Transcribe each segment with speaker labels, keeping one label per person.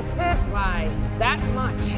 Speaker 1: Missed it by that much.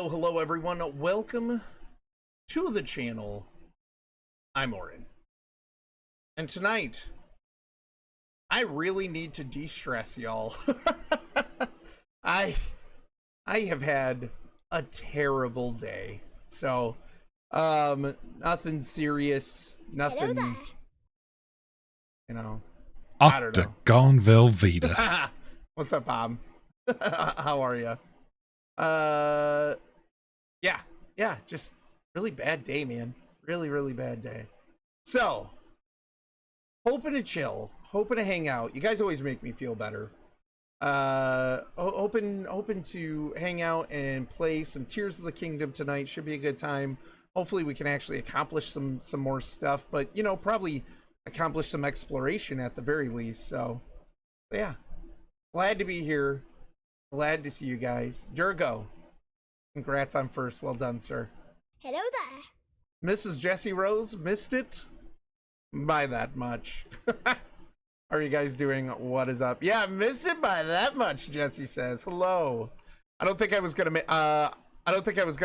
Speaker 2: Hello everyone, welcome to the channel. I'm Orin, and tonight I really need to de-stress, y'all. I have had a terrible day, so nothing serious, nothing, you know, I don't know.
Speaker 3: Octagon Velveeta.
Speaker 2: What's up, Bob? How are you? Yeah, just really bad day, man. Really bad day. So, hoping to chill, hoping to hang out. You guys always make me feel better. Hoping to hang out and play some Tears of the Kingdom tonight. Should be a good time. Hopefully we can actually accomplish some more stuff, but you know, probably accomplish some exploration at the very least. So yeah, glad to be here. Glad to see you guys. Durgo, congrats on first. Well done, sir.
Speaker 4: Hello there.
Speaker 2: Mrs. Jessie Rose, missed it by that much. How are you guys doing? What is up? Yeah, missed it by that much, Jessie says. Hello. I don't think I was gonna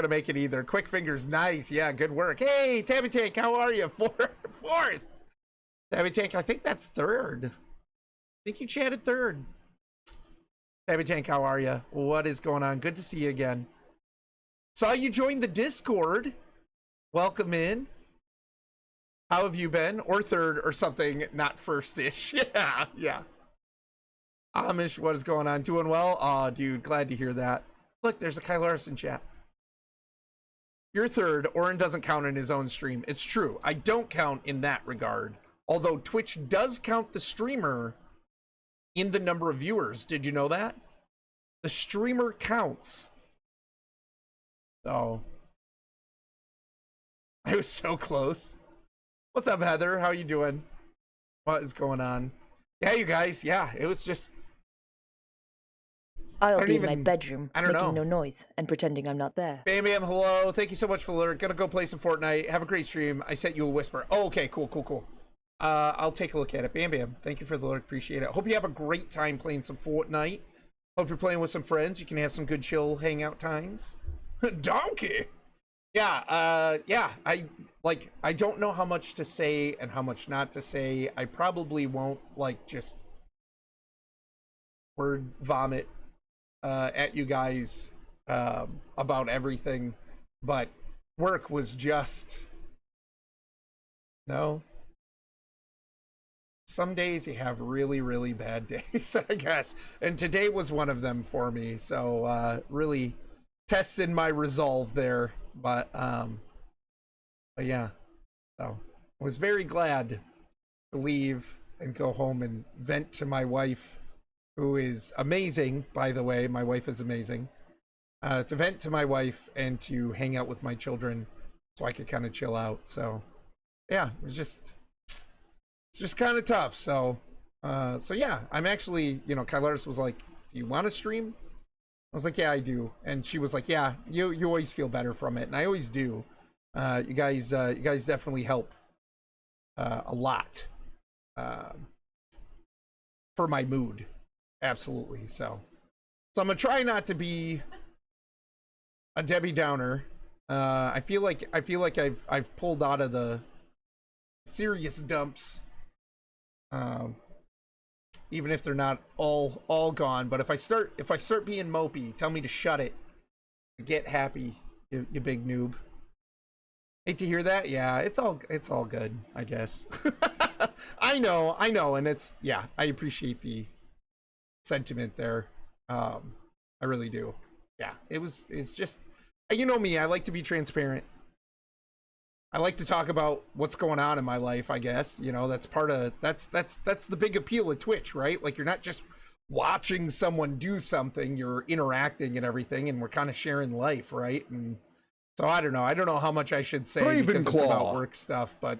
Speaker 2: make it either. Quick fingers, nice. Yeah, good work. Hey, Tabby Tank, how are you? Fourth. Tabby Tank, I think that's third. I think you chatted third. Tabby Tank, how are you? What is going on? Good to see you again. Saw you join the Discord. Welcome in. How have you been? Or third or something, not first-ish. Yeah. Amish, what is going on? Doing well? Aw, dude, glad to hear that. Look, there's a Kyle Larson chat. You're third. Orin doesn't count in his own stream. It's true. I don't count in that regard. Although Twitch does count the streamer in the number of viewers. Did you know that? The streamer counts. So I was so close. What's up, Heather? How you doing? What is going on? Yeah, you guys. Yeah, it was just.
Speaker 5: I'll be in my bedroom,
Speaker 2: I don't
Speaker 5: making
Speaker 2: know.
Speaker 5: no noise and pretending I'm not there.
Speaker 2: Bam Bam, hello. Thank you so much for the alert. Gonna go play some Fortnite. Have a great stream. I sent you a whisper. Oh, okay, cool. I'll take a look at it. Bam Bam. Thank you for the alert. Appreciate it. Hope you have a great time playing some Fortnite. Hope you're playing with some friends. You can have some good chill hangout times. Donkey. Yeah, I don't know how much to say and how much not to say. I probably won't just word vomit at you guys about everything, but work was just No. Some days you have really, really bad days, I guess. And today was one of them for me. So really tested my resolve there. But yeah. So I was very glad to leave and go home and vent to my wife, who is amazing, by the way. My wife is amazing. To vent to my wife and to hang out with my children so I could kind of chill out. So yeah, it's just kind of tough. So yeah, I'm actually, you know, Kylaris was like, do you want to stream? I was like, yeah, I do. And she was like, yeah, you always feel better from it. And I always do. You guys definitely help a lot for my mood. Absolutely. So I'm gonna try not to be a Debbie Downer. I feel like I've pulled out of the serious dumps, even if they're not all gone. But if I start being mopey, tell me to shut it. Get happy, you big noob. Hate to hear that. Yeah, it's all good, I guess. I know, and it's, yeah, I appreciate the sentiment there. I really do. Yeah, it's just, you know me, I like to be transparent. I like to talk about what's going on in my life, I guess. You know, that's the big appeal of Twitch, right? Like, you're not just watching someone do something, you're interacting and everything, and we're kind of sharing life, right? And so I don't know how much I should say because it's about work stuff, but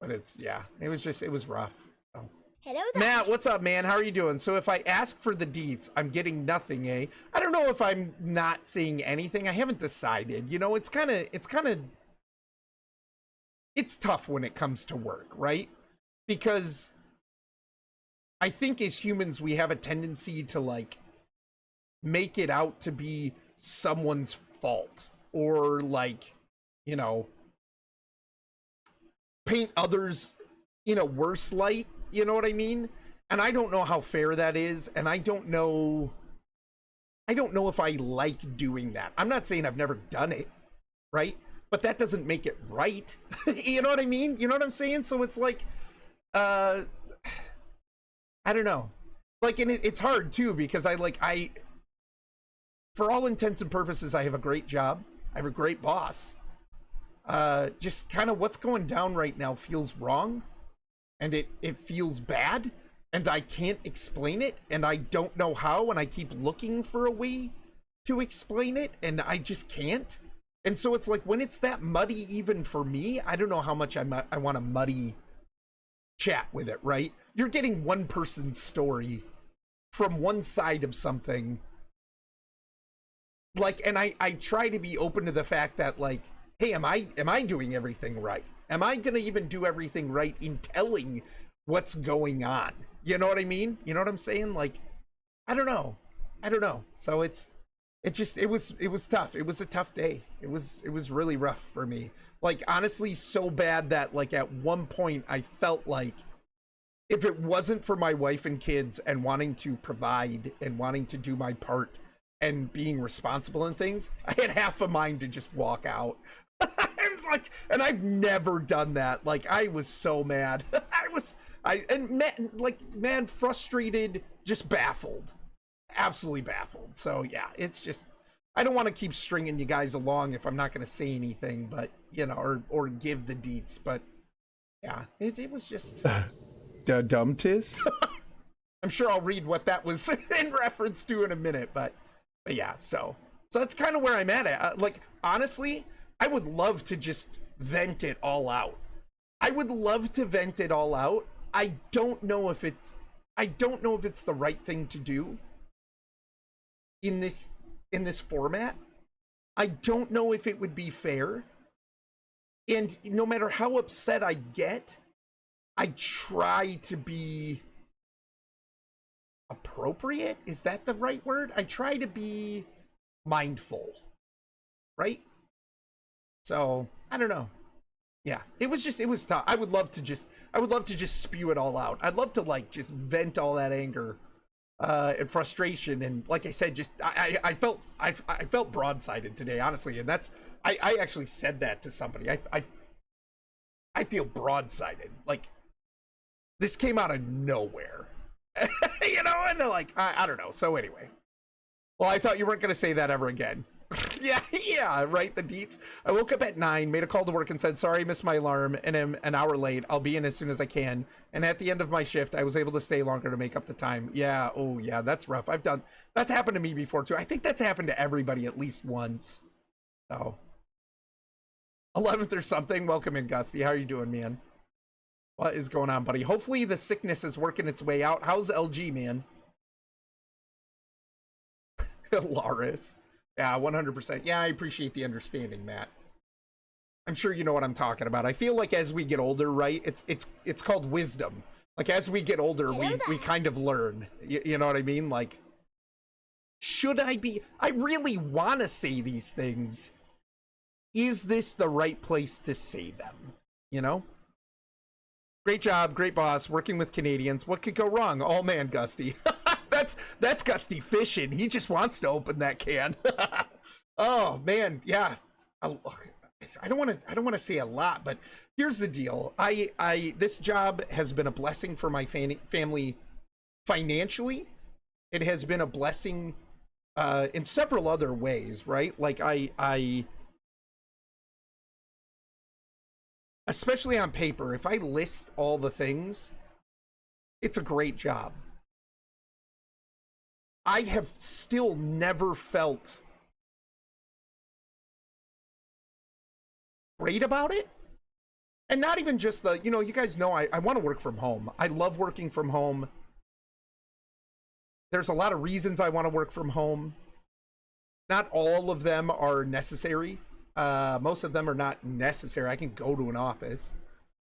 Speaker 2: it's, yeah, it was rough. So.
Speaker 4: Hello there.
Speaker 2: Matt, what's up, man? How are you doing? So if I ask for the deets, I'm getting nothing, eh? I don't know if I'm not seeing anything. I haven't decided. You know, it's tough when it comes to work, right? Because I think as humans, we have a tendency to, like, make it out to be someone's fault, or, like, you know, paint others in a worse light. You know what I mean? And I don't know how fair that is, and I don't know if I like doing that. I'm not saying I've never done it, right? But that doesn't make it right. You know what I mean? You know what I'm saying? So it's like, I don't know. Like, and it's hard too, because for all intents and purposes, I have a great job. I have a great boss. Just kind of what's going down right now feels wrong, and it feels bad, and I can't explain it, and I don't know how, and I keep looking for a way to explain it, and I just can't. And so it's like, when it's that muddy even for me, I don't know how much I want to muddy chat with it, right? You're getting one person's story from one side of something. Like, and I try to be open to the fact that, like, hey, am I doing everything right? Am I gonna even do everything right in telling what's going on? You know what I mean? You know what I'm saying? Like, I don't know. So it was tough. It was a tough day. It was really rough for me. Like, honestly, so bad that, like, at one point I felt like if it wasn't for my wife and kids and wanting to provide and wanting to do my part and being responsible and things, I had half a mind to just walk out. And I've never done that. Like, I was so mad. Man, frustrated, just baffled, absolutely baffled. So yeah, it's just, I don't want to keep stringing you guys along if I'm not going to say anything, but, you know, or give the deets. But yeah, it was just
Speaker 6: dumb tis.
Speaker 2: I'm sure I'll read what that was in reference to in a minute, but yeah, so that's kind of where I'm at. Like, honestly, I would love to just vent it all out. I would love to vent it all out. I don't know if it's the right thing to do in this format. I don't know if it would be fair. And no matter how upset I get, I try to be appropriate. Is that the right word? I try to be mindful, right? So I don't know. Yeah, it was tough. I would love to just spew it all out. I'd love to, like, just vent all that anger and frustration, and, like I said, just I felt broadsided today, honestly, and that's I actually said that to somebody. I feel broadsided. Like, this came out of nowhere. You know, and like, I don't know. So anyway. Well, I thought you weren't going to say that ever again. yeah, right, the deets. I woke up at 9, made a call to work and said, sorry, missed my alarm, and am an hour late. I'll be in as soon as I can. And at the end of my shift, I was able to stay longer to make up the time. Yeah, oh yeah, that's rough. That's happened to me before too. I think that's happened to everybody at least once. So, 11th or something. Welcome in, Gusty. How are you doing, man? What is going on, buddy? Hopefully the sickness is working its way out. How's LG, man? Laris. Yeah, 100%. Yeah, I appreciate the understanding, Matt. I'm sure you know what I'm talking about. I feel like as we get older, right? It's called wisdom. Like as we get older, we kind of learn. You know what I mean? Like, should I really want to say these things. Is this the right place to say them? You know? Great job, great boss, working with Canadians. What could go wrong? Oh man, Gusty. That's Gusty fishing. He just wants to open that can. Oh man, yeah. I don't want to say a lot, but here's the deal. This job has been a blessing for my family financially. It has been a blessing in several other ways, right? Like I especially on paper, if I list all the things, it's a great job. I have still never felt great about it. And not even just the, you know, you guys know I want to work from home. I love working from home. There's a lot of reasons I want to work from home. Not all of them are necessary. Most of them are not necessary. I can go to an office.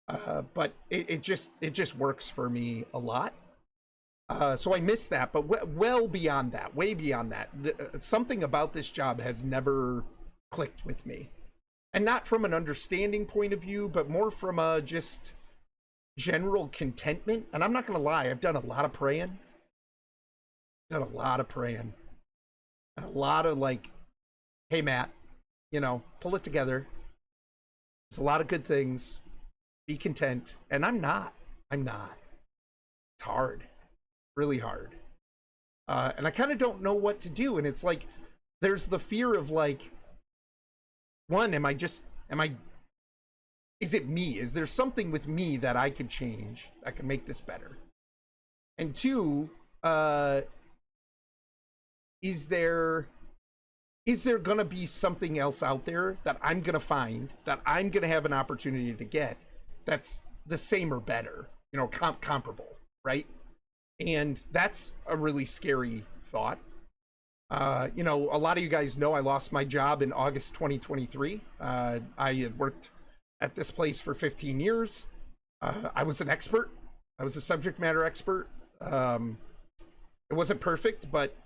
Speaker 2: But it just works for me a lot. So I miss that, but well beyond that, way beyond that, something about this job has never clicked with me. And not from an understanding point of view, but more from a just general contentment. And I'm not going to lie, I've done a lot of praying. And a lot of like, hey, Matt, you know, pull it together. There's a lot of good things. Be content. And I'm not. It's hard. Really hard. And I kind of don't know what to do. And it's like, there's the fear of like, one, is it me? Is there something with me that I could change that could make this better? And two, is there gonna be something else out there that I'm gonna find, that I'm gonna have an opportunity to get, that's the same or better, you know, comparable, right? And that's a really scary thought. You know, a lot of you guys know I lost my job in August 2023. I had worked at this place for 15 years. I was an expert. I was a subject matter expert. It wasn't perfect, but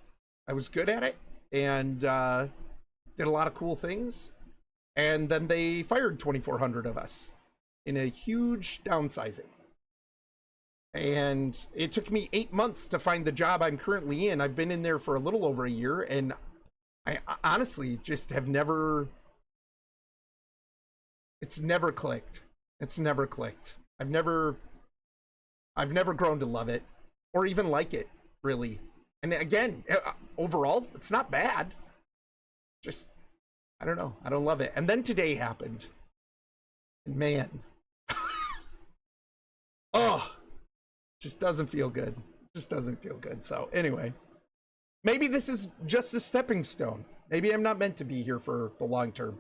Speaker 2: I was good at it and did a lot of cool things. And then they fired 2,400 of us in a huge downsizing. And it took me 8 months to find the job I'm currently in. I've been in there for a little over a year, and I honestly just have never, it's never clicked. It's never clicked. I've never grown to love it or even like it, really. And again, overall, it's not bad. Just, I don't know. I don't love it. And then today happened. And man, oh, just doesn't feel good. Just doesn't feel good. So anyway, maybe this is just a stepping stone. Maybe I'm not meant to be here for the long term.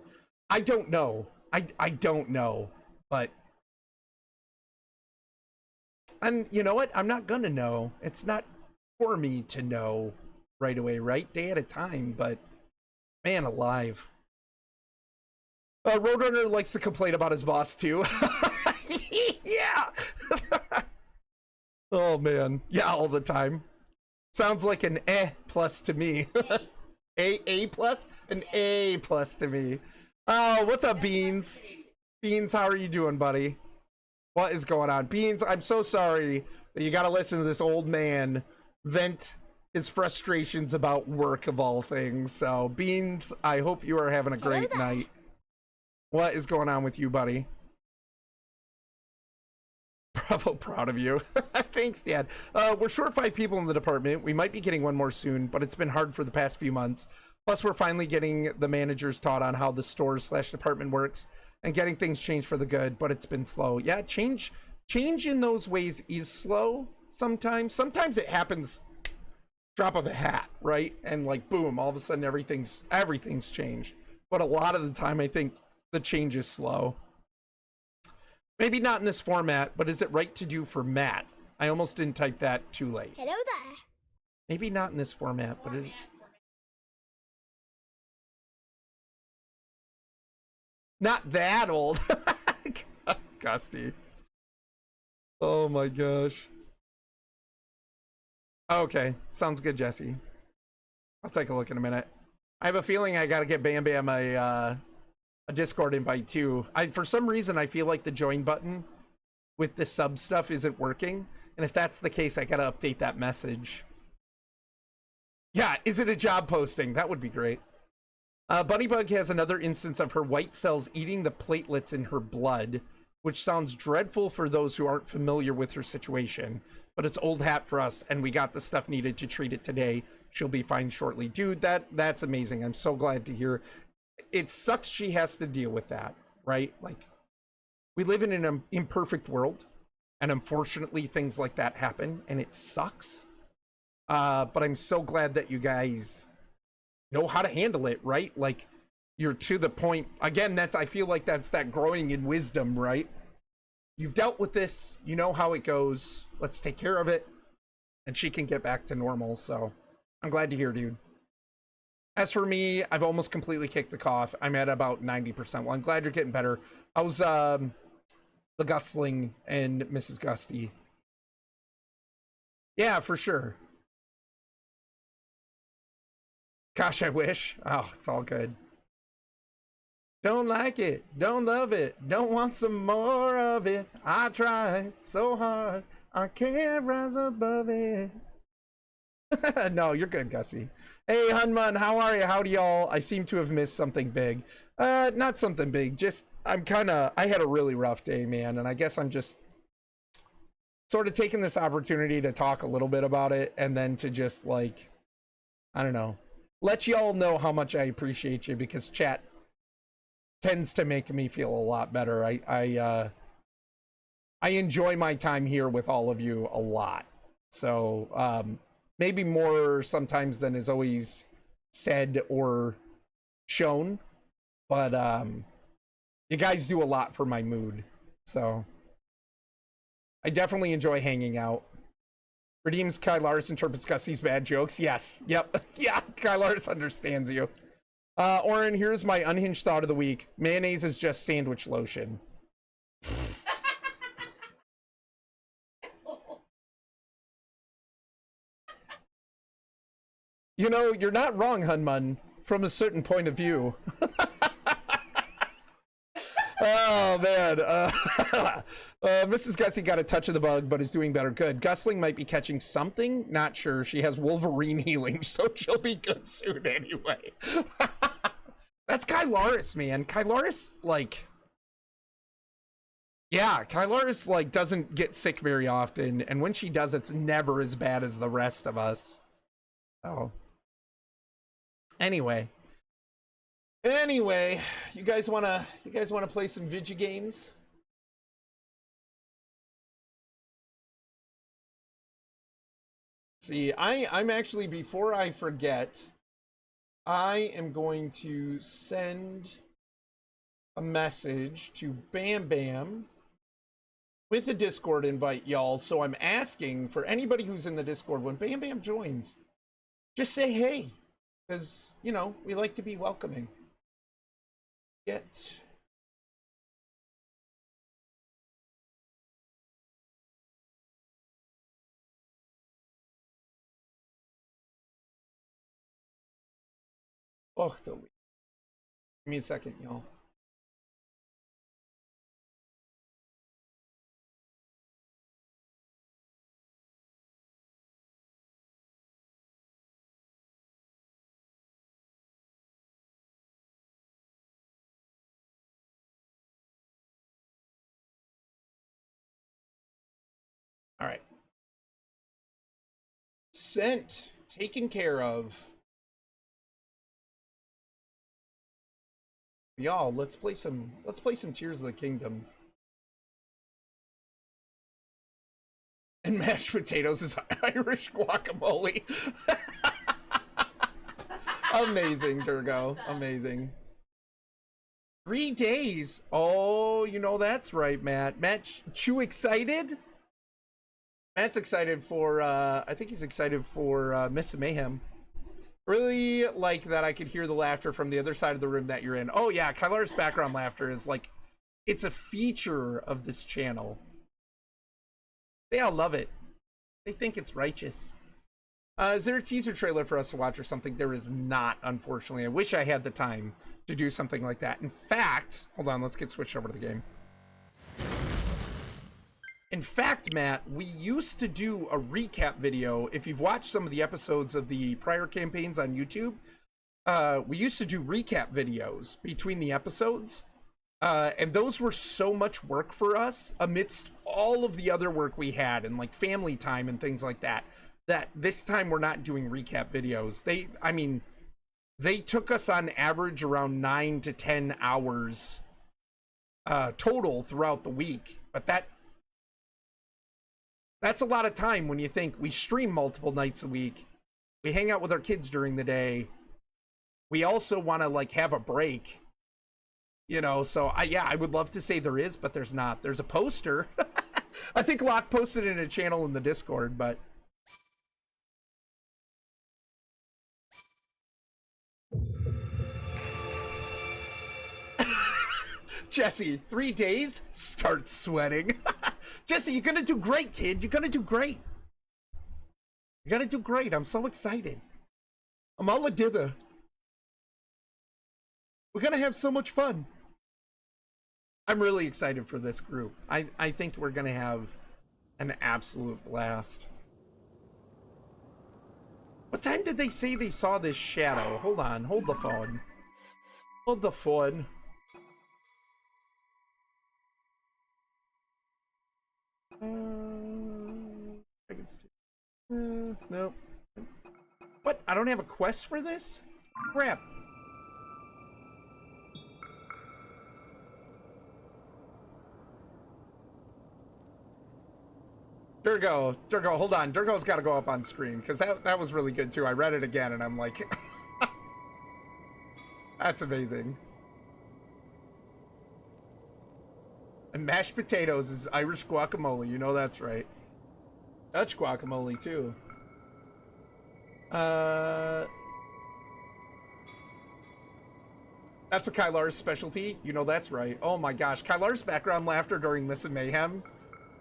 Speaker 2: I don't know. I don't know. But, and you know what? I'm not gonna know. It's not for me to know right away, right? Day at a time. But man alive. Roadrunner likes to complain about his boss too. Yeah. Oh man, yeah, all the time. Sounds like an plus to me. A plus, an A plus to me. Oh, what's up, Beans? Beans, how are you doing, buddy? What is going on, Beans? I'm so sorry that you got to listen to this old man vent his frustrations about work of all things. So, Beans, I hope you are having a great night. What is going on with you, buddy? Bravo, proud of you. Thanks, Dad. We're short 5 people in the department. We might be getting one more soon, but it's been hard for the past few months. Plus, we're finally getting the managers taught on how the store/department works and getting things changed for the good, but it's been slow. Yeah, change in those ways is slow sometimes. Sometimes it happens drop of a hat, right? And like, boom, all of a sudden everything's changed. But a lot of the time, I think the change is slow. Maybe not in this format, but is it right to do for Matt? I almost didn't type that too late.
Speaker 4: Hello there.
Speaker 2: Maybe not in this format, but it... Not that old. Gusty. Oh my gosh. Okay, sounds good, Jesse. I'll take a look in a minute. I have a feeling I gotta get Bam Bam a Discord invite too. For some reason, I feel like the join button with the sub stuff isn't working. And if that's the case, I gotta update that message. Yeah, is it a job posting? That would be great. Bunnybug has another instance of her white cells eating the platelets in her blood, which sounds dreadful for those who aren't familiar with her situation. But it's old hat for us, and we got the stuff needed to treat it today. She'll be fine shortly. Dude, that's amazing. I'm so glad to hear. It sucks she has to deal with that, right? Like, we live in an imperfect world, and unfortunately things like that happen, and it sucks. But I'm so glad that you guys know how to handle it, right? Like, you're to the point. Again, I feel like that's that growing in wisdom, right? You've dealt with this, you know how it goes. Let's take care of it, and she can get back to normal. So I'm glad to hear, dude. As for me, I've almost completely kicked the cough. I'm at about 90%. Well, I'm glad you're getting better. How's the Gustling and Mrs. Gusty? Yeah, for sure. Gosh, I wish. Oh, it's all good. Don't like it, don't love it, don't want some more of it. I tried so hard, I can't rise above it. No, you're good, Gussie. Hey, Hunman, how are you? Howdy, y'all. I seem to have missed something big. Not something big, just I had a really rough day, man, and I guess I'm just sort of taking this opportunity to talk a little bit about it, and then to just, like, I don't know, let y'all know how much I appreciate you, because chat tends to make me feel a lot better. I enjoy my time here with all of you a lot. So maybe more sometimes than is always said or shown. But you guys do a lot for my mood. So I definitely enjoy hanging out. Redeems Kylaris interprets Gussie's bad jokes. Yes. Yep. Yeah, Kylaris understands you. Oren, here's my unhinged thought of the week. Mayonnaise is just sandwich lotion. You know, you're not wrong, Hunman, from a certain point of view. Oh, man. Mrs. Gussie got a touch of the bug, but is doing better. Good. Gusling might be catching something. Not sure. She has Wolverine healing, so she'll be good soon anyway. That's Kylaris, man. Kylaris, like... Yeah, Kylaris, like, doesn't get sick very often, and when she does, it's never as bad as the rest of us. So... Anyway, you guys wanna play some video games? See, I'm actually, before I forget, I am going to send a message to Bam Bam with a Discord invite, y'all. So I'm asking for anybody who's in the Discord, when Bam Bam joins, just say hey. Because, you know, we like to be welcoming. Oh, give me a second, y'all. Sent. Taken care of. Y'all, let's play some Tears of the Kingdom. And mashed potatoes is Irish guacamole. Amazing, Durgo. Amazing. 3 days. Oh, you know that's right, Matt. Matt, Chew excited? Matt's excited for, I think he's excited for Miss Mayhem. Really like that I could hear the laughter from the other side of the room that you're in. Oh yeah, Kylar's background laughter is like, it's a feature of this channel. They all love it. They think it's righteous. Is there a teaser trailer for us to watch or something? There is not, unfortunately. I wish I had the time to do something like that. In fact, hold on, let's get switched over to the game. In fact, Matt, we used to do a recap video. If you've watched some of the episodes of the prior campaigns on YouTube, we used to do recap videos between the episodes. And those were so much work for us amidst all of the other work we had and like family time and things like that, that this time we're not doing recap videos. They took us on average around 9 to 10 hours total throughout the week. But that's a lot of time when you think we stream multiple nights a week. We hang out with our kids during the day. We also want to like have a break. You know, so I would love to say there is, but there's not. There's a poster. I think Locke posted it in a channel in the Discord, but Jesse, 3 days? Start sweating. Jesse, you're gonna do great, kid. You're gonna do great. You're gonna do great. I'm so excited. I'm all a dither. We're gonna have so much fun. I'm really excited for this group. I think we're gonna have an absolute blast. What time did they say they saw this shadow? Hold on, hold the phone. Hold the phone. Nope. What? I don't have a quest for this? Crap. Durgo, hold on. Durgo's got to go up on screen because that was really good too. I read it again and I'm like, that's amazing. And mashed potatoes is Irish guacamole. You know that's right. Dutch guacamole too. That's a Kylar's specialty. You know that's right. Oh my gosh, Kylar's background laughter during Miss Mayhem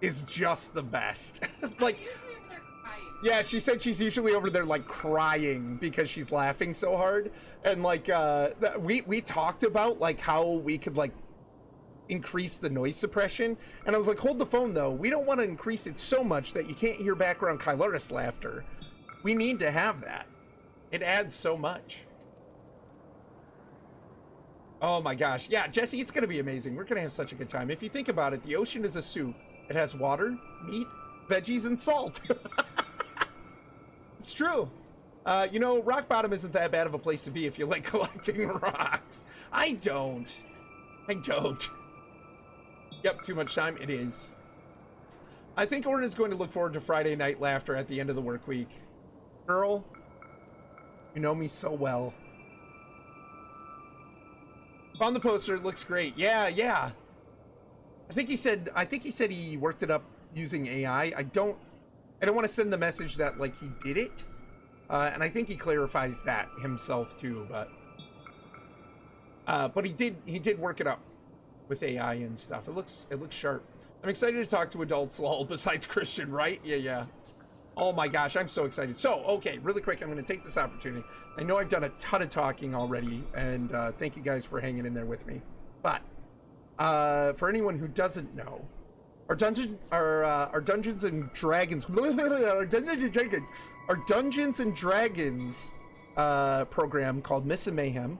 Speaker 2: is just the best. Like, yeah, she said she's usually over there like crying because she's laughing so hard. And like we talked about like how we could like increase the noise suppression, and I was like, hold the phone though, we don't want to increase it so much that you can't hear background Kylaris laughter. We need to have that. It adds so much. Oh my gosh, yeah, Jesse, it's gonna be amazing. We're gonna have such a good time. If you think about it, the ocean is a soup. It has water, meat, veggies, and salt. It's true. You know, rock bottom isn't that bad of a place to be if you like collecting rocks. I don't. Yep, too much time. It is. I think Orin is going to look forward to Friday night laughter at the end of the work week. Girl, you know me so well. Found the poster. It looks great. Yeah. I think he said he worked it up using AI. I don't want to send the message that like he did it. And I think he clarifies that himself too, but he did work it up with AI and stuff. It looks sharp. I'm excited to talk to adults all besides Christian, right? Yeah. Oh my gosh, I'm so excited. So, okay, really quick, I'm going to take this opportunity. I know I've done a ton of talking already, and thank you guys for hanging in there with me. But for anyone who doesn't know, our Dungeons and Dragons program called Miss Mayhem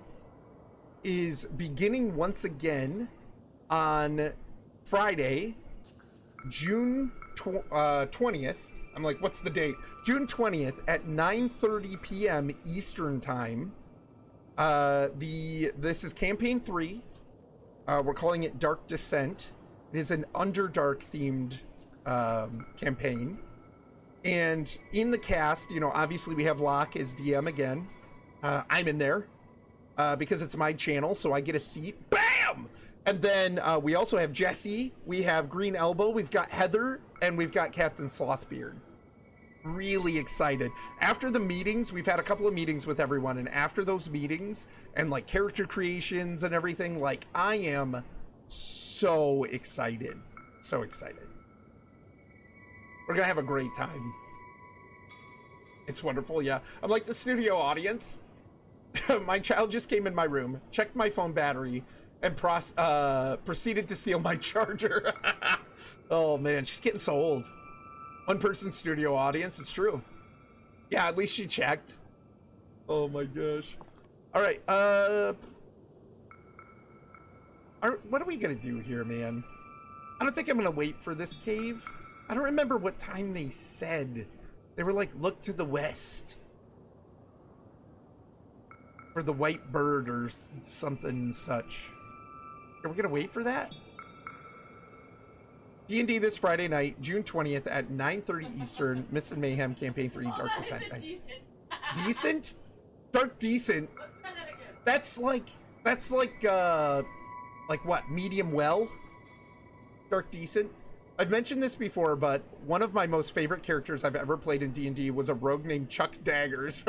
Speaker 2: is beginning once again on Friday, June 20th. I'm like, what's the date? June 20th at 9:30 p.m. Eastern time. This is campaign 3. We're calling it Dark Descent. It is an Underdark themed campaign. And in the cast, you know, obviously we have Locke as DM again. I'm in there because it's my channel, so I get a seat. Bam! And then we also have Jesse, we have Green Elbow, we've got Heather, and we've got Captain Slothbeard. Really excited. After the meetings, we've had a couple of meetings with everyone, and after those meetings and like character creations and everything, like I am so excited. So excited. We're gonna have a great time. It's wonderful, yeah. I'm like the studio audience. My child just came in my room, checked my phone battery, and proceeded to steal my charger. Oh man, she's getting so old. One person studio audience, it's true. Yeah, at least she checked. Oh my gosh. All right, what are we gonna do here, man? I don't think I'm gonna wait for this cave. I don't remember what time they said. They were like, look to the west. For the white bird or something such. Are we gonna wait for that? D&D this Friday night, June 20th at 9:30 Eastern, Myths and Mayhem Campaign 3, Dark Descent. Nice. Decent? Dark Decent? That's like what, medium well? Dark Decent? I've mentioned this before, but one of my most favorite characters I've ever played in D&D was a rogue named Chuck Daggers.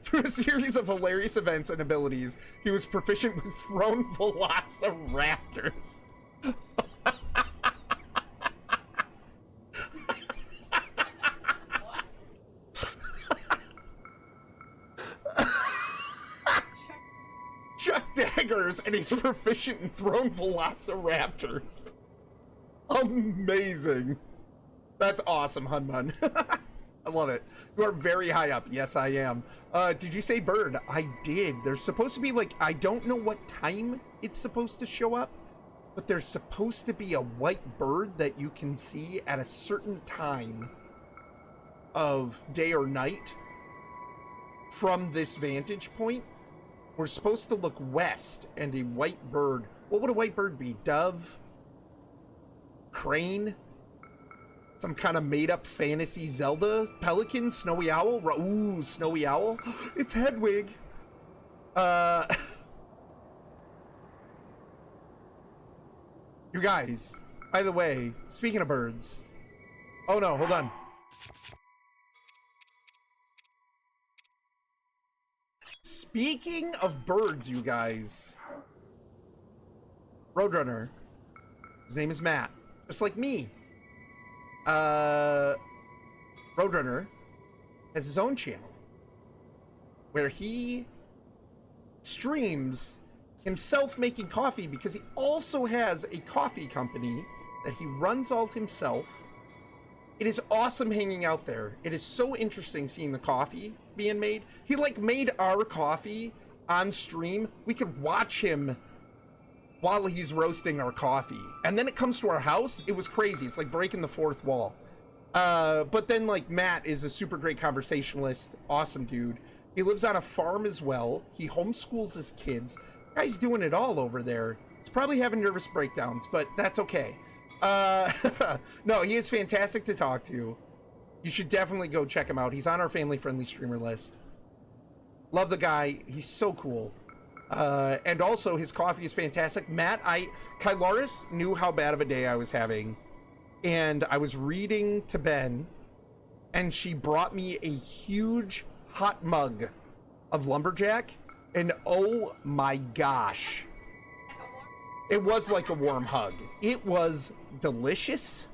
Speaker 2: Through a series of hilarious events and abilities, he was proficient with thrown velociraptors. Chuck Daggers, and he's proficient in thrown velociraptors. Amazing. That's awesome, Hunman. I love it. You are very high up. Yes, I am. Did you say bird? I did. There's supposed to be like, I don't know what time it's supposed to show up, but there's supposed to be a white bird that you can see at a certain time of day or night from this vantage point. We're supposed to look west, and a white bird. What would a white bird be? Dove? Crane? Some kind of made-up fantasy Zelda? Pelican? Snowy owl? Ooh, snowy owl? It's Hedwig. You guys, by the way, speaking of birds. Oh no, hold on. Speaking of birds, you guys. Roadrunner. His name is Matt. Just like me. Roadrunner has his own channel where he streams himself making coffee, because he also has a coffee company that he runs all himself. It is awesome hanging out there. It is so interesting seeing the coffee being made. He like made our coffee on stream. We could watch him while he's roasting our coffee. And then it comes to our house. It was crazy. It's like breaking the fourth wall. But then like Matt is a super great conversationalist. Awesome dude. He lives on a farm as well. He homeschools his kids. Guy's doing it all over there. He's probably having nervous breakdowns, but that's okay. No, he is fantastic to talk to. You should definitely go check him out. He's on our family-friendly streamer list. Love the guy. He's so cool. And also his coffee is fantastic. Matt, Kylaris knew how bad of a day I was having, and I was reading to Ben, and she brought me a huge hot mug of Lumberjack, and oh my gosh, it was like a warm hug. It was delicious.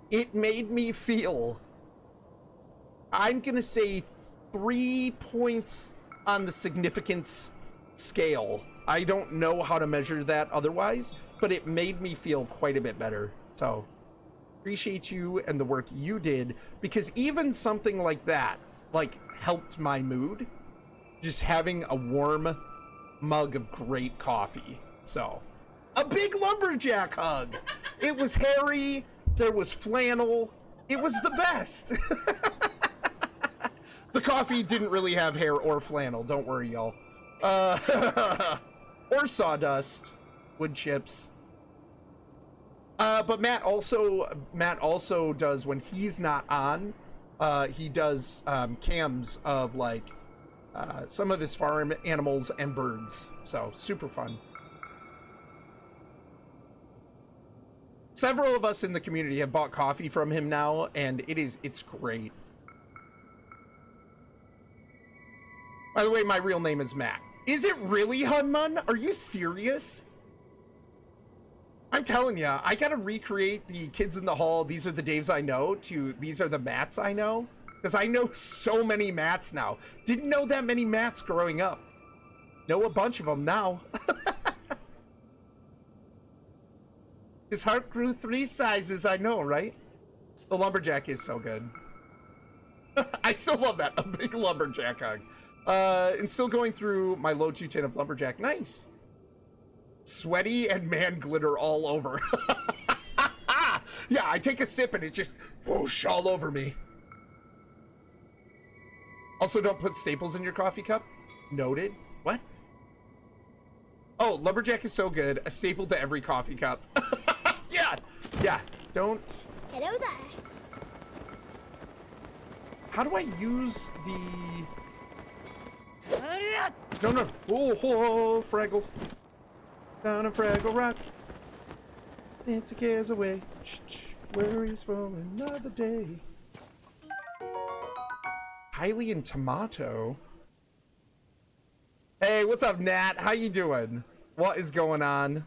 Speaker 2: It made me feel, I'm gonna say 3 points on the significance scale. I don't know how to measure that otherwise, but it made me feel quite a bit better. So appreciate you and the work you did, because even something like that like helped my mood, just having a warm mug of great coffee. So a big Lumberjack hug. It was hairy, there was flannel, It was the best. The coffee didn't really have hair or flannel. Don't worry, y'all. Or sawdust, wood chips. But Matt also does, when he's not on, he does cams of like some of his farm animals and birds. So super fun. Several of us in the community have bought coffee from him now, and it's great. By the way, my real name is Matt. Is it really, Hunmun? Are you serious? I'm telling you, I gotta recreate the Kids in the Hall, these are the Daves I know, to these are the Matts I know. Because I know so many Matts now. Didn't know that many Matts growing up. Know a bunch of them now. His heart grew 3 sizes, I know, right? The lumberjack is so good. I still love that, a big lumberjack hug. And still going through my low 210 of lumberjack, nice. Sweaty and man glitter all over. Yeah, I take a sip and it just whoosh all over me. Also, don't put staples in your coffee cup. Noted. What? Oh, lumberjack is so good. A staple to every coffee cup. Yeah. Don't.
Speaker 4: Hello there.
Speaker 2: How do I use the? No. Oh, Fraggle. Down a Fraggle Rock. It's a cares away. Worries for another day. Hylian tomato. Hey, what's up, Nat? How you doing? What is going on?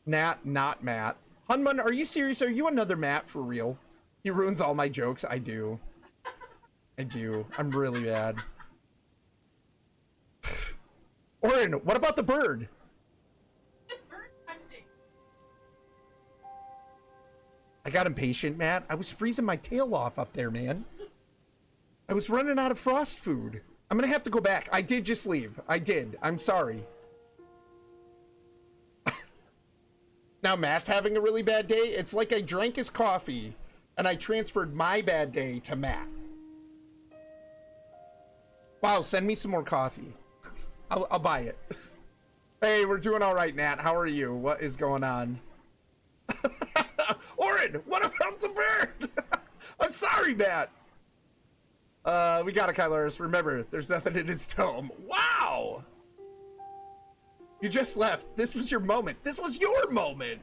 Speaker 2: Nat, not Matt. Hunmun, are you serious? Are you another Matt for real? He ruins all my jokes. I do. I'm really bad. Orin, what about the bird? I got impatient, Matt. I was freezing my tail off up there, man. I was running out of frost food. I'm gonna have to go back. I did just leave. I did. I'm sorry. Now Matt's having a really bad day. It's like I drank his coffee and I transferred my bad day to Matt. Wow, send me some more coffee. I'll buy it. Hey, we're doing all right, Nat. How are you? What is going on? Orin, what about the bird? I'm sorry, Matt. We got it, Kylaris. Remember, there's nothing in his dome. Wow! You just left. This was your moment. This was your moment!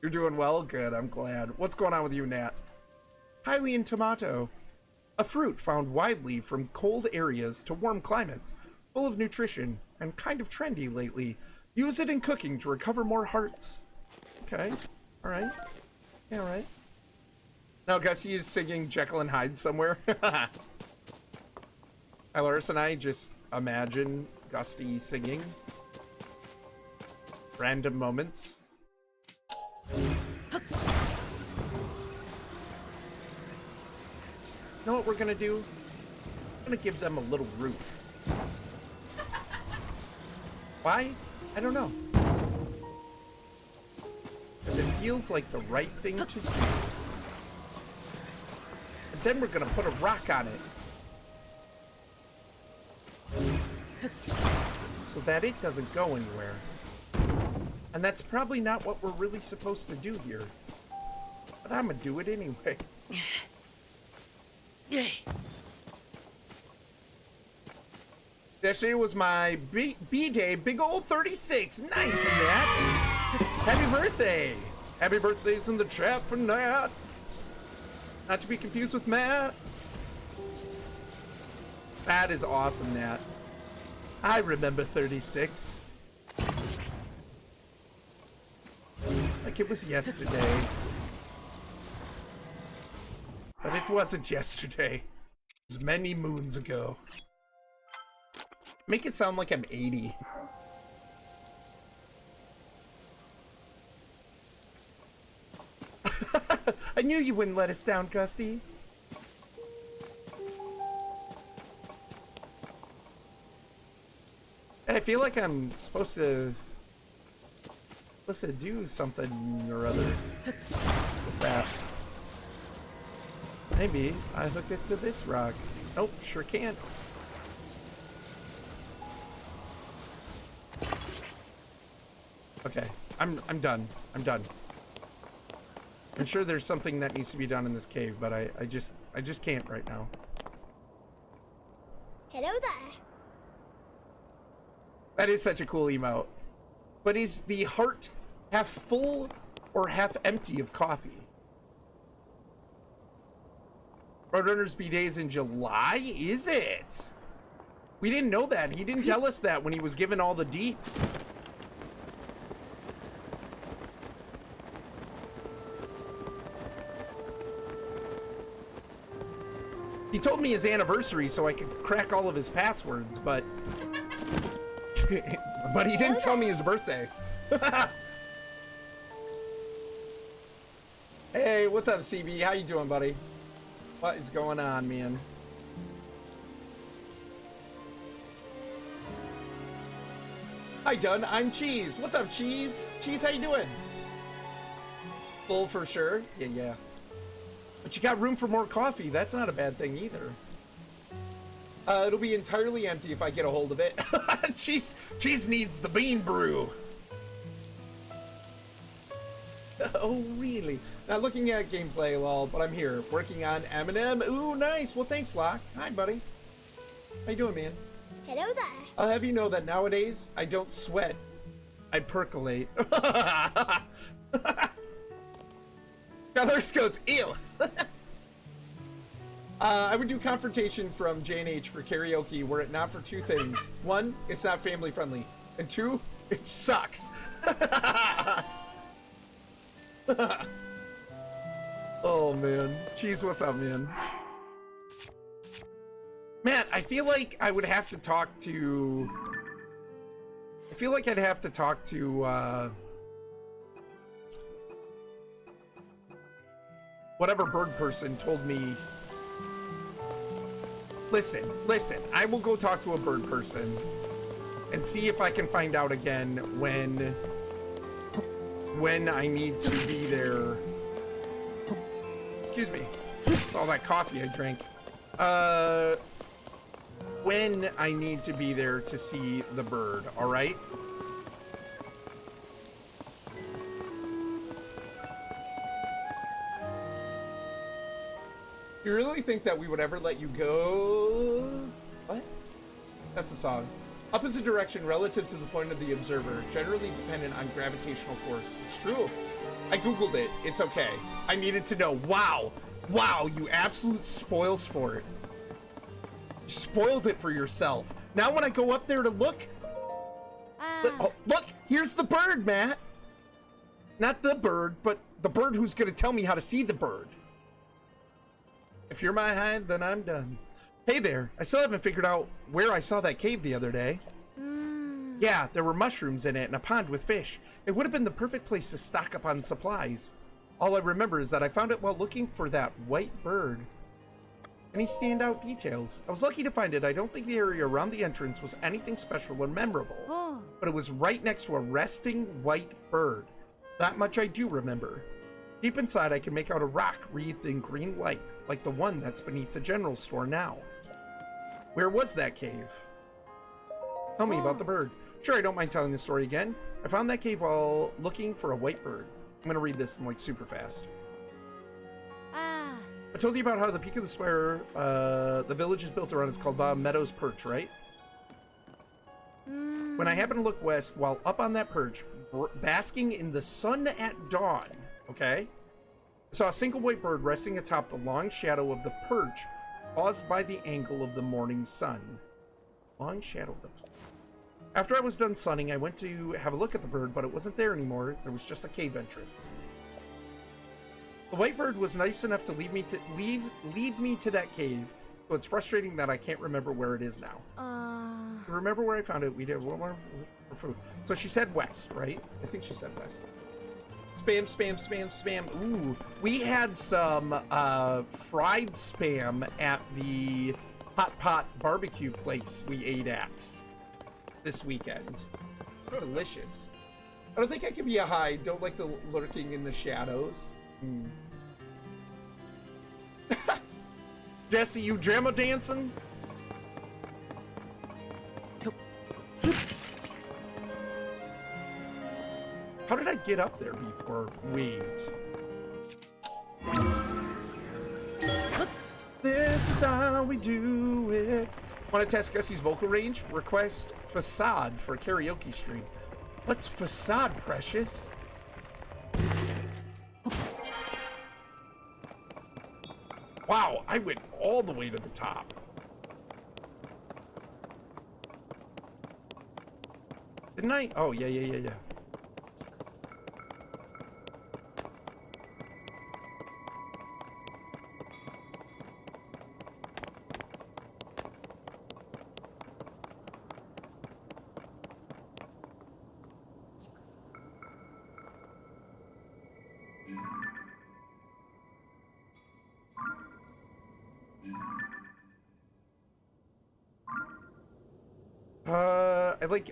Speaker 2: You're doing well? Good, I'm glad. What's going on with you, Nat? Hylian tomato. A fruit found widely from cold areas to warm climates, full of nutrition, and kind of trendy lately. Use it in cooking to recover more hearts. Okay. Alright. Yeah, alright. Now Gussie is singing Jekyll and Hyde somewhere. Ilaris and I just imagine Gusty singing. Random moments. You know what we're gonna do? I'm gonna give them a little roof. Why? I don't know. Because it feels like the right thing to do. And then we're gonna put a rock on it. So that it doesn't go anywhere. And that's probably not what we're really supposed to do here. But I'm gonna do it anyway. Yesterday was my B-Day, big old 36. Nice, Nat. Happy birthday. Happy birthday's in the chat for Nat. Not to be confused with Matt. That is awesome, Nat. I remember 36. Like it was yesterday. But it wasn't yesterday. It was many moons ago. Make it sound like I'm 80. I knew you wouldn't let us down, Gusty. I feel like I'm supposed to do something or other with that. Maybe I hook it to this rock. Nope, sure can't. Okay, I'm done. I'm done. I'm sure there's something that needs to be done in this cave, but I just can't right now.
Speaker 4: Hello there.
Speaker 2: That is such a cool emote. But is the heart half full or half empty of coffee? Roadrunner's B-Day is in July? Is it? We didn't know that. He didn't tell us that when he was given all the deets. He told me his anniversary so I could crack all of his passwords, but but he didn't tell me his birthday. Hey, what's up, CB? How you doing, buddy? What is going on, man? Hi, Dunn. I'm Cheese. What's up, Cheese? Cheese, how you doing? Full for sure. Yeah. But you got room for more coffee. That's not a bad thing either. It'll be entirely empty if I get a hold of it. Cheese needs the bean brew. Oh, really? Not looking at gameplay, lol, but I'm here working on Eminem. Ooh, nice. Well, thanks, Locke. Hi, buddy. How you doing, man?
Speaker 4: Hello there.
Speaker 2: I'll have you know that nowadays I don't sweat. I percolate. Colors goes, ew. I would do Confrontation from J&H for karaoke were it not for two things. One, it's not family friendly. And two, it sucks. Oh, man. Jeez, what's up, man? Man, I feel like I would have to talk to... I feel like I'd have to talk to, whatever bird person told me... Listen, I will go talk to a bird person and see if I can find out again when I need to be there. Excuse me. It's all that coffee I drank. When I need to be there to see the bird, all right? You really think that we would ever let you go? What? That's a song. Opposite direction relative to the point of the observer, generally dependent on gravitational force. It's true. I googled it. It's okay. I needed to know. Wow, you absolute spoil sport. You spoiled it for yourself. Now when I go up there to look, look, here's the bird, Matt. Not the bird, but the bird who's gonna tell me how to see the bird. If you're my hive, then I'm done. Hey there, I still haven't figured out where I saw that cave the other day. Yeah, there were mushrooms in it and a pond with fish. It would have been the perfect place to stock up on supplies. All I remember is that I found it while looking for that white bird. Any standout details? I was lucky to find it. I don't think the area around the entrance was anything special or memorable. But it was right next to a resting white bird. That much I do remember. Deep inside, I can make out a rock wreathed in green light, like the one that's beneath the general store now. Where was that cave? Tell me about the bird. Sure, I don't mind telling the story again. I found that cave while looking for a white bird. I'm gonna read this in like super fast. I told you about how the peak of the spire, the village is built around, is called Meadows Perch, right? When I happened to look west while up on that perch, basking in the sun at dawn, okay? I saw a single white bird resting atop the long shadow of the perch caused by the angle of the morning sun. Long shadow of the... After I was done sunning, I went to have a look at the bird, but it wasn't there anymore. There was just a cave entrance. The white bird was nice enough to lead me to that cave, so it's frustrating that I can't remember where it is now. Remember where I found it? We did one more food. So she said west, right? I think she said west. Spam, spam, spam, spam. Ooh, we had some fried spam at the hot pot barbecue place we ate at this weekend. It's delicious. I don't think I can be a hide. Don't like the lurking in the shadows. Jesse, you drama dancing? How did I get up there before? Wait. This is how we do it. Want to test Gussie's vocal range? Request facade for karaoke stream. What's facade, precious? Wow, I went all the way to the top. Didn't I? Oh, yeah.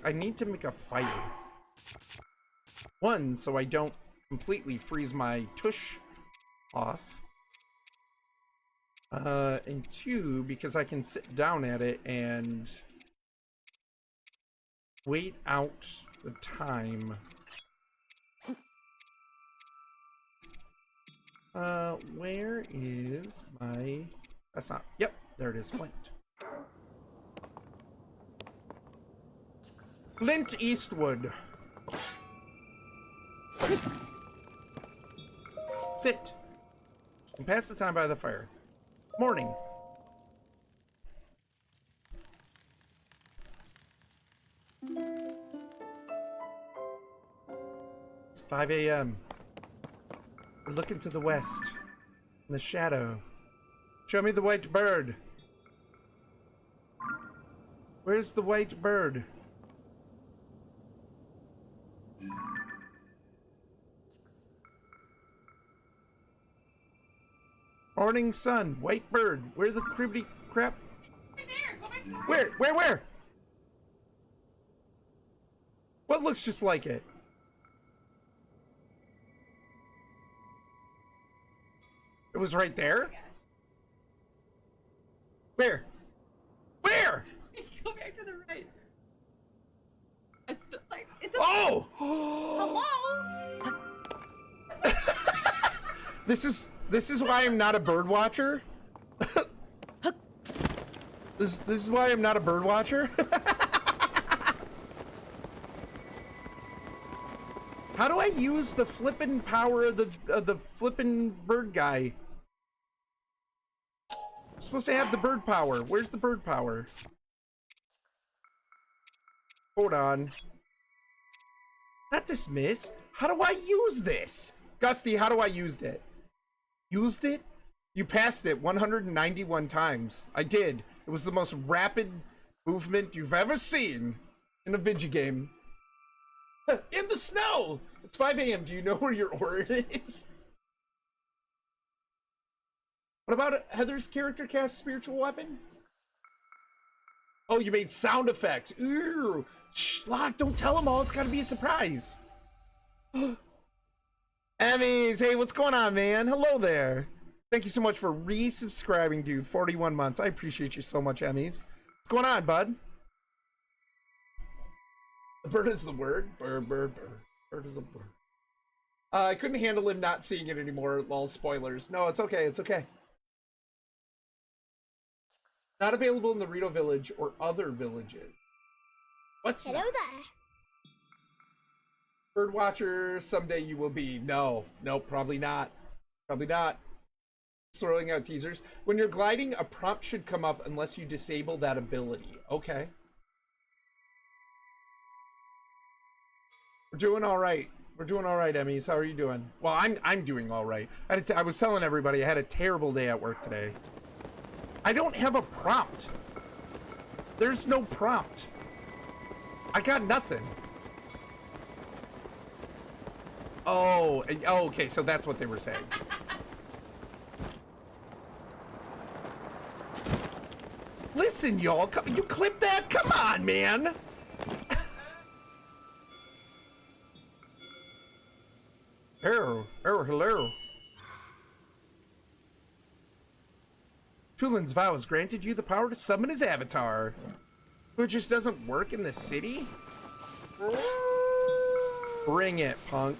Speaker 2: I need to make a fire. One, so I don't completely freeze my tush off. And two, because I can sit down at it and wait out the time. Where is my... That's not... Yep, there it is. Flint. Clint Eastwood. Sit. And pass the time by the fire. Morning. It's 5 a.m. We're looking to the west. In the shadow. Show me the white bird. Where's the white bird? Morning sun, white bird. Where the cribbity crap?
Speaker 1: Right there. Go back to the
Speaker 2: Where? What looks just like it? It was right there? Where?
Speaker 1: Go back to the right. It's like it's a
Speaker 2: Oh!
Speaker 1: hello.
Speaker 2: This is why I'm not a bird watcher. This is why I'm not a bird watcher. How do I use the flippin' power of the flippin' bird guy? I'm supposed to have the bird power. Where's the bird power? Hold on. Not dismiss. How do I use this? Gusty, how do I use it? Used it? You passed it 191 times. I did. It was the most rapid movement you've ever seen in a video game. In the snow! It's 5 a.m. Do you know where your order is? What about Heather's character cast spiritual weapon? Oh, you made sound effects. Ooh. Shh, Locke, don't tell them all. It's gotta be a surprise. Emmys, hey, what's going on, man? Hello there. Thank you so much for resubscribing, dude. 41 months. I appreciate you so much, Emmys. What's going on, bud? The bird is the word. Bird. Bird is a bird. I couldn't handle him not seeing it anymore. Lol, spoilers. No, it's okay. It's okay. Not available in the Rito village or other villages. What's
Speaker 4: Hello there.
Speaker 2: Bird watcher, someday you will be. No, probably not. Probably not. Throwing out teasers. When you're gliding, a prompt should come up unless you disable that ability. Okay. We're doing all right. We're doing all right, Emmys. How are you doing? Well, I'm doing all right. I was telling everybody I had a terrible day at work today. I don't have a prompt. There's no prompt. I got nothing. Oh, okay, so that's what they were saying. Listen, y'all, you clip that? Come on, man. Hello. Tulin's vow has granted you the power to summon his avatar. It just doesn't work in the city? Bring it, punk.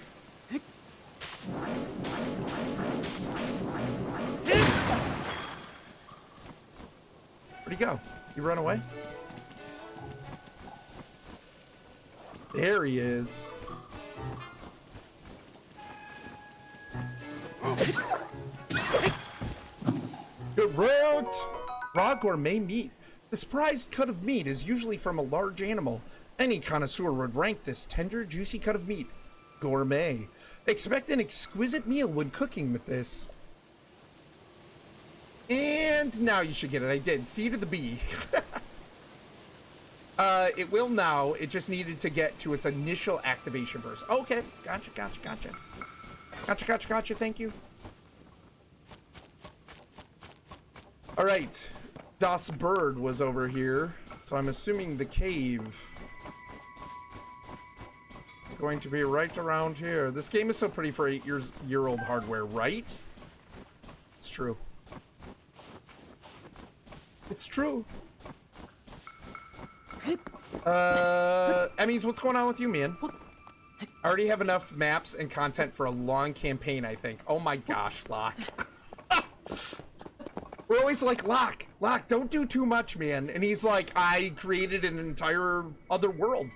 Speaker 2: Where'd he go? He run away? There he is. Good route! Raw gourmet meat. This prized cut of meat is usually from a large animal. Any connoisseur would rank this tender, juicy cut of meat gourmet. Expect an exquisite meal when cooking with this. And now you should get it. I did. C to the B. It will now. It just needed to get to its initial activation first. Okay. Gotcha. Gotcha. Thank you. All right. Das Bird was over here. So I'm assuming the cave is going to be right around here. This game is so pretty for 8-year-old hardware, right? It's true. It's true. Emmys, what's going on with you, man? I already have enough maps and content for a long campaign, I think. Oh my gosh, Locke. We're always like, Locke, don't do too much, man. And he's like, I created an entire other world.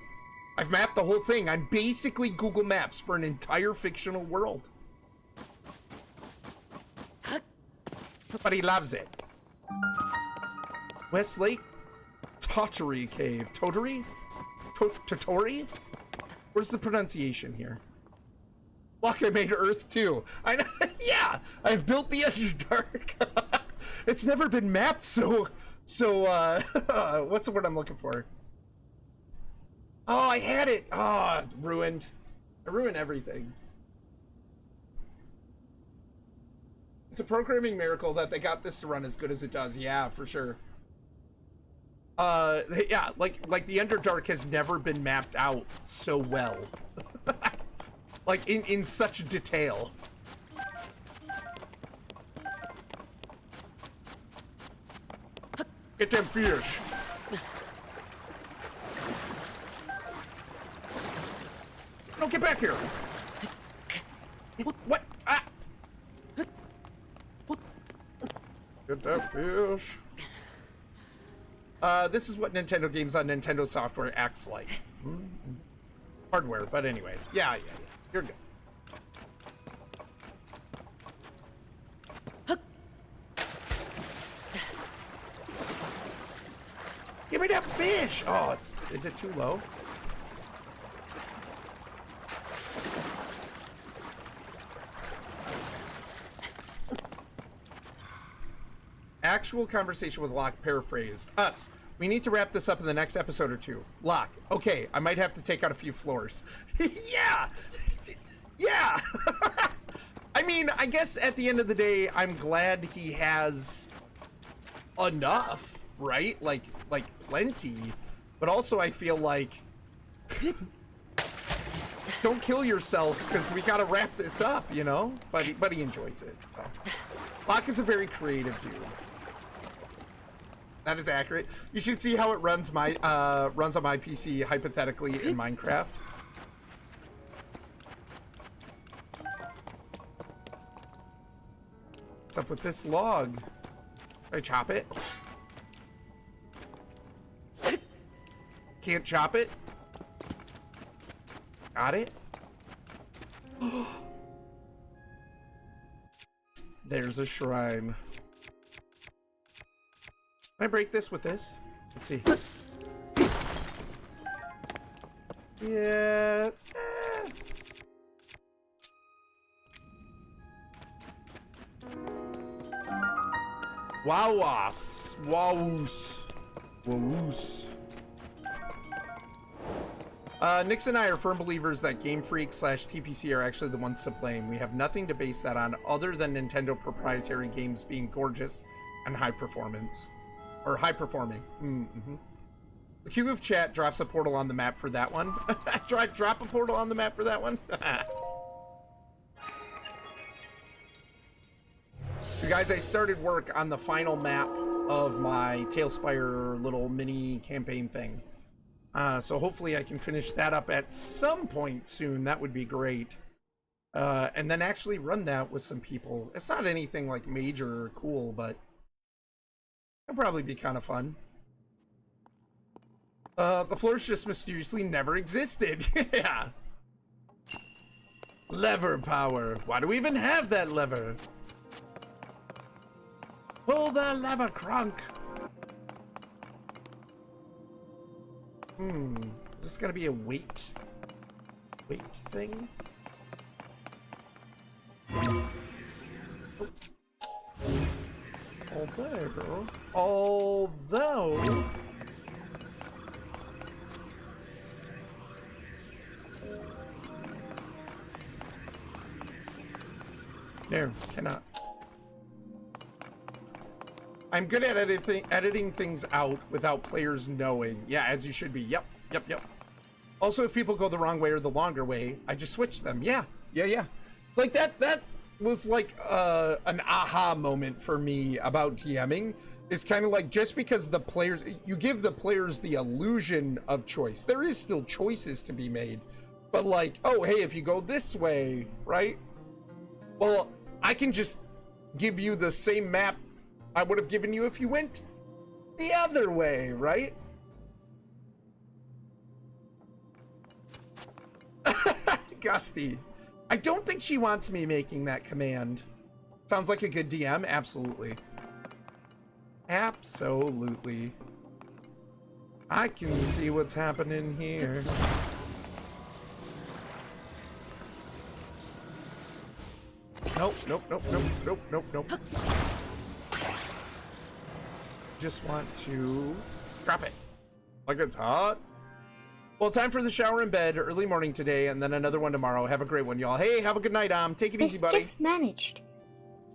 Speaker 2: I've mapped the whole thing. I'm basically Google Maps for an entire fictional world. But he loves it. Westlake Totori Cave. Totori? Totori? Where's the pronunciation here? Look, I made Earth too. I know. Yeah, I've built the Underdark. It's never been mapped so what's the word I'm looking for? Oh, I had it. Oh, ruined. I ruined everything. It's a programming miracle that they got this to run as good as it does. Yeah, for sure. Yeah, like the Underdark has never been mapped out so well. Like in such detail. Get them fish. No, get back here. What? Ah. Get that fish. This is what Nintendo games on Nintendo software acts like. Hardware, but anyway. Yeah. You're good. Give me that fish! Oh, is it too low? Actual conversation with Locke paraphrased. Us. We need to wrap this up in the next episode or two. Locke. Okay, I might have to take out a few floors. Yeah! Yeah! I mean, I guess at the end of the day, I'm glad he has enough, right? Like plenty. But also I feel like don't kill yourself because we gotta wrap this up, you know? But he enjoys it. So. Locke is a very creative dude. That is accurate. You should see how it runs on my PC hypothetically in Minecraft. What's up with this log? Can I chop it? Can't chop it? Got it? There's a shrine. Can I break this with this? Let's see. Yeah. Wawas. Wawoos. Wawoos. Nix and I are firm believers that Game Freak / TPC are actually the ones to blame. We have nothing to base that on other than Nintendo proprietary games being gorgeous and high performance. Or high performing. Mm-hmm. The Cube of Chat drops a portal on the map for that one. Drop a portal on the map for that one. guys, I started work on the final map of my Tailspire little mini campaign thing. So hopefully I can finish that up at some point soon. That would be great. And then actually run that with some people. It's not anything like major or cool, but it'll probably be kind of fun. The floors just mysteriously never existed. Yeah. Lever power. Why do we even have that lever? Pull the lever, Crunk. Is this gonna be a weight thing? Although no, cannot. I'm good at editing things out without players knowing. Yeah, as you should be. Yep. Also, if people go the wrong way or the longer way, I just switch them. Yeah. Like that was like an aha moment for me about DMing. It's kind of like, just because the players, you give the players the illusion of choice. There is still choices to be made. But like, oh, hey, if you go this way, right? Well, I can just give you the same map I would have given you if you went the other way, right? Gusty. I don't think she wants me making that command. Sounds like a good DM. Absolutely. Absolutely. I can see what's happening here. Nope. Just want to drop it like it's hot. Well, time for the shower and bed. Early morning today, and then another one tomorrow. Have a great one, y'all. Hey, have a good night, take it easy, buddy.
Speaker 4: Mischief managed.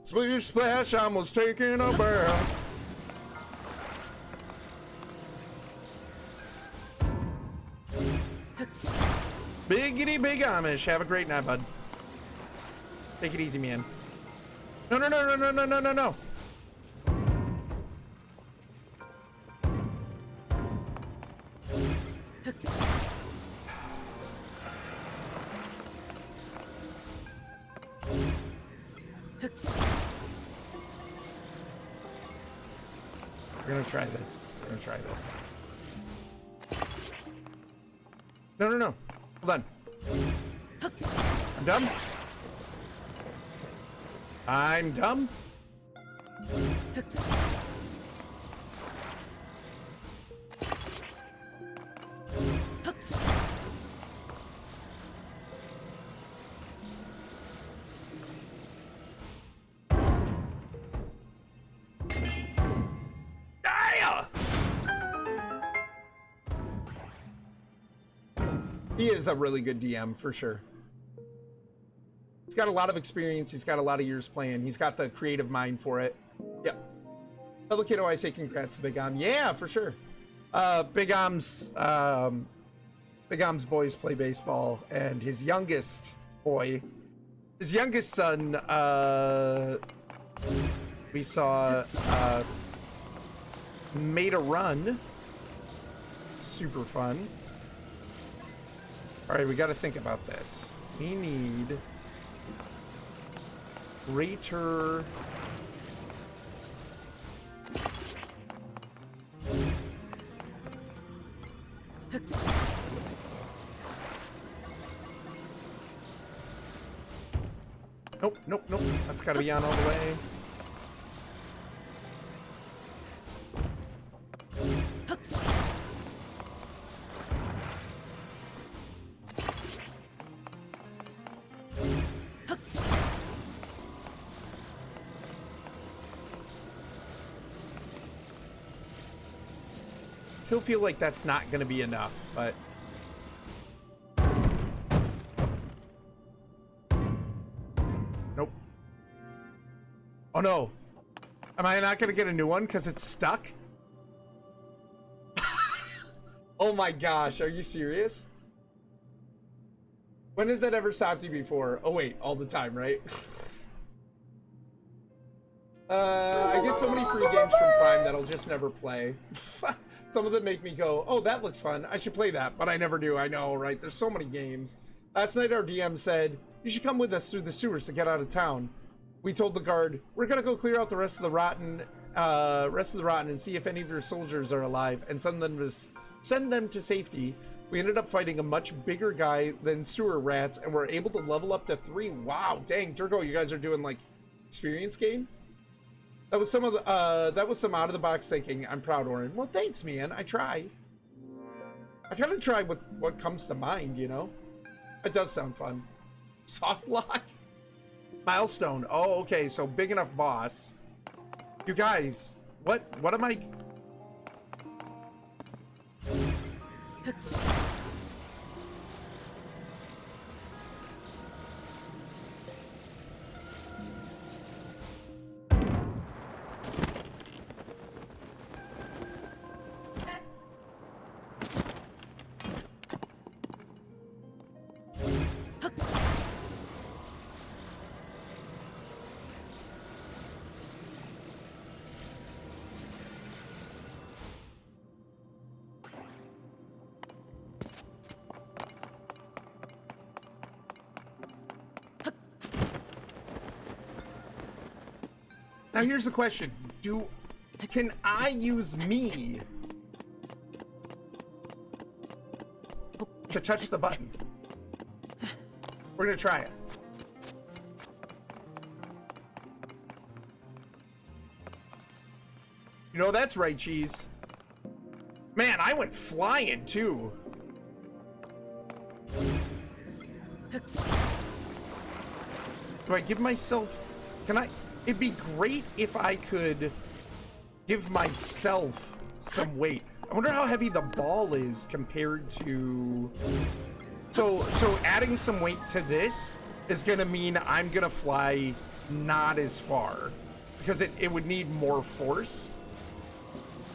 Speaker 2: Splish splash, was taking a bath. Biggity big Amish. Have a great night, bud. Take it easy, man. No. We're gonna try this. No. Hold on. I'm dumb. He is a really good DM for sure. He's got a lot of experience. He's got a lot of years playing. He's got the creative mind for it. Yep. Hello, kiddo. I say congrats to Big Om. Yeah, for sure. Big Om's boys play baseball, and his youngest son, we saw made a run. Super fun. All right, we got to think about this. We need greater Nope. That's got to be on all the way. Still feel like that's not going to be enough, but nope. Oh no. Am I not going to get a new one because it's stuck? Oh my gosh, are you serious? When has that ever stopped you before? Oh wait, all the time, right? I get so many free games from Prime that I'll just never play. Some of them make me go, oh, that looks fun. I should play that, but I never do. I know, right? There's so many games. Last night, our DM said, you should come with us through the sewers to get out of town. We told the guard, we're going to go clear out the rest of the rotten and see if any of your soldiers are alive and send them to safety. We ended up fighting a much bigger guy than sewer rats and were able to level up to 3. Wow, dang, Durgo, you guys are doing like experience game? That was some of the that was some out of the box thinking. I'm proud, Orin. Well, thanks, man. I try. I kind of try with what comes to mind, you know. It does sound fun. Soft lock. Milestone. Oh, okay. So big enough boss. You guys, what am I? Now here's the question. Can I use me to touch the button? We're gonna try it. You know, that's right, Cheese. Man, I went flying too. Do I give myself, can I? It'd be great if I could give myself some weight. I wonder how heavy the ball is compared to... So adding some weight to this is gonna mean I'm gonna fly not as far because it would need more force.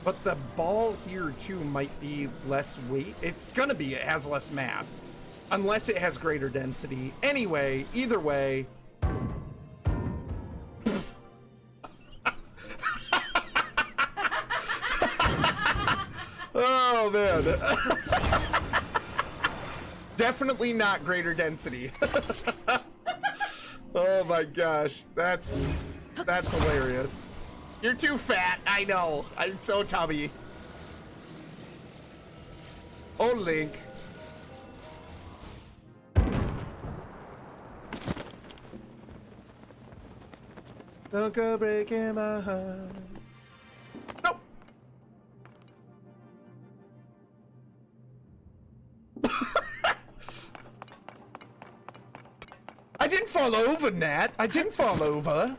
Speaker 2: But the ball here too might be less weight. It's gonna be, it has less mass. Unless it has greater density. Anyway, either way, oh man. Definitely not greater density. Oh my gosh. That's hilarious. You're too fat, I know. I'm so tubby. Oh, Link. Don't go breaking my heart. Nope. I didn't fall over, Nat. I didn't fall over.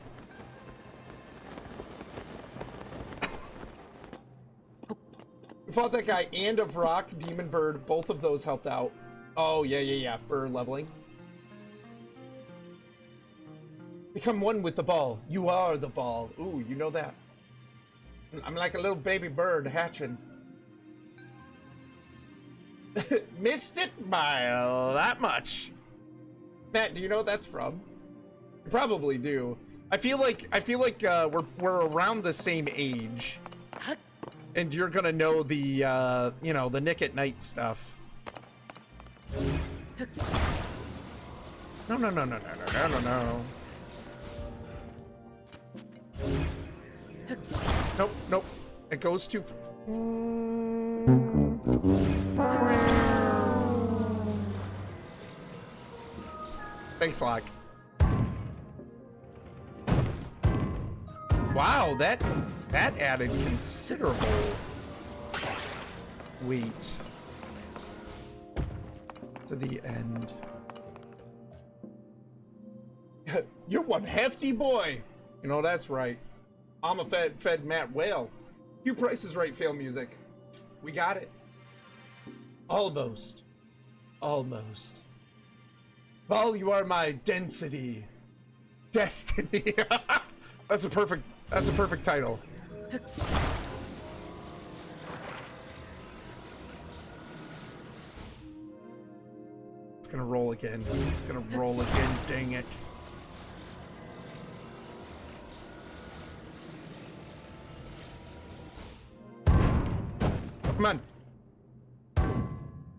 Speaker 2: We fought that guy and of Rock, Demon Bird. Both of those helped out. Oh, yeah, for leveling. Become one with the ball. You are the ball. Ooh, you know that. I'm like a little baby bird hatching. Missed it by that much. Matt, do you know what that's from? You probably do. I feel like we're around the same age. And you're gonna know the you know, the Nick at Night stuff. No. Nope. It goes too. Thanks, Lock. Wow, that added considerable weight to the end. You're one hefty boy. You know, that's right. I'm a fed Matt Whale. You Price is Right fail music. We got it. Almost. Ball, you are my density. Destiny. That's a perfect title. It's gonna roll again. Dang it. Come on.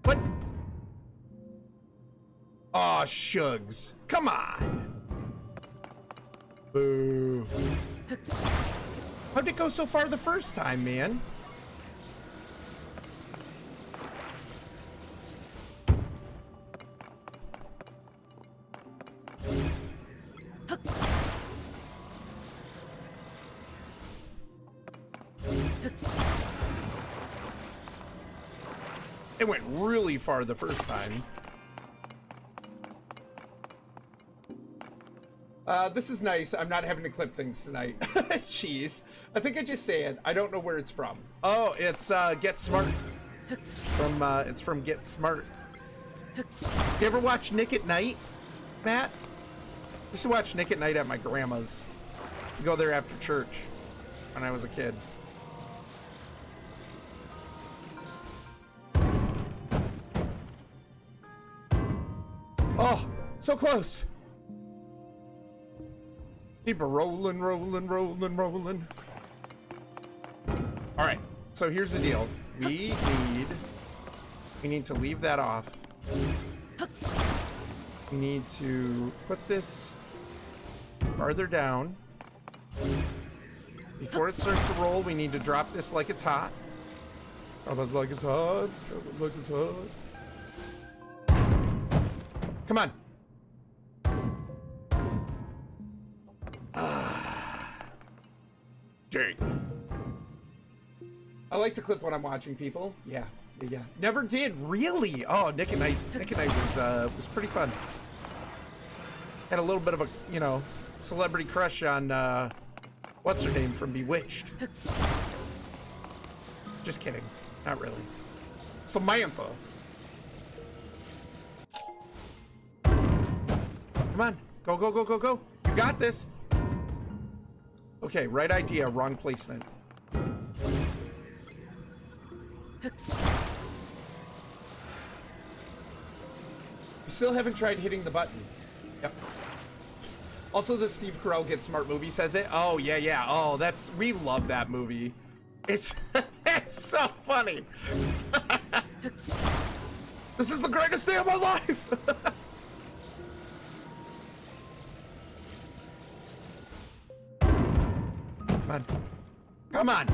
Speaker 2: What? Aw, shugs. Come on. Boo. How'd it go so far the first time, man? It went really far the first time. This is nice. I'm not having to clip things tonight. Jeez. I think I just say it. I don't know where it's from. Oh, it's Get Smart. It's from Get Smart. You ever watch Nick at Night, Matt? I used to watch Nick at Night at my grandma's. I'd go there after church when I was a kid. Oh, so close. Keep it rolling, rolling, rolling, rolling. All right, so here's the deal. We need to leave that off. We need to put this farther down. Before it starts to roll, we need to drop this like it's hot. Drop it like it's hot. Drop it like it's hot. Come on. Dang. I like to clip when I'm watching people. Yeah. Never did, really. Oh, Nick at Night was pretty fun. Had a little bit of a, you know, celebrity crush on what's her name from Bewitched. Just kidding. Not really. Samantha. Come on. Go, go, go, go, go. You got this. Okay, right idea, wrong placement. We still haven't tried hitting the button. Yep. Also, the Steve Carell Get Smart movie says it. Oh, yeah. Oh, we love that movie. It's so funny. This is the greatest day of my life. Come on. Come on.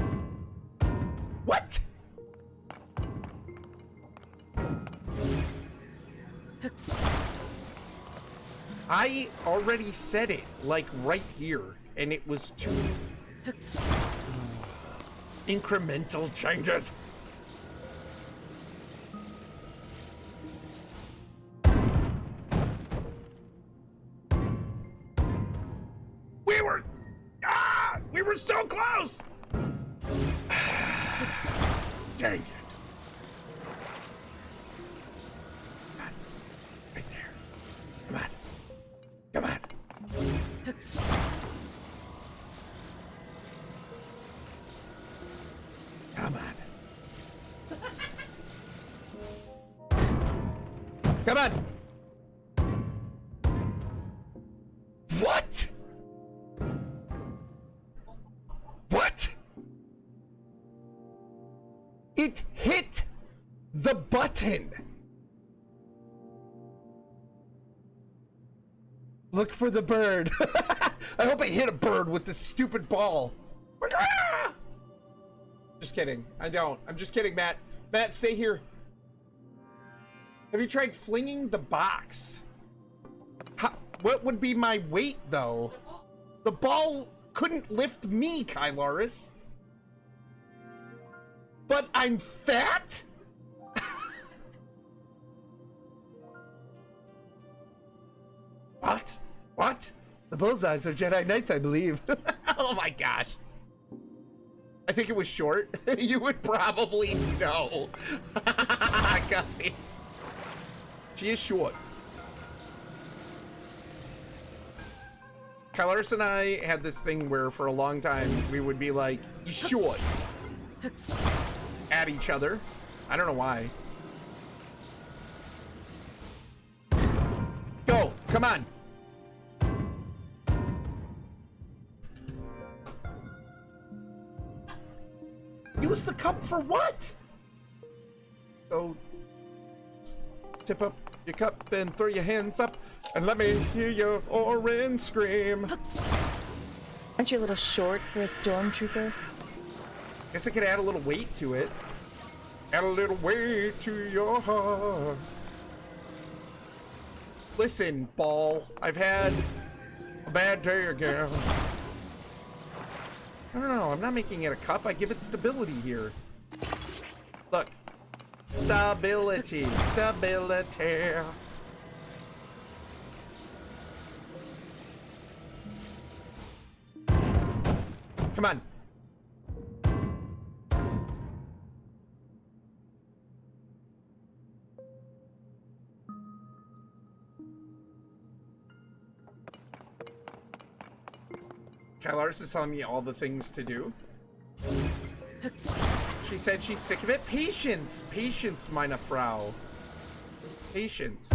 Speaker 2: What? I already said it, like right here, and it was too incremental changes. We were so close. Dang it. Right there. Come on. Come on. Come on. Come on. What? What? It hit the button. Look for the bird. I hope I hit a bird with this stupid ball. Just kidding. I don't. I'm just kidding, Matt. Matt, stay here. Have you tried flinging the box? What would be my weight, though? The ball couldn't lift me, Kylaris. But I'm fat? What? What? The bullseyes are Jedi Knights, I believe. Oh my gosh. I think it was short. You would probably know. Gusty. She is short. Kylaris and I had this thing where for a long time we would be like, "You short," at each other. I don't know why. Go, come on. Use the cup for what? So tip up your cup and throw your hands up and let me hear your orange scream.
Speaker 5: Aren't you a little short for a stormtrooper?
Speaker 2: Guess I could add a little weight to it. Add a little weight to your heart. Listen, ball, I've had a bad day again. I don't know, I'm not making it a cup. I give it stability here. Look. Stability. Stability. Come on. Kylaris is telling me all the things to do. She said she's sick of it. Patience! Patience, meine Frau. Patience.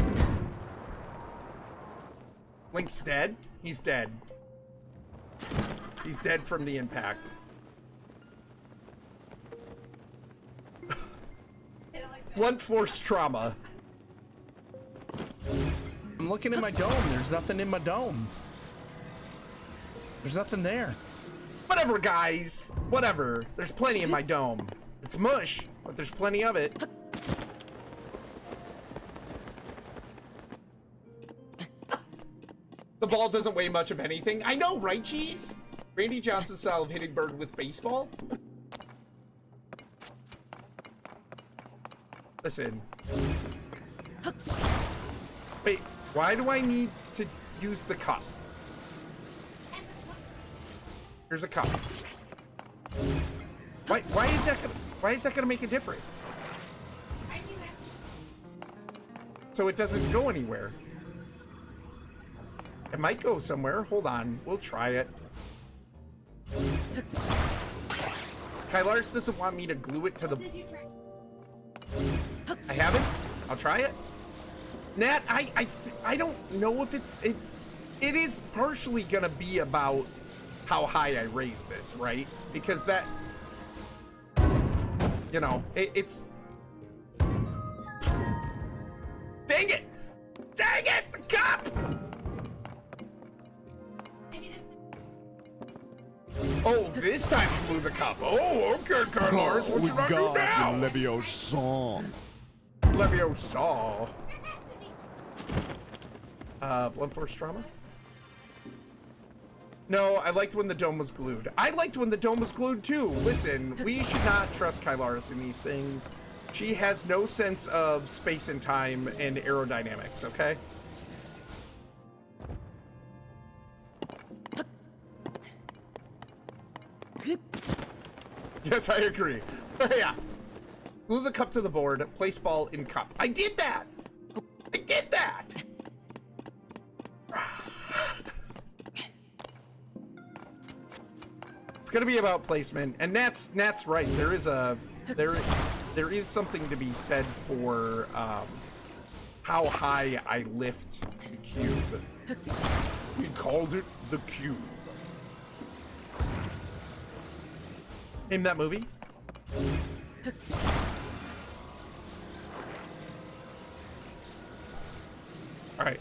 Speaker 2: Link's dead? He's dead. He's dead from the impact. Blunt force trauma.
Speaker 6: I'm looking in my dome. There's nothing in my dome. There's nothing there.
Speaker 2: Whatever, guys. Whatever. There's plenty in my dome. It's mush, but there's plenty of it. The ball doesn't weigh much of anything. I know, right, Cheese? Randy Johnson's style of hitting bird with baseball? Listen. Wait, why do I need to use the cup? Here's a cup. Why is that gonna make a difference? So it doesn't go anywhere. It might go somewhere. Hold on. We'll try it. Kylars doesn't want me to glue it to the... I haven't? I'll try it. Nat, I don't know if it is partially gonna be about how high I raise this, right? Because that, you know, it's... Dang it! Dang it! The cup! Oh, this time you blew the cup. Oh, okay, Carlos. What should I do now?
Speaker 6: Leviosa.
Speaker 2: Leviosa. Blunt force trauma? No, I liked when the dome was glued. I liked when the dome was glued too. Listen, we should not trust Kylaris in these things. She has no sense of space and time and aerodynamics, okay? Yes, I agree. Yeah. Glue the cup to the board, place ball in cup. I did that! I did that! It's gonna be about placement, and Nat's right. There is something to be said for how high I lift the cube. We called it the cube. Name that movie? All right.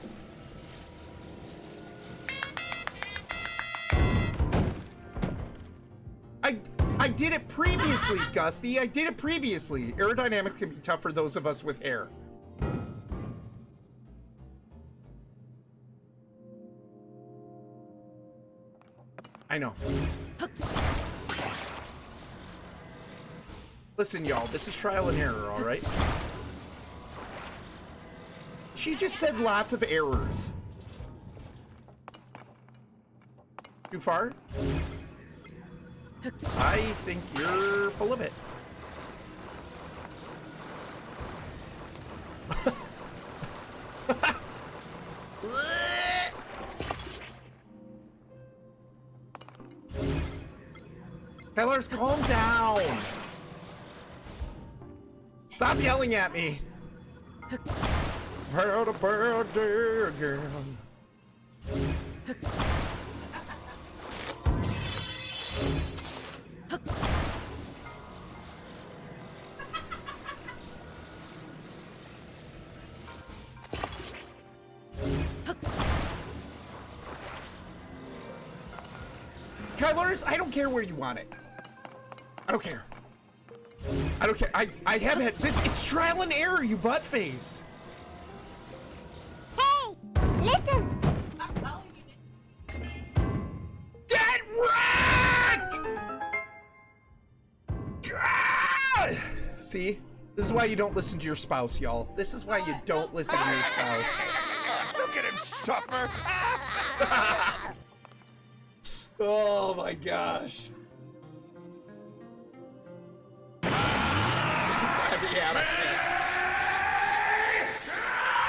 Speaker 2: I did it previously, Gusty. I did it previously. Aerodynamics can be tough for those of us with hair. I know. Listen, y'all, this is trial and error, all right? She just said lots of errors. Too far? I think you're full of it. Hellers, calm down. Stop yelling at me. I've had a bad day again. Kyloris, I don't care where you want it. I don't care. I don't care. I have had this. It's trial and error, you butt face.
Speaker 4: Hey, listen.
Speaker 2: Get wrecked! God! See? This is why you don't listen to your spouse, y'all. This is why you don't listen to your spouse.
Speaker 6: Look at him suffer.
Speaker 2: Oh my gosh. Yeah,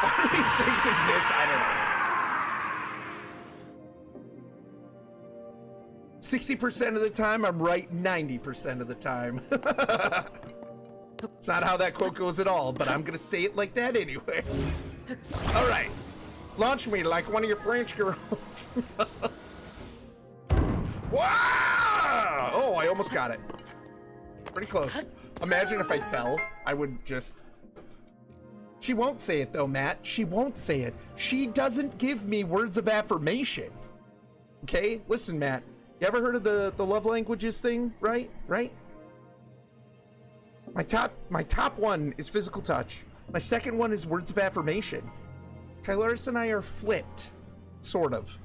Speaker 2: all these things exist, I don't know. 60% of the time, I'm right 90% of the time. It's not how that quote goes at all, but I'm gonna say it like that anyway. All right, launch me like one of your French girls. Wow! Oh, I almost got it. Pretty close. Imagine if I fell, I would just... She won't say it though, Matt. She won't say it. She doesn't give me words of affirmation. Okay? Listen, Matt. You ever heard of the love languages thing? Right? My top one is physical touch. My second one is words of affirmation. Kylaris and I are flipped. Sort of.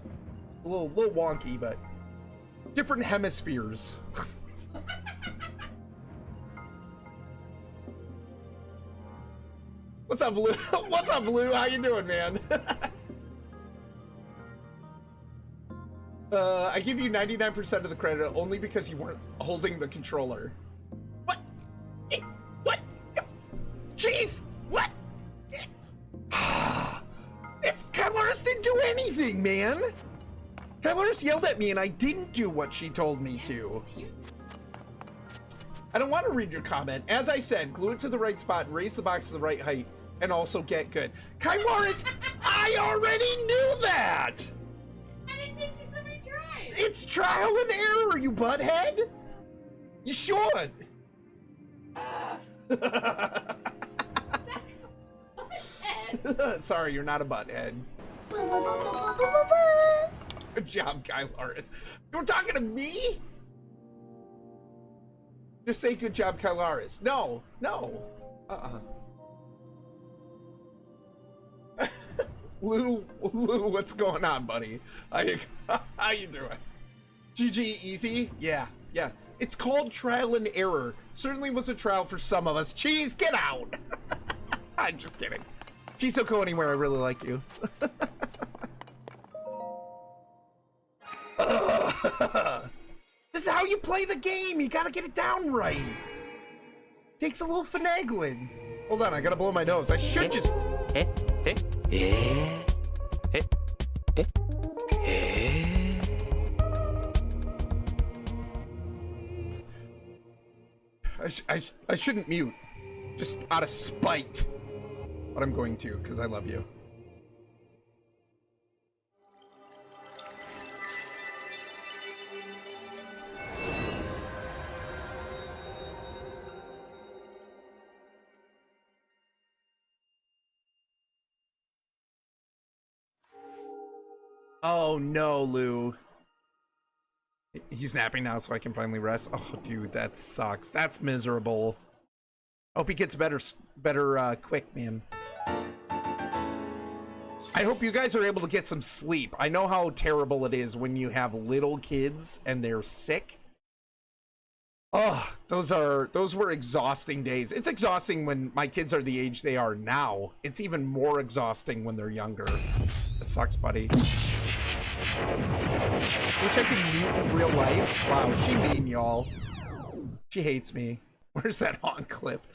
Speaker 2: A little wonky, but different hemispheres. What's up, Blue? What's up, Blue? How you doing, man? I give you 99% of the credit only because you weren't holding the controller. What? What? Jeez! What? It's Kylaris didn't do anything, man! Kylaris yelled at me and I didn't do what she told me to. I don't want to read your comment. As I said, glue it to the right spot and raise the box to the right height and also get good. Kylaris, I already knew that!
Speaker 1: And it took you so many tries.
Speaker 2: It's trial and error, you butthead! You should! Sorry, you're not a butthead. Good job, Kylaris. You were talking to me? Just say good job, Kylaris. No. Lou, what's going on, buddy? How you doing? GG, easy? Yeah. It's called trial and error. Certainly was a trial for some of us. Cheese, get out! I'm just kidding. Cheese will go anywhere, I really like you. This is how you play the game. You gotta get it down right. Takes a little finagling. Hold on, I gotta blow my nose. I should just... I shouldn't mute. Just out of spite. But I'm going to, because I love you. Oh no, Lou. He's napping now so I can finally rest. Oh, dude, that sucks. That's miserable. Hope he gets better quick, man. I hope you guys are able to get some sleep. I know how terrible it is when you have little kids and they're sick. Oh, those were exhausting days. It's exhausting when my kids are the age they are now. It's even more exhausting when they're younger. It sucks, buddy. Wish I could mute in real life. Wow, she mean, y'all. She hates me. Where's that on clip?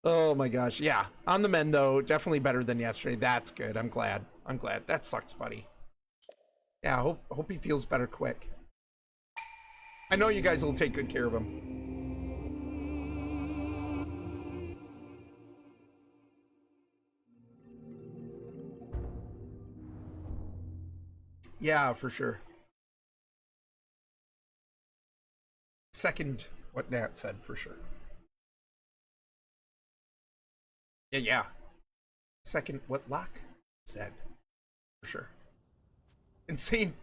Speaker 2: Oh my gosh. Yeah, on the mend though. Definitely better than yesterday. That's good. I'm glad. That sucks, buddy. Yeah, hope he feels better quick. I know you guys will take good care of him. Yeah, for sure. Second what Nat said, for sure. Yeah. Second what Locke said, for sure. insane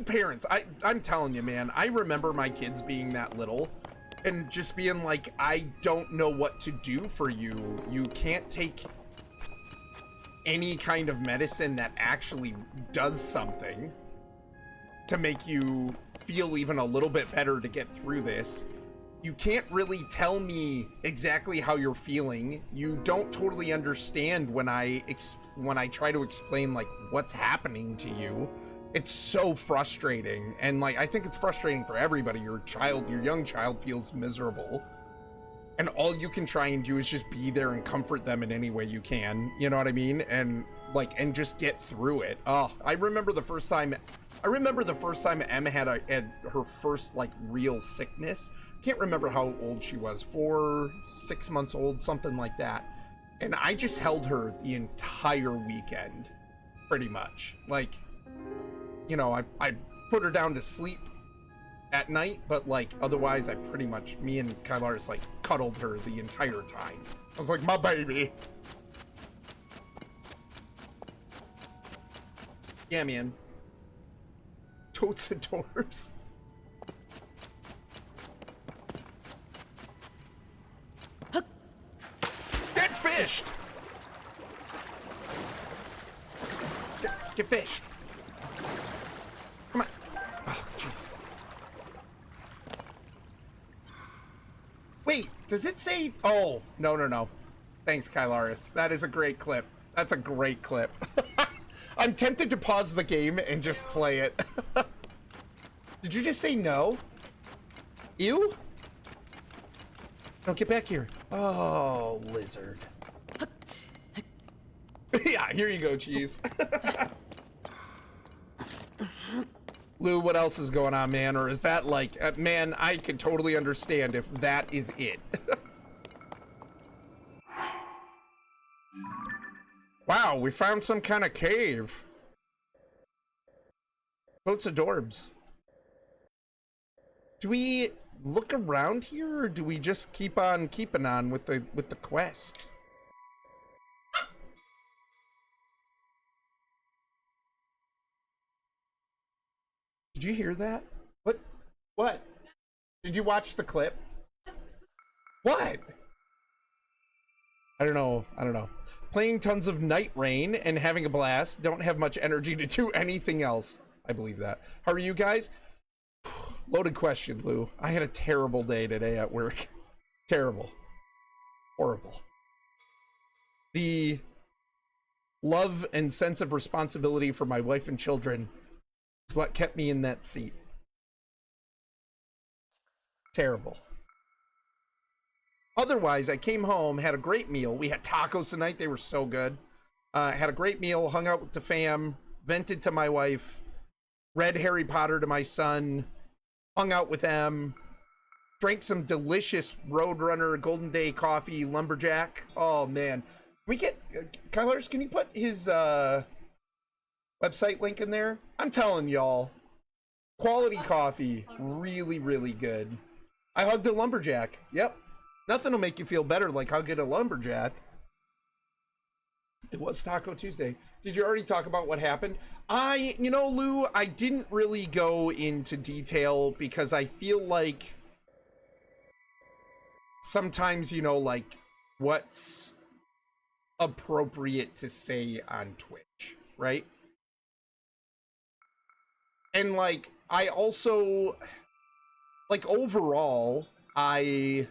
Speaker 2: parents. I'm telling you, man, I remember my kids being that little and just being like, I don't know what to do for you. You can't take any kind of medicine that actually does something to make you feel even a little bit better to get through this. You can't really tell me exactly how you're feeling. You don't totally understand when I try to explain like what's happening to you. It's so frustrating, and like I think it's frustrating for everybody. Your young child feels miserable, and all you can try and do is just be there and comfort them in any way you can. You know what I mean? And just get through it. Oh, I remember the first time Emma had her first like real sickness. Can't remember how old she was, 4, 6 months old, something like that. And I just held her the entire weekend, pretty much. Like, you know, I put her down to sleep at night, but like otherwise I pretty much, me and Kylaris like cuddled her the entire time. I was like, my baby. Yeah, man. Totes adorbs. Get fished! Get fished. Come on. Oh, jeez. Wait, does it say? Oh, no. Thanks, Kylaris. That is a great clip. That's a great clip. I'm tempted to pause the game and just play it. Did you just say no? Ew? No, get back here. Oh, lizard. Yeah, here you go, cheese. Lou, what else is going on, man? Or is that like, man, I could totally understand if that is it. Wow, we found some kind of cave. Boats adorbs. Do we look around here, or do we just keep on keeping on with the quest? Did you hear that? What? Did you watch the clip? What? I don't know. Playing tons of Night Rain and having a blast. Don't have much energy to do anything else. I believe that. How are you guys? Loaded question, Lou. I had a terrible day today at work. Terrible. Horrible. The love and sense of responsibility for my wife and children is what kept me in that seat. Terrible. Otherwise, I came home, had a great meal. We had tacos tonight. They were so good. Had a great meal, hung out with the fam, vented to my wife, read Harry Potter to my son, hung out with them, drank some delicious Roadrunner Golden Day coffee, Lumberjack. Oh, man. Can we get... Kylaris, can you put his website link in there? I'm telling y'all, quality coffee, really, really good. I hugged a Lumberjack. Yep. Nothing will make you feel better like hugging a Lumberjack. It was Taco Tuesday. Did you already talk about what happened? You know, Lou, I didn't really go into detail because I feel like sometimes, you know, like what's appropriate to say on Twitch, right? And like, I also, like, overall, I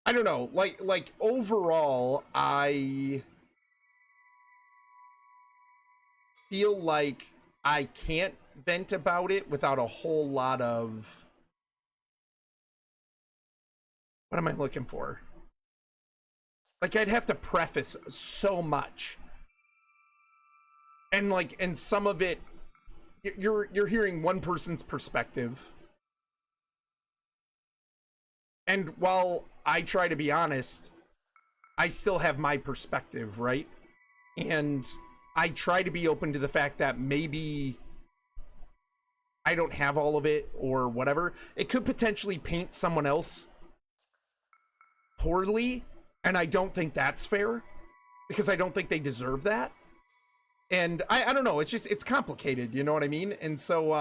Speaker 2: don't know, like overall, I feel like I can't vent about it without a whole lot of, what am I looking for? Like, I'd have to preface so much. And like, and some of it, you're hearing one person's perspective. And while I try to be honest, I still have my perspective, right? And I try to be open to the fact that maybe I don't have all of it or whatever. It could potentially paint someone else poorly, and I don't think that's fair. because I don't think they deserve that. And I don't know, it's complicated, you know what I mean? And so,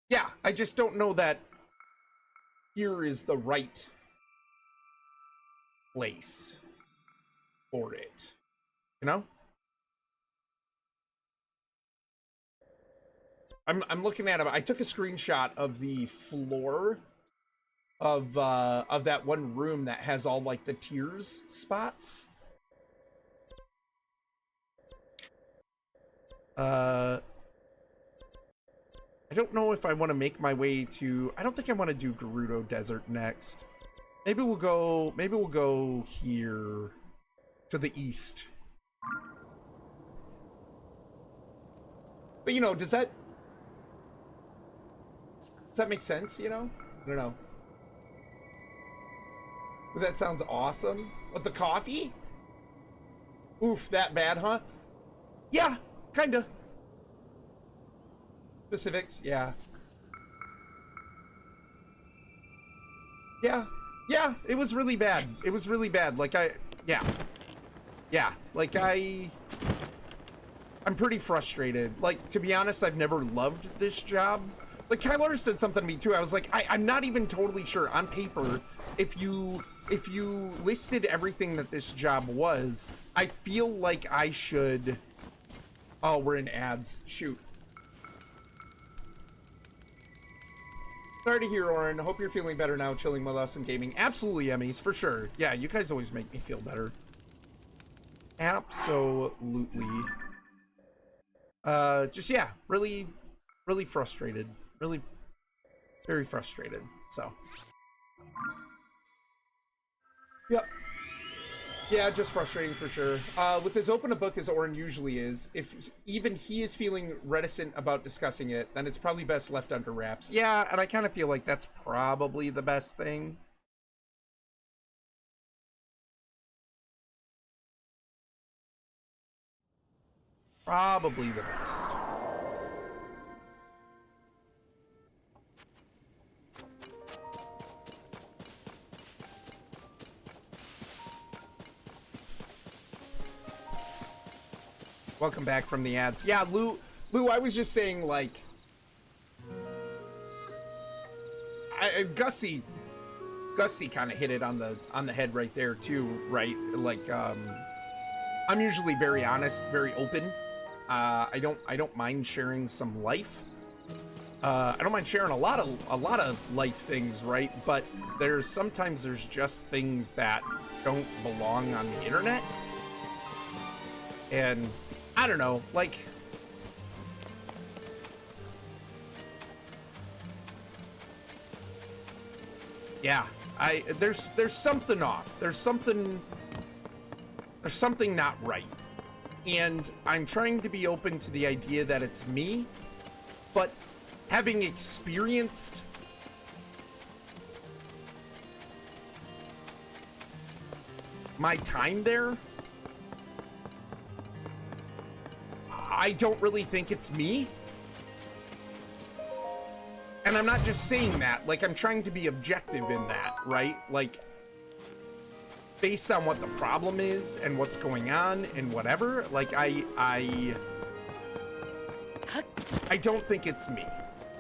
Speaker 2: yeah, I just don't know that here is the right place for it, you know? I'm looking at it. I took a screenshot of the floor of that one room that has all like the tiers spots. I don't know if I want to make my way to, I don't think I want to do Gerudo Desert next. Maybe we'll go here to the east. But you know, does that make sense, you know? I don't know. But that sounds awesome. What, the coffee? Oof, that bad, huh? Yeah, kinda. Specifics, yeah. Yeah, it was really bad. It was really bad. Like, yeah, like, I'm pretty frustrated. Like, to be honest, I've never loved this job. Like, Kyler said something to me, too. I was like, I'm not even totally sure, on paper, if you listed everything that this job was, I feel like I should... Oh, we're in ads. Shoot. Sorry to hear, Oren. Hope you're feeling better now, chilling with us and gaming. Absolutely, Emmys, for sure. Yeah, you guys always make me feel better. Absolutely. Just, yeah, really frustrated. Really, very frustrated, so. Yep. Yeah, just frustrating for sure. With as open a book as Oren usually is, if even he is feeling reticent about discussing it, then it's probably best left under wraps. Yeah, and I kind of feel like that's probably the best thing. Probably the best. Welcome back from the ads. Yeah, Lou, I was just saying, like, Gussie kind of hit it on the head right there too, right? Like, I'm usually very honest, very open. I don't mind sharing some life. I don't mind sharing a lot of life things, right? But sometimes there's just things that don't belong on the internet, and I don't know, like, yeah, there's something off. There's something not right. And I'm trying to be open to the idea that it's me, but having experienced my time there, I don't really think it's me. And I'm not just saying that, like, I'm trying to be objective in that, right? Like, based on what the problem is and what's going on and whatever, like, I don't think it's me.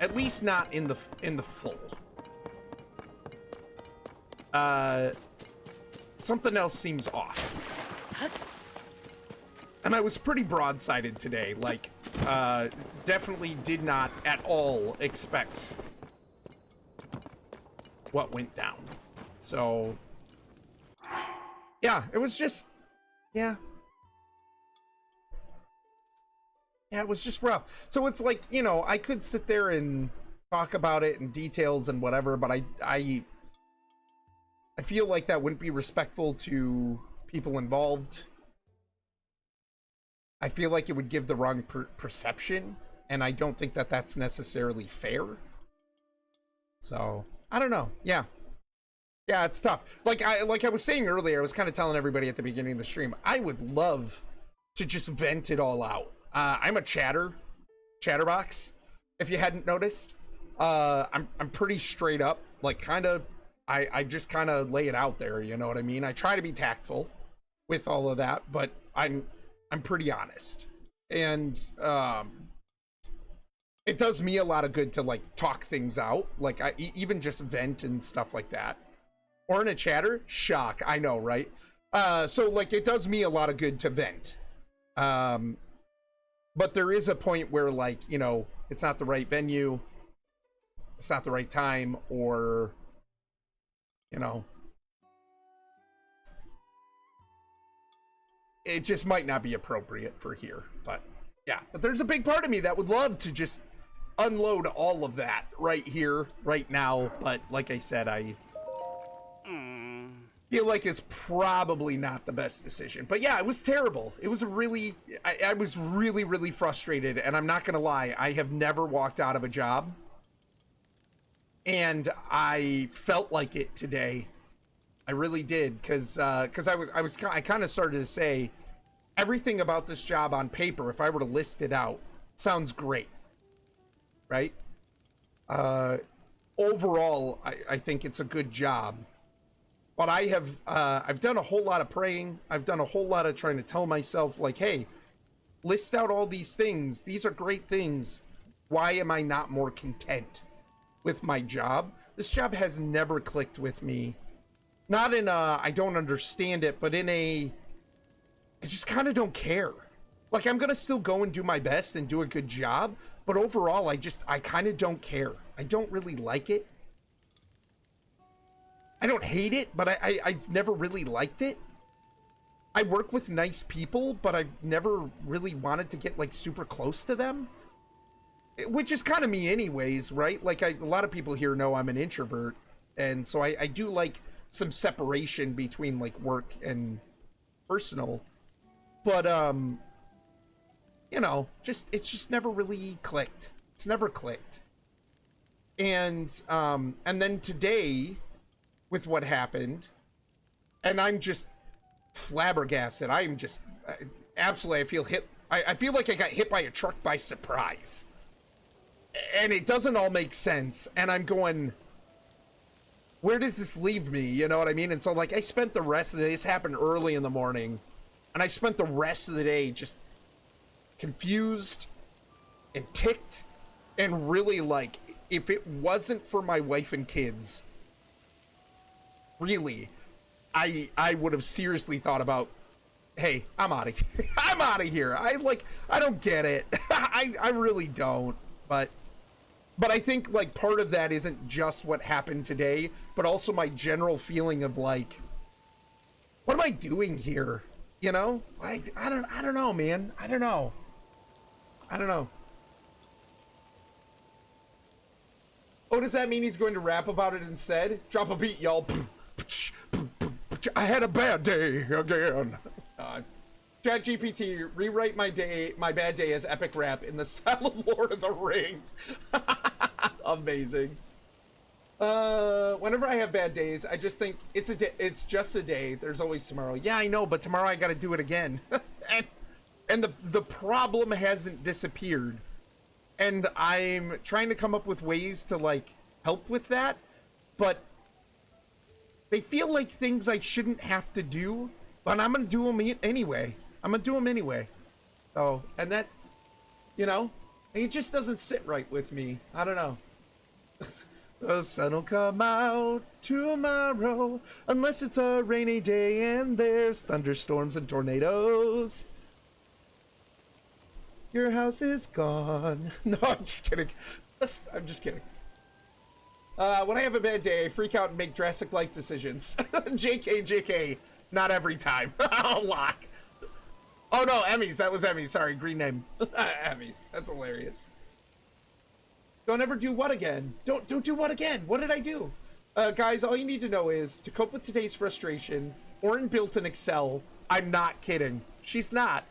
Speaker 2: At least not in the full. Something else seems off. And I was pretty broadsided today, like, definitely did not at all expect what went down. So, yeah, it was just, yeah. Yeah, it was just rough. So it's like, you know, I could sit there and talk about it in details and whatever, but I feel like that wouldn't be respectful to people involved. I feel like it would give the wrong perception, and I don't think that that's necessarily fair. So, I don't know. Yeah, it's tough. Like I was saying earlier, I was kind of telling everybody at the beginning of the stream, I would love to just vent it all out. I'm a chatterbox, if you hadn't noticed. I'm pretty straight up, like, kind of I just kind of lay it out there, you know what I mean? I try to be tactful with all of that, but I'm pretty honest. And it does me a lot of good to like talk things out. Like I even just vent and stuff like that. Or in a chatter, shock, I know, right? So like it does me a lot of good to vent. But there is a point where like, you know, it's not the right venue, it's not the right time, or you know, it just might not be appropriate for here. But yeah, but there's a big part of me that would love to just unload all of that right here, right now. But like I said, I feel like it's probably not the best decision. But yeah, it was terrible. It was a really, I was really, really frustrated. And I'm not going to lie, I have never walked out of a job. And I felt like it today. I really did, because I kind of started to say everything about this job on paper, if I were to list it out, sounds great, right? Overall, I think it's a good job, but I've done a whole lot of praying. I've done a whole lot of trying to tell myself like, hey, list out all these things. These are great things. Why am I not more content with my job? This job has never clicked with me. Not in a, I don't understand it, but in a, I just kind of don't care. Like, I'm going to still go and do my best and do a good job, but overall, I kind of don't care. I don't really like it. I don't hate it, but I've never really liked it. I work with nice people, but I've never really wanted to get, like, super close to them. Which is kind of me anyways, right? Like, a lot of people here know I'm an introvert, and so I do like some separation between, like, work and personal. But, you know, it's just never really clicked. It's never clicked. And then today, with what happened, and I'm just flabbergasted. I am just, absolutely, I feel like I got hit by a truck by surprise. And it doesn't all make sense. And I'm going, where does this leave me? You know what I mean? And so, like, I spent the rest of the day, this happened early in the morning, and I spent the rest of the day just confused and ticked and really, like, if it wasn't for my wife and kids, really, I would have seriously thought about, hey, I'm out of here. I'm out of here. I don't get it. I really don't. But I think, like, part of that isn't just what happened today, but also my general feeling of, like, what am I doing here? You know? I don't know, man. I don't know. Oh, does that mean he's going to rap about it instead? Drop a beat, y'all. I had a bad day again. ChatGPT, rewrite my bad day as epic rap in the style of Lord of the Rings. Amazing. Whenever I have bad days, I just think it's just a day. There's always tomorrow. Yeah, I know, but tomorrow I got to do it again. and the problem hasn't disappeared. And I'm trying to come up with ways to, like, help with that, but they feel like things I shouldn't have to do, but I'm going to do them anyway. Oh, and that, you know, it just doesn't sit right with me. I don't know. The sun will come out tomorrow, unless it's a rainy day and there's thunderstorms and tornadoes. Your house is gone. No, I'm just kidding. I'm just kidding. When I have a bad day, I freak out and make drastic life decisions. JK. Not every time. I'll lock. Oh no, Emmys. That was Emmys. Sorry, green name. Emmys. That's hilarious. Don't ever do what again? Don't do what again? What did I do? Guys, all you need to know is, to cope with today's frustration, Oren built an Excel. I'm not kidding. She's not.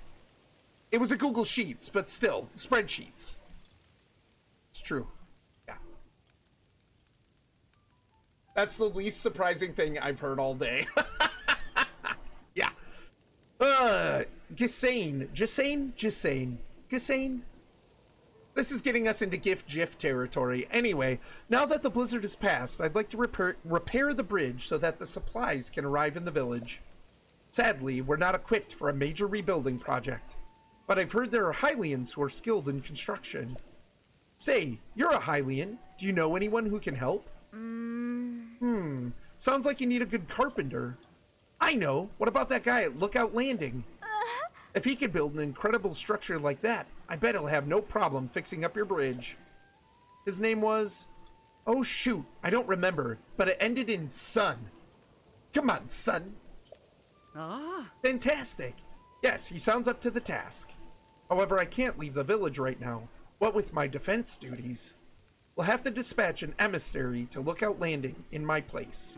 Speaker 2: It was a Google Sheets, but still, spreadsheets. It's true. Yeah. That's the least surprising thing I've heard all day. Yeah. Gisane. This is getting us into GIF territory. Anyway, now that the blizzard has passed, I'd like to repair the bridge so that the supplies can arrive in the village. Sadly, we're not equipped for a major rebuilding project, but I've heard there are Hylians who are skilled in construction. Say, you're a Hylian. Do you know anyone who can help? Sounds like you need a good carpenter. I know. What about that guy at Lookout Landing? If he could build an incredible structure like that, I bet he'll have no problem fixing up your bridge. His name was... Oh shoot, I don't remember, but it ended in Sun. Come on, Sun. Fantastic. Yes, he sounds up to the task. However, I can't leave the village right now. What with my defense duties? We'll have to dispatch an emissary to Lookout Landing in my place.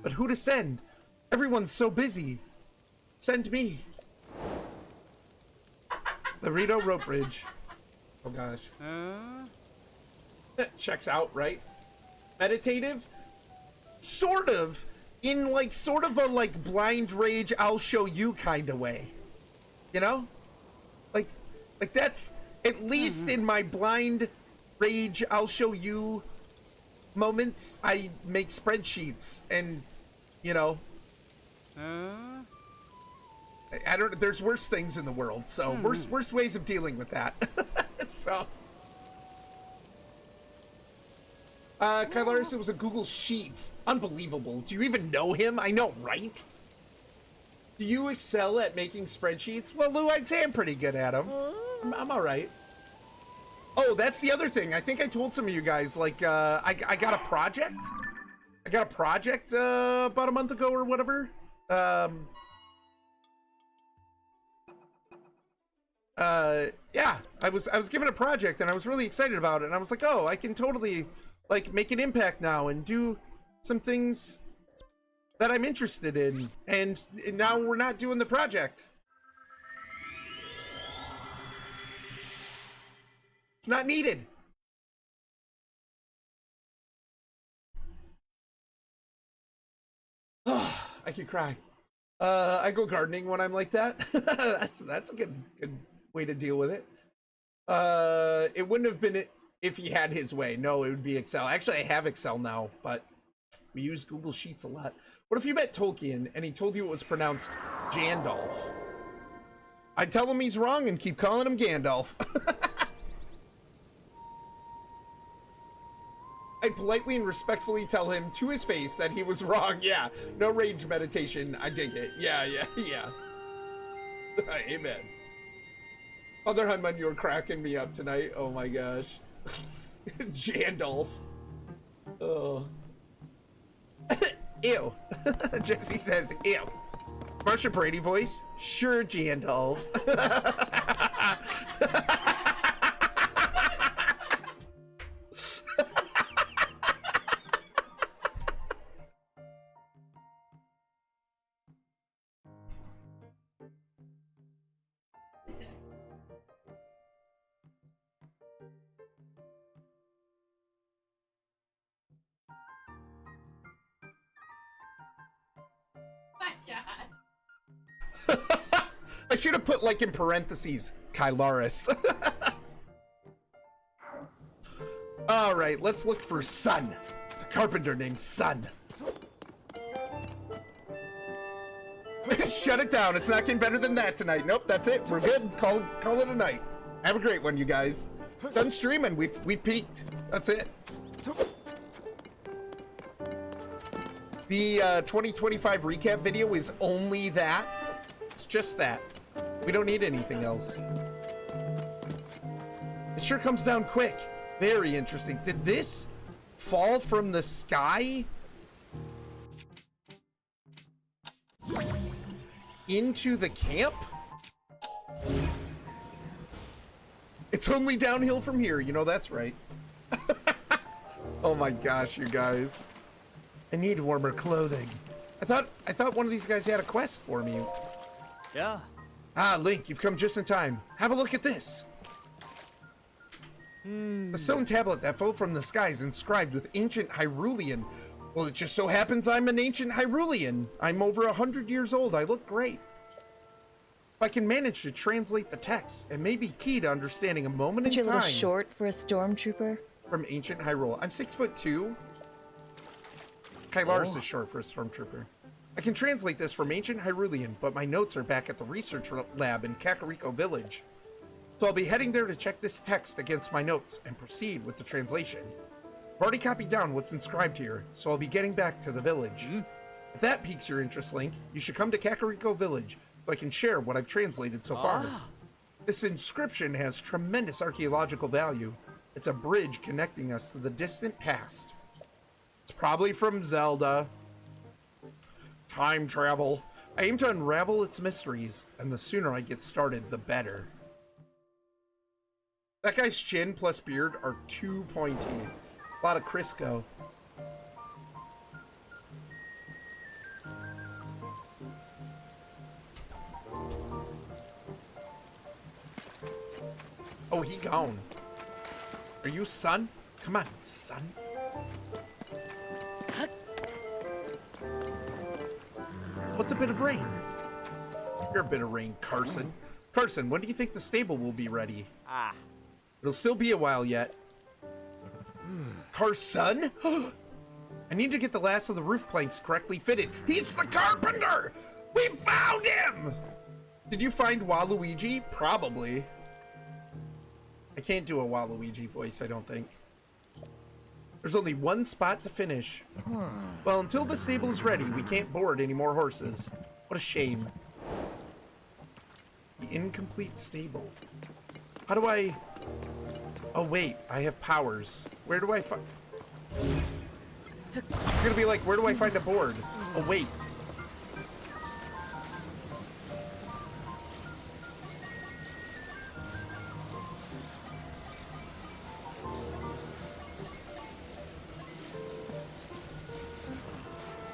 Speaker 2: But who to send? Everyone's so busy. Send me. The Rito Rope Bridge. Oh gosh. Checks out, right? Meditative? Sort of. In like sort of a like blind rage I'll show you kind of way. You know? Like that's at least in my blind rage I'll show you moments I make spreadsheets and you know I don't. There's worse things in the world, so worse ways of dealing with that. So, Kylaris was a Google Sheets. Unbelievable. Do you even know him? I know, right? Do you excel at making spreadsheets? Well, Lou, I'd say I'm pretty good at them. I'm all right. Oh, that's the other thing. I think I told some of you guys, like, I got a project. I got a project about a month ago or whatever. Yeah, I was given a project and I was really excited about it, and I was like, oh, I can totally like make an impact now and do some things that I'm interested in, and now we're not doing the project. It's not needed. Oh, I could cry. I go gardening when I'm like that. That's a good way to deal with it. It wouldn't have been it if he had his way. No, it would be Excel. Actually, I have Excel now, but we use Google Sheets a lot. What if you met Tolkien and he told you it was pronounced Jandalf? I'd tell him he's wrong and keep calling him Gandalf. I'd politely and respectfully tell him to his face that he was wrong. Yeah, no rage meditation. I dig it. Yeah. Amen. Other Hunman, you're cracking me up tonight. Oh my gosh. Jandalf. Oh. Ew. Jesse says, ew. Marsha Brady voice? Sure, Jandalf. I should have put like in parentheses, Kylaris. All right, let's look for Sun. It's a carpenter named Sun. Shut it down. It's not getting better than that tonight. Nope, that's it. We're good. Call it a night. Have a great one, you guys. Done streaming. We've peaked. That's it. The 2025 recap video is only that. It's just that. We don't need anything else. It sure comes down quick. Very interesting. Did this fall from the sky into the camp? It's only downhill from here. You know that's right. Oh my gosh, you guys. I need warmer clothing. I thought one of these guys had a quest for me.
Speaker 7: Yeah.
Speaker 2: Ah, Link, you've come just in time. Have a look at this. The stone tablet that fell from the sky is inscribed with ancient Hyrulean. Well, it just so happens I'm an ancient Hyrulean. I'm over 100 years old. I look great. If I can manage to translate the text, it may be key to understanding a moment in
Speaker 5: Aren't you a little
Speaker 2: time
Speaker 5: short for a stormtrooper?
Speaker 2: from ancient Hyrule. I'm 6'2". Kylaris is short for a stormtrooper. I can translate this from ancient Hyrulean, but my notes are back at the research lab in Kakariko Village. So I'll be heading there to check this text against my notes and proceed with the translation. I've already copied down what's inscribed here, so I'll be getting back to the village. If that piques your interest, Link, you should come to Kakariko Village so I can share what I've translated so far. This inscription has tremendous archaeological value. It's a bridge connecting us to the distant past. It's probably from Zelda. Time travel. I aim to unravel its mysteries, and the sooner I get started, the better. That guy's chin plus beard are too pointy. A lot of Crisco. Oh, he gone. Are you son? Come on, son. What's a bit of rain? You're a bit of rain, Carson. Carson, when do you think the stable will be ready? It'll still be a while yet. Carson? I need to get the last of the roof planks correctly fitted. He's the carpenter! We found him! Did you find Waluigi? Probably. I can't do a Waluigi voice, I don't think. There's only one spot to finish. Well, until the stable is ready, we can't board any more horses. What a shame. The incomplete stable. How do I... Oh, wait. I have powers. Where do I find... It's gonna be like, where do I find a board? Oh, wait.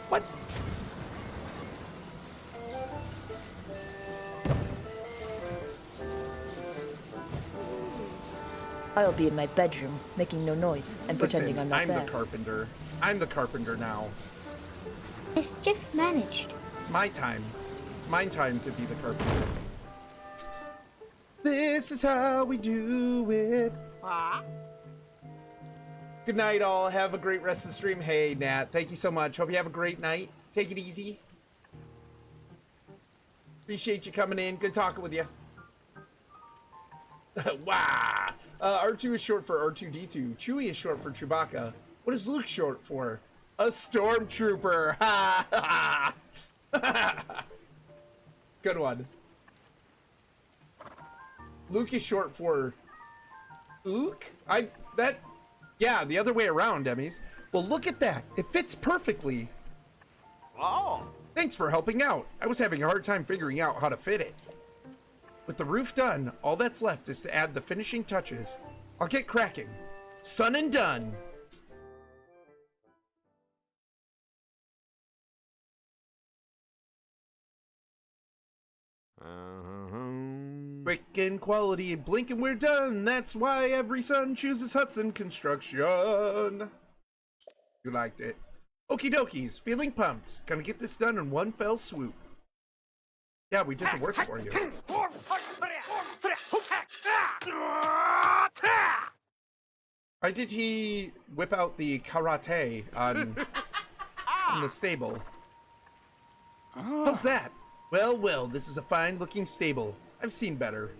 Speaker 2: What?
Speaker 5: I'll be in my bedroom, making no noise and pretending I'm not
Speaker 2: I'm
Speaker 5: there.
Speaker 2: the carpenter. I'm the carpenter now.
Speaker 4: Mischief managed.
Speaker 2: It's my time. It's my time to be the carpenter. This is how we do it. Good night, all. Have a great rest of the stream. Hey, Nat. Thank you so much. Hope you have a great night. Take it easy. Appreciate you coming in. Good talking with you. Wow. R2 is short for R2-D2. Chewie is short for Chewbacca. What is Luke short for? A stormtrooper. Good one. Luke is short for Ook? Yeah, the other way around, Emmys. Well, look at that. It fits perfectly.
Speaker 6: Oh.
Speaker 2: Thanks for helping out. I was having a hard time figuring out how to fit it. With the roof done, all that's left is to add the finishing touches. I'll get cracking. Son and done. Quick and quality, blink and we're done. That's why every son chooses Hudson Construction. You liked it. Okie dokies, feeling pumped. Gonna get this done in one fell swoop. Yeah, we did the work for you. Why did he whip out the karate on in the stable? How's that? Well, well, this is a fine-looking stable. I've seen better.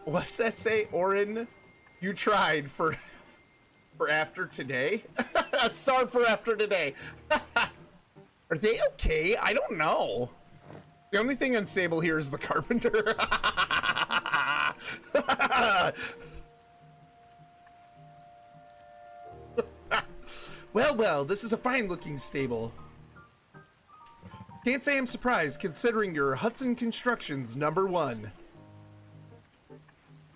Speaker 2: What's that say, Orin? You tried for after today? A star for after today. Are they okay? I don't know. The only thing unstable here is the carpenter. Well, well, this is a fine-looking stable. Can't say I'm surprised, considering you're Hudson Construction's #1.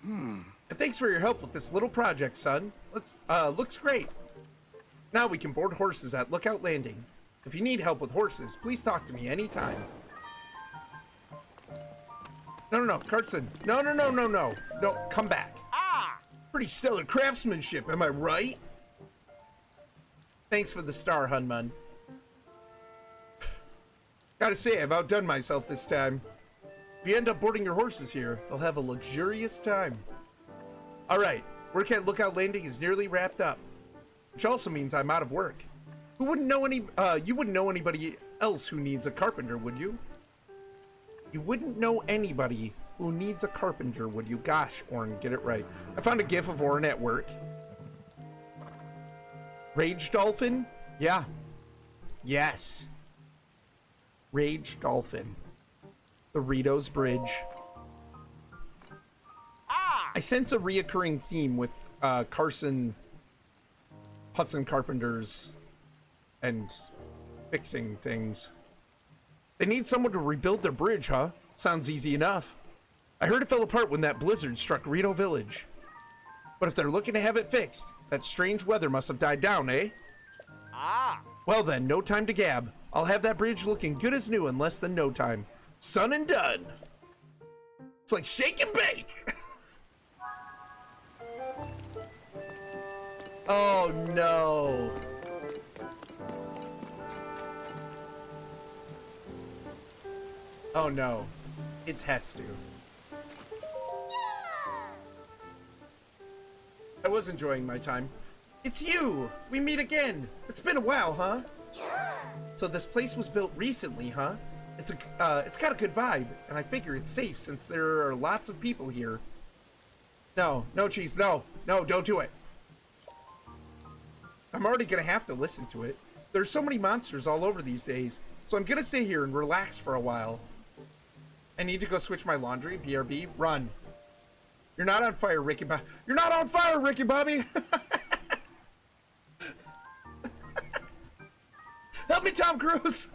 Speaker 2: And thanks for your help with this little project, son. Looks great. Now we can board horses at Lookout Landing. If you need help with horses, please talk to me anytime. No, Carson. No, come back. Pretty stellar craftsmanship, am I right? Thanks for the star, Hunman. Gotta say, I've outdone myself this time. If you end up boarding your horses here, they'll have a luxurious time. Alright, work at Lookout Landing is nearly wrapped up. Which also means I'm out of work. You wouldn't know anybody else who needs a carpenter, would you? You wouldn't know anybody who needs a carpenter, would you? Gosh, Orin, get it right. I found a gif of Orin at work. Rage Dolphin? Yeah. Yes. Rage Dolphin. The Ritos Bridge. I sense a reoccurring theme with Hudson Carpenters and fixing things. They need someone to rebuild their bridge, huh? Sounds easy enough. I heard it fell apart when that blizzard struck Rito Village. But if they're looking to have it fixed, that strange weather must have died down, eh? Well then, no time to gab. I'll have that bridge looking good as new in less than no time. Son and done. It's like shake and bake. Oh no. Oh no. It's Hestu. I was enjoying my time. It's you! We meet again! It's been a while, huh? So this place was built recently, huh? It's got a good vibe, and I figure it's safe since there are lots of people here. No, Cheese, no, don't do it. I'm already gonna have to listen to it. There's so many monsters all over these days, so I'm gonna stay here and relax for a while. I need to go switch my laundry, BRB, run. You're not on fire, Ricky Bobby. You're not on fire, Ricky Bobby! Help me, Tom Cruise!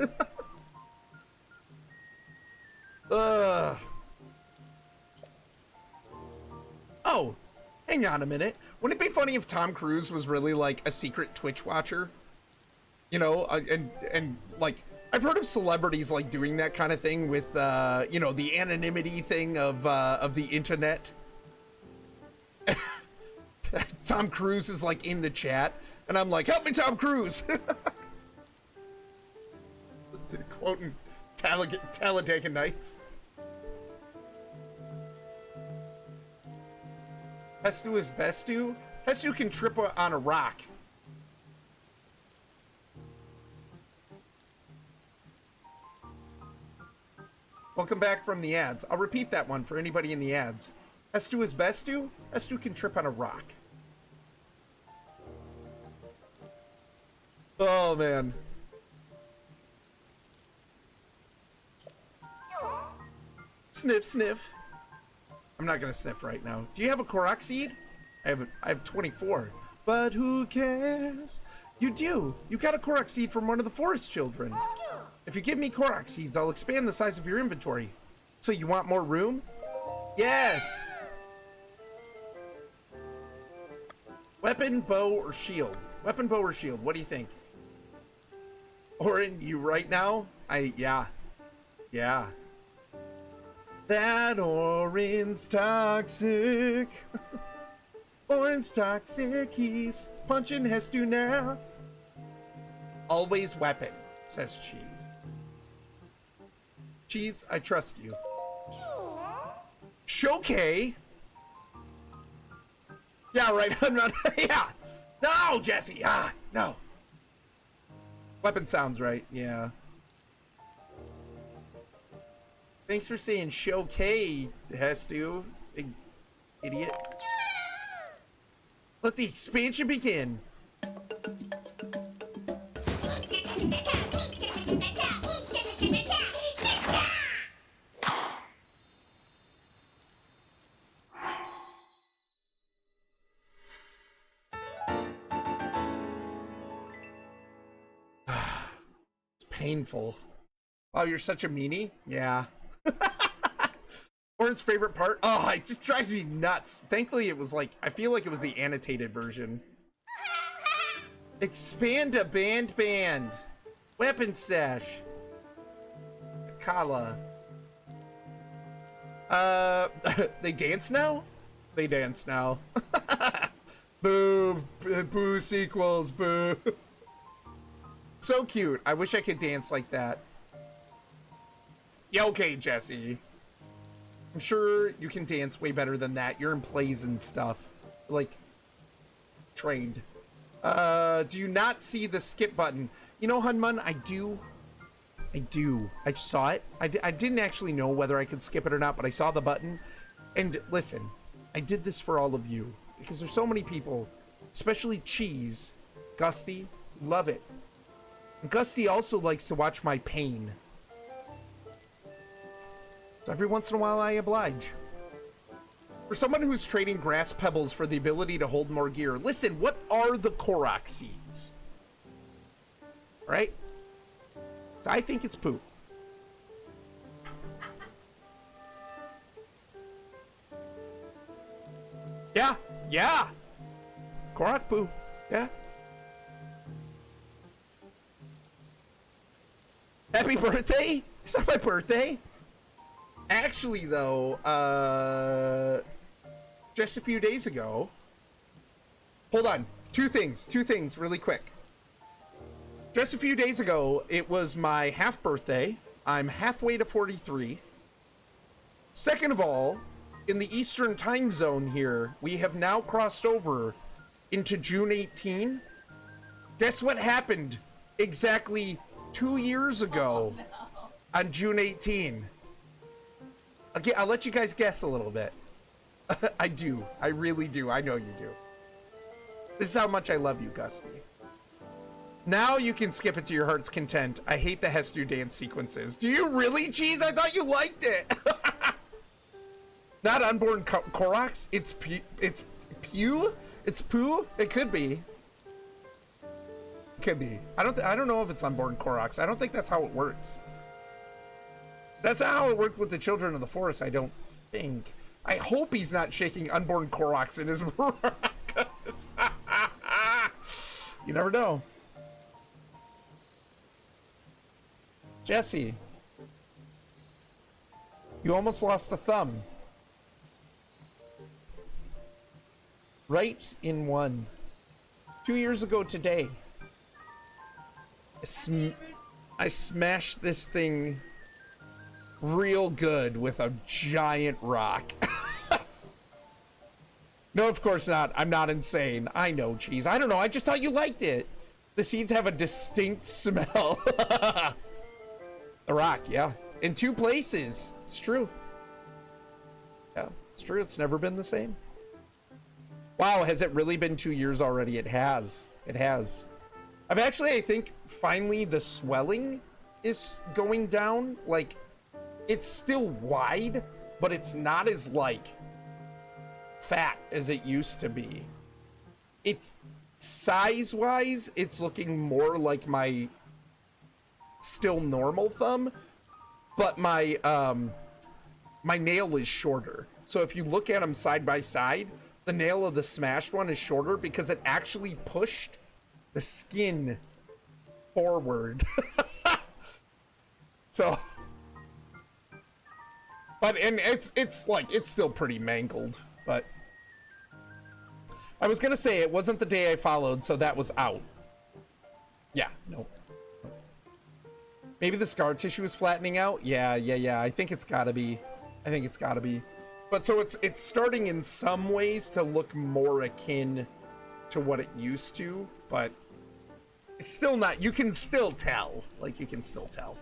Speaker 2: Oh, hang on a minute. Wouldn't it be funny if Tom Cruise was really like a secret Twitch watcher? You know, and like, I've heard of celebrities like doing that kind of thing with, you know, the anonymity thing of the internet. Tom Cruise is like in the chat, and I'm like, help me, Tom Cruise! Quoting Talladega Nights. Hestu is Bestu? Hestu can trip on a rock. Welcome back from the ads. I'll repeat that one for anybody in the ads. Hestu is Bestu? Hestu can trip on a rock. Oh, man. Sniff, sniff. I'm not gonna sniff right now. Do you have a Korok seed? I have 24. But who cares? You do. You got a Korok seed from one of the forest children. If you give me Korok seeds, I'll expand the size of your inventory. So you want more room? Yes. Weapon, bow, or shield? Weapon, bow, or shield? What do you think? Orin, you right now? Yeah. That Orin's toxic. Orin's toxic. He's punching Hestu now. Always weapon, says Cheese. Cheese, I trust you. Shokay. Yeah, right. Yeah. No, Jesse. No. Weapon sounds right. Yeah. Thanks for saying Shokay, Hestu. Big idiot. Let the expansion begin. It's painful. Oh, you're such a meanie? Yeah. Orin's favorite part? Oh, it just drives me nuts. Thankfully, it was like, I feel like it was the annotated version. Expand a band. Weapon stash. Kala. They dance now? They dance now. Boo. Boo sequels. Boo. So cute. I wish I could dance like that. Yeah, okay, Jesse. I'm sure you can dance way better than that. You're in plays and stuff. Like, trained. Do you not see the skip button? You know, Hunmun, I do. I saw it. I didn't actually know whether I could skip it or not, but I saw the button. And listen, I did this for all of you because there's so many people, especially Cheese, Gusty, love it. And Gusty also likes to watch my pain. So every once in a while I oblige. For someone who's trading grass pebbles for the ability to hold more gear, listen, what are the Korok seeds? Right? So I think it's poop. Yeah. Korok poo. Yeah. Happy birthday? It's not my birthday. Actually, though, just a few days ago. Hold on. Two things really quick. Just a few days ago, it was my half birthday. I'm halfway to 43. Second of all, in the Eastern time zone here, we have now crossed over into June 18. Guess what happened exactly 2 years ago on June 18? Okay, I'll let you guys guess a little bit. I do. I really do. I know you do. This is how much I love you, Gusty. Now you can skip it to your heart's content. I hate the Hestu dance sequences. Do you really, Cheese? I thought you liked it. Not unborn Koroks. It's pew. It's poo. It could be. Could be. I don't know if it's unborn Koroks. I don't think that's how it works. That's not how it worked with the Children of the Forest, I don't think. I hope he's not shaking unborn Koroks in his maracas. You never know. Jesse. You almost lost the thumb. Right in one. 2 years ago today. I smashed this thing real good with a giant rock. No, of course not. I'm not insane. I know, Cheese. I don't know. I just thought you liked it. The seeds have a distinct smell. The rock, yeah. In 2 places. It's true. Yeah, it's true. It's never been the same. Wow, has it really been 2 years already? It has. It has. I think, finally the swelling is going down. Like, it's still wide, but it's not as, like, fat as it used to be. It's, size-wise, it's looking more like my still normal thumb, but my, my nail is shorter. So if you look at them side by side, the nail of the smashed one is shorter because it actually pushed the skin forward. So, but, and it's like, it's still pretty mangled, but I was gonna say it wasn't the day I followed, so that was out. Yeah, no. Maybe the scar tissue is flattening out. Yeah. I think it's gotta be. But so it's starting in some ways to look more akin to what it used to, but it's still not. You can still tell. Like, you can still tell.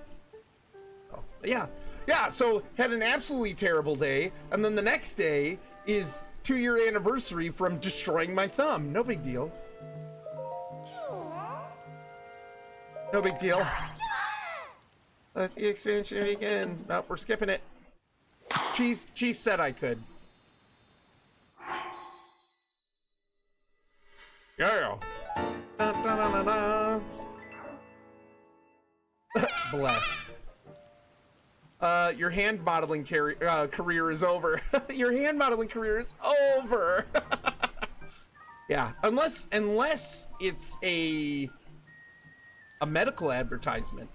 Speaker 2: Oh, yeah. So had an absolutely terrible day, and then the next day is 2-year anniversary from destroying my thumb. No big deal. No big deal. Let the expansion begin. Nope, we're skipping it. Cheese said I could. Yeah. Dun, dun, dun, dun, dun. Bless. Your hand modeling career is over. Your hand modeling career is over. Yeah, unless it's a medical advertisement.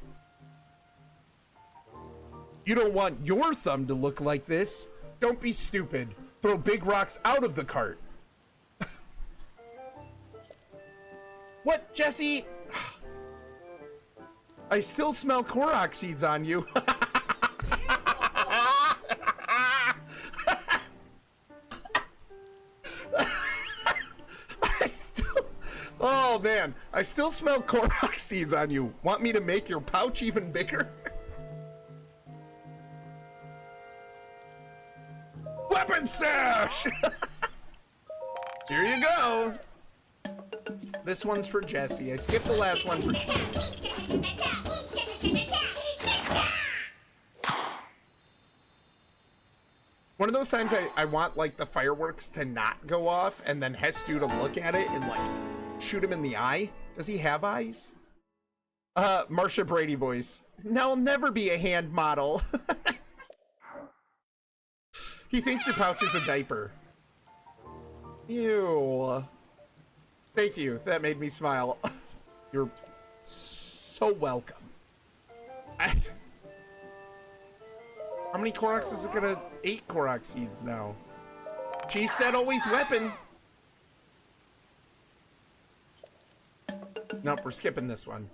Speaker 2: You don't want your thumb to look like this. Don't be stupid. Throw big rocks out of the cart. What, Jesse? I still smell Korok seeds on you. I still smell Korok seeds on you. Want me to make your pouch even bigger? Weapon stash! Here you go. This one's for Jesse. I skipped the last one for Cheese. One of those times I want like the fireworks to not go off and then Hestu to look at it and like shoot him in the eye. Does he have eyes? Marsha Brady voice. No, I'll never be a hand model. He thinks your pouch is a diaper. Ew. Thank you. That made me smile. You're so welcome. How many Koroks is it gonna? 8 Korok seeds now. She said always weapon. Nope, we're skipping this one.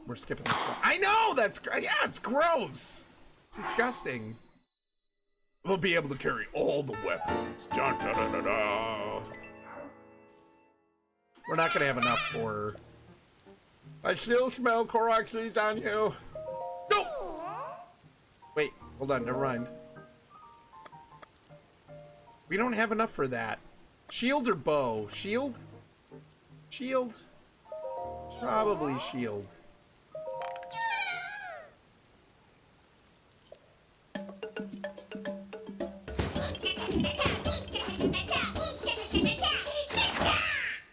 Speaker 2: We're skipping this one. I know that's yeah, it's gross. It's disgusting. We'll be able to carry all the weapons. Dun, dun, dun, dun, dun. We're not gonna have enough for. I still smell Korok seeds on you. No. Wait, hold on. Never mind. We don't have enough for that. Shield or bow? Shield? Shield? Probably shield.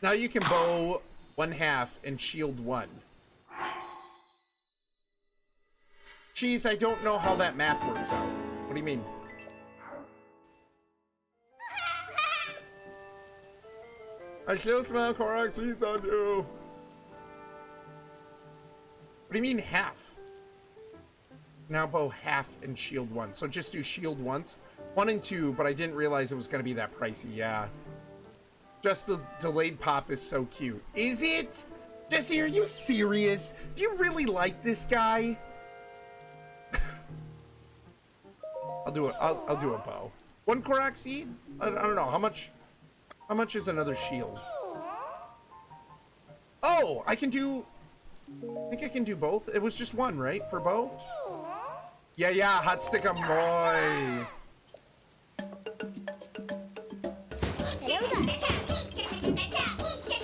Speaker 2: Now you can bow 1/2 and shield 1. Cheese, I don't know how that math works out. What do you mean? I still smell Korok seeds on you. What do you mean half? Now bow 1/2 and shield 1. So just do shield once. 1 and 2, but I didn't realize it was going to be that pricey. Yeah. Just the delayed pop is so cute. Is it? Jesse, are you serious? Do you really like this guy? I'll do it. I'll do a bow. 1 Korok seed? I don't know. How much is another shield? Oh, I can do... I think I can do both. It was just 1, right? For bow? Yeah, hot stick amoy.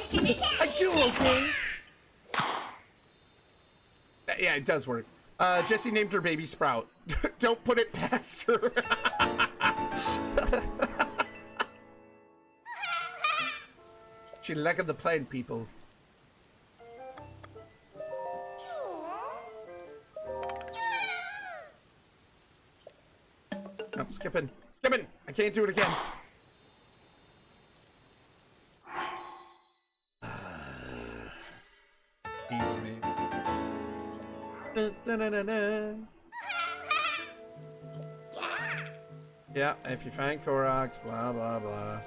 Speaker 4: Hello there.
Speaker 2: I do, okay? Yeah, it does work. Jessie named her baby Sprout. Don't put it past her. She liked the plain people. Oh, skipping. I can't do it again. Beats me. Yeah, if you find Koroks, blah, blah, blah.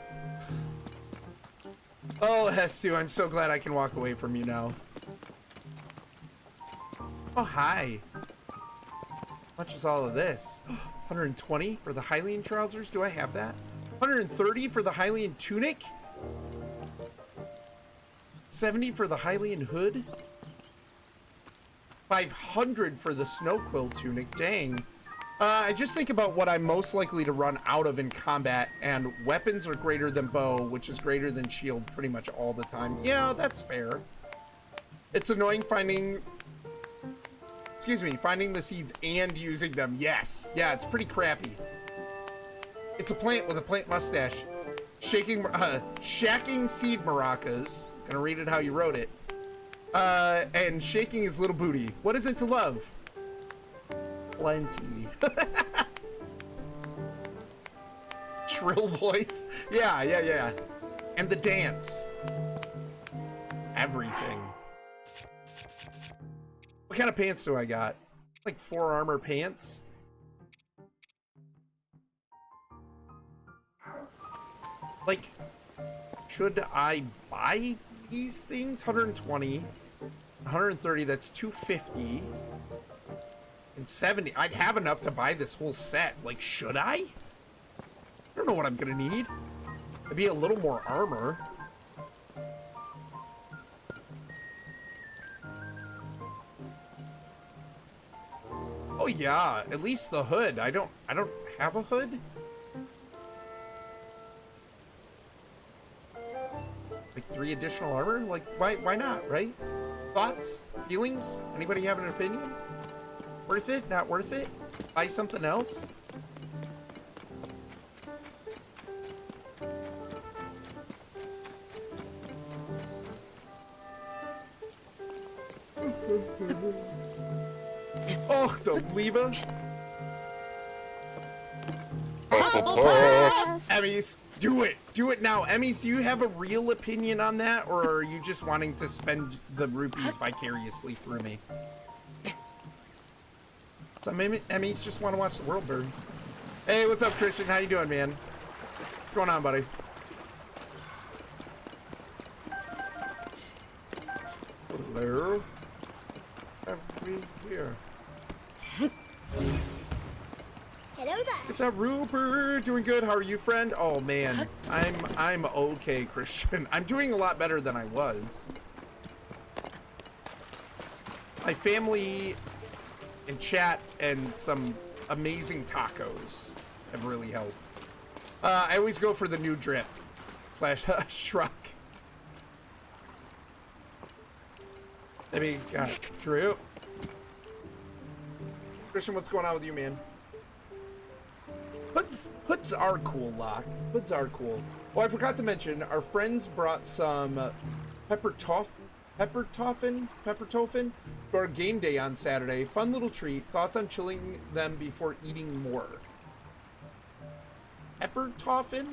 Speaker 2: Oh, Hestu, I'm so glad I can walk away from you now. Oh, hi. How much is all of this? 120 for the Hylian trousers? Do I have that? 130 for the Hylian tunic? 70 for the Hylian hood? 500 for the snow quill tunic. Dang. I just think about what I'm most likely to run out of in combat, and weapons are greater than bow, which is greater than shield pretty much all the time. Yeah, that's fair. It's annoying finding the seeds and using them. Yes. Yeah, it's pretty crappy. It's a plant with a plant mustache. Shacking seed maracas. Gonna read it how you wrote it. And shaking his little booty. What isn't to love? Plenty. Shrill voice. Yeah. And the dance. Everything. What kind of pants do I got? Like 4 armor pants? Like, should I buy these things? 120, 130, that's 250. And 70, I'd have enough to buy this whole set. Like, should I? I don't know what I'm gonna need. Maybe a little more armor. Oh yeah, at least the hood. I don't have a hood. Like 3 additional armor? Like why not, right? Thoughts? Feelings? Anybody have an opinion? Worth it? Not worth it? Buy something else? Oh, don't leave her. Emmys, do it. Do it now. Emmys, do you have a real opinion on that, or are you just wanting to spend the rupees vicariously through me? Some Emmys just want to watch the world burn. Hey, what's up, Christian? How you doing, man? What's going on, buddy? Hello. Have we here?
Speaker 4: Hello there.
Speaker 2: Get that Rupert. Doing good. How are you, friend? Oh man, I'm okay, Christian. I'm doing a lot better than I was. My family and chat and some amazing tacos have really helped. I always go for the new drip / shrug. Maybe got drip. Christian, what's going on with you, man? Hoods are cool, Locke. Hoods are cool. Oh, I forgot to mention, our friends brought some peppertoffen for our game day on Saturday. Fun little treat. Thoughts on chilling them before eating more? Peppertoffen?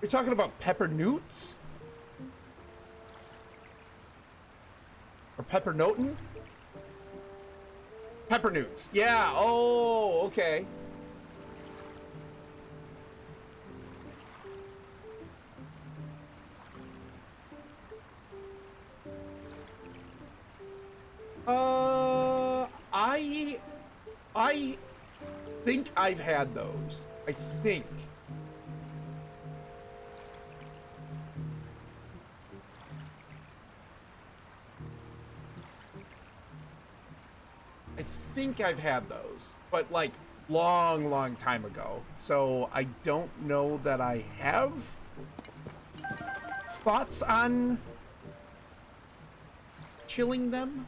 Speaker 2: You're talking about pepper newts? Or pepper noten? Pepper newts. Yeah. Oh, okay. I think I've had those. I think. I think I've had those, but like long time ago. So I don't know that I have thoughts on chilling them.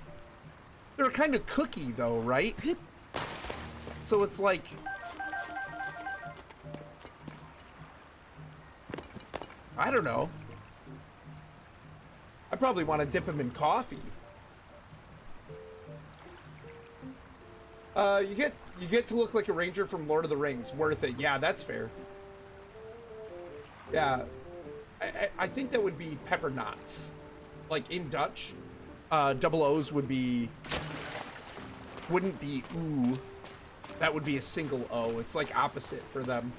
Speaker 2: They're kind of cookie though, right? So it's like, I don't know. I probably want to dip them in coffee. You get to look like a ranger from Lord of the Rings. Worth it. Yeah, that's fair. Yeah, I think that would be pepper knots, like in Dutch. Double O's wouldn't be ooh. That would be a single O. It's like opposite for them.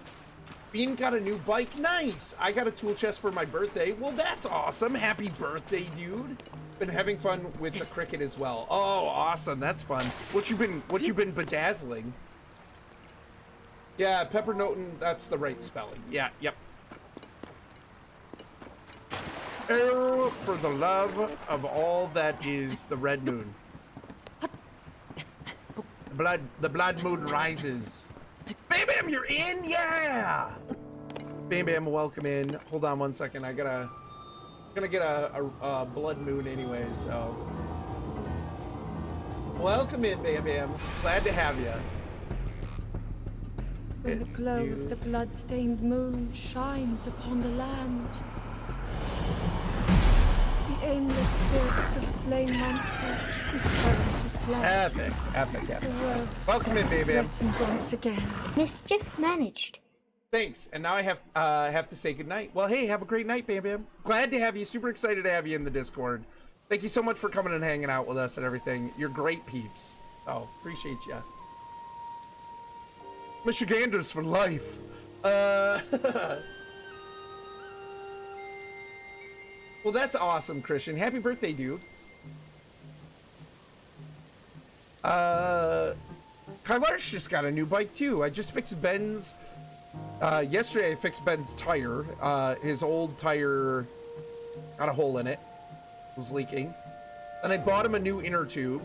Speaker 2: Bean got a new bike. Nice. I got a tool chest for my birthday. Well, that's awesome. Happy birthday, dude. Been having fun with the cricket as well. Oh, awesome. That's fun. What you been bedazzling? Yeah, Pepper Noten, that's the right spelling. Yeah, yep. Arrow for the love of all that is the red moon. The blood moon rises. Bam Bam, you're in? Yeah! Bam Bam, welcome in. Hold on one second. I'm gonna get a blood moon anyway, so. Welcome in, Bam Bam. Glad to have you.
Speaker 5: When the glow of the blood-stained moon shines upon the land, the aimless spirits of slain monsters return to flesh.
Speaker 2: Epic, epic, epic.
Speaker 5: The world
Speaker 2: Welcome in, Bam Bam.
Speaker 5: threatened once again.
Speaker 4: Mischief managed.
Speaker 2: Thanks, and now I have to say goodnight. Well, hey, have a great night, Bam Bam. Glad to have you. Super excited to have you in the Discord. Thank you so much for coming and hanging out with us and everything. You're great peeps, so appreciate you. Michiganders for life. Well, that's awesome, Christian. Happy birthday, dude. Kyle Arch just got a new bike too. I just fixed Ben's. Yesterday I fixed Ben's tire. His old tire got a hole in it. Was leaking. Then I bought him a new inner tube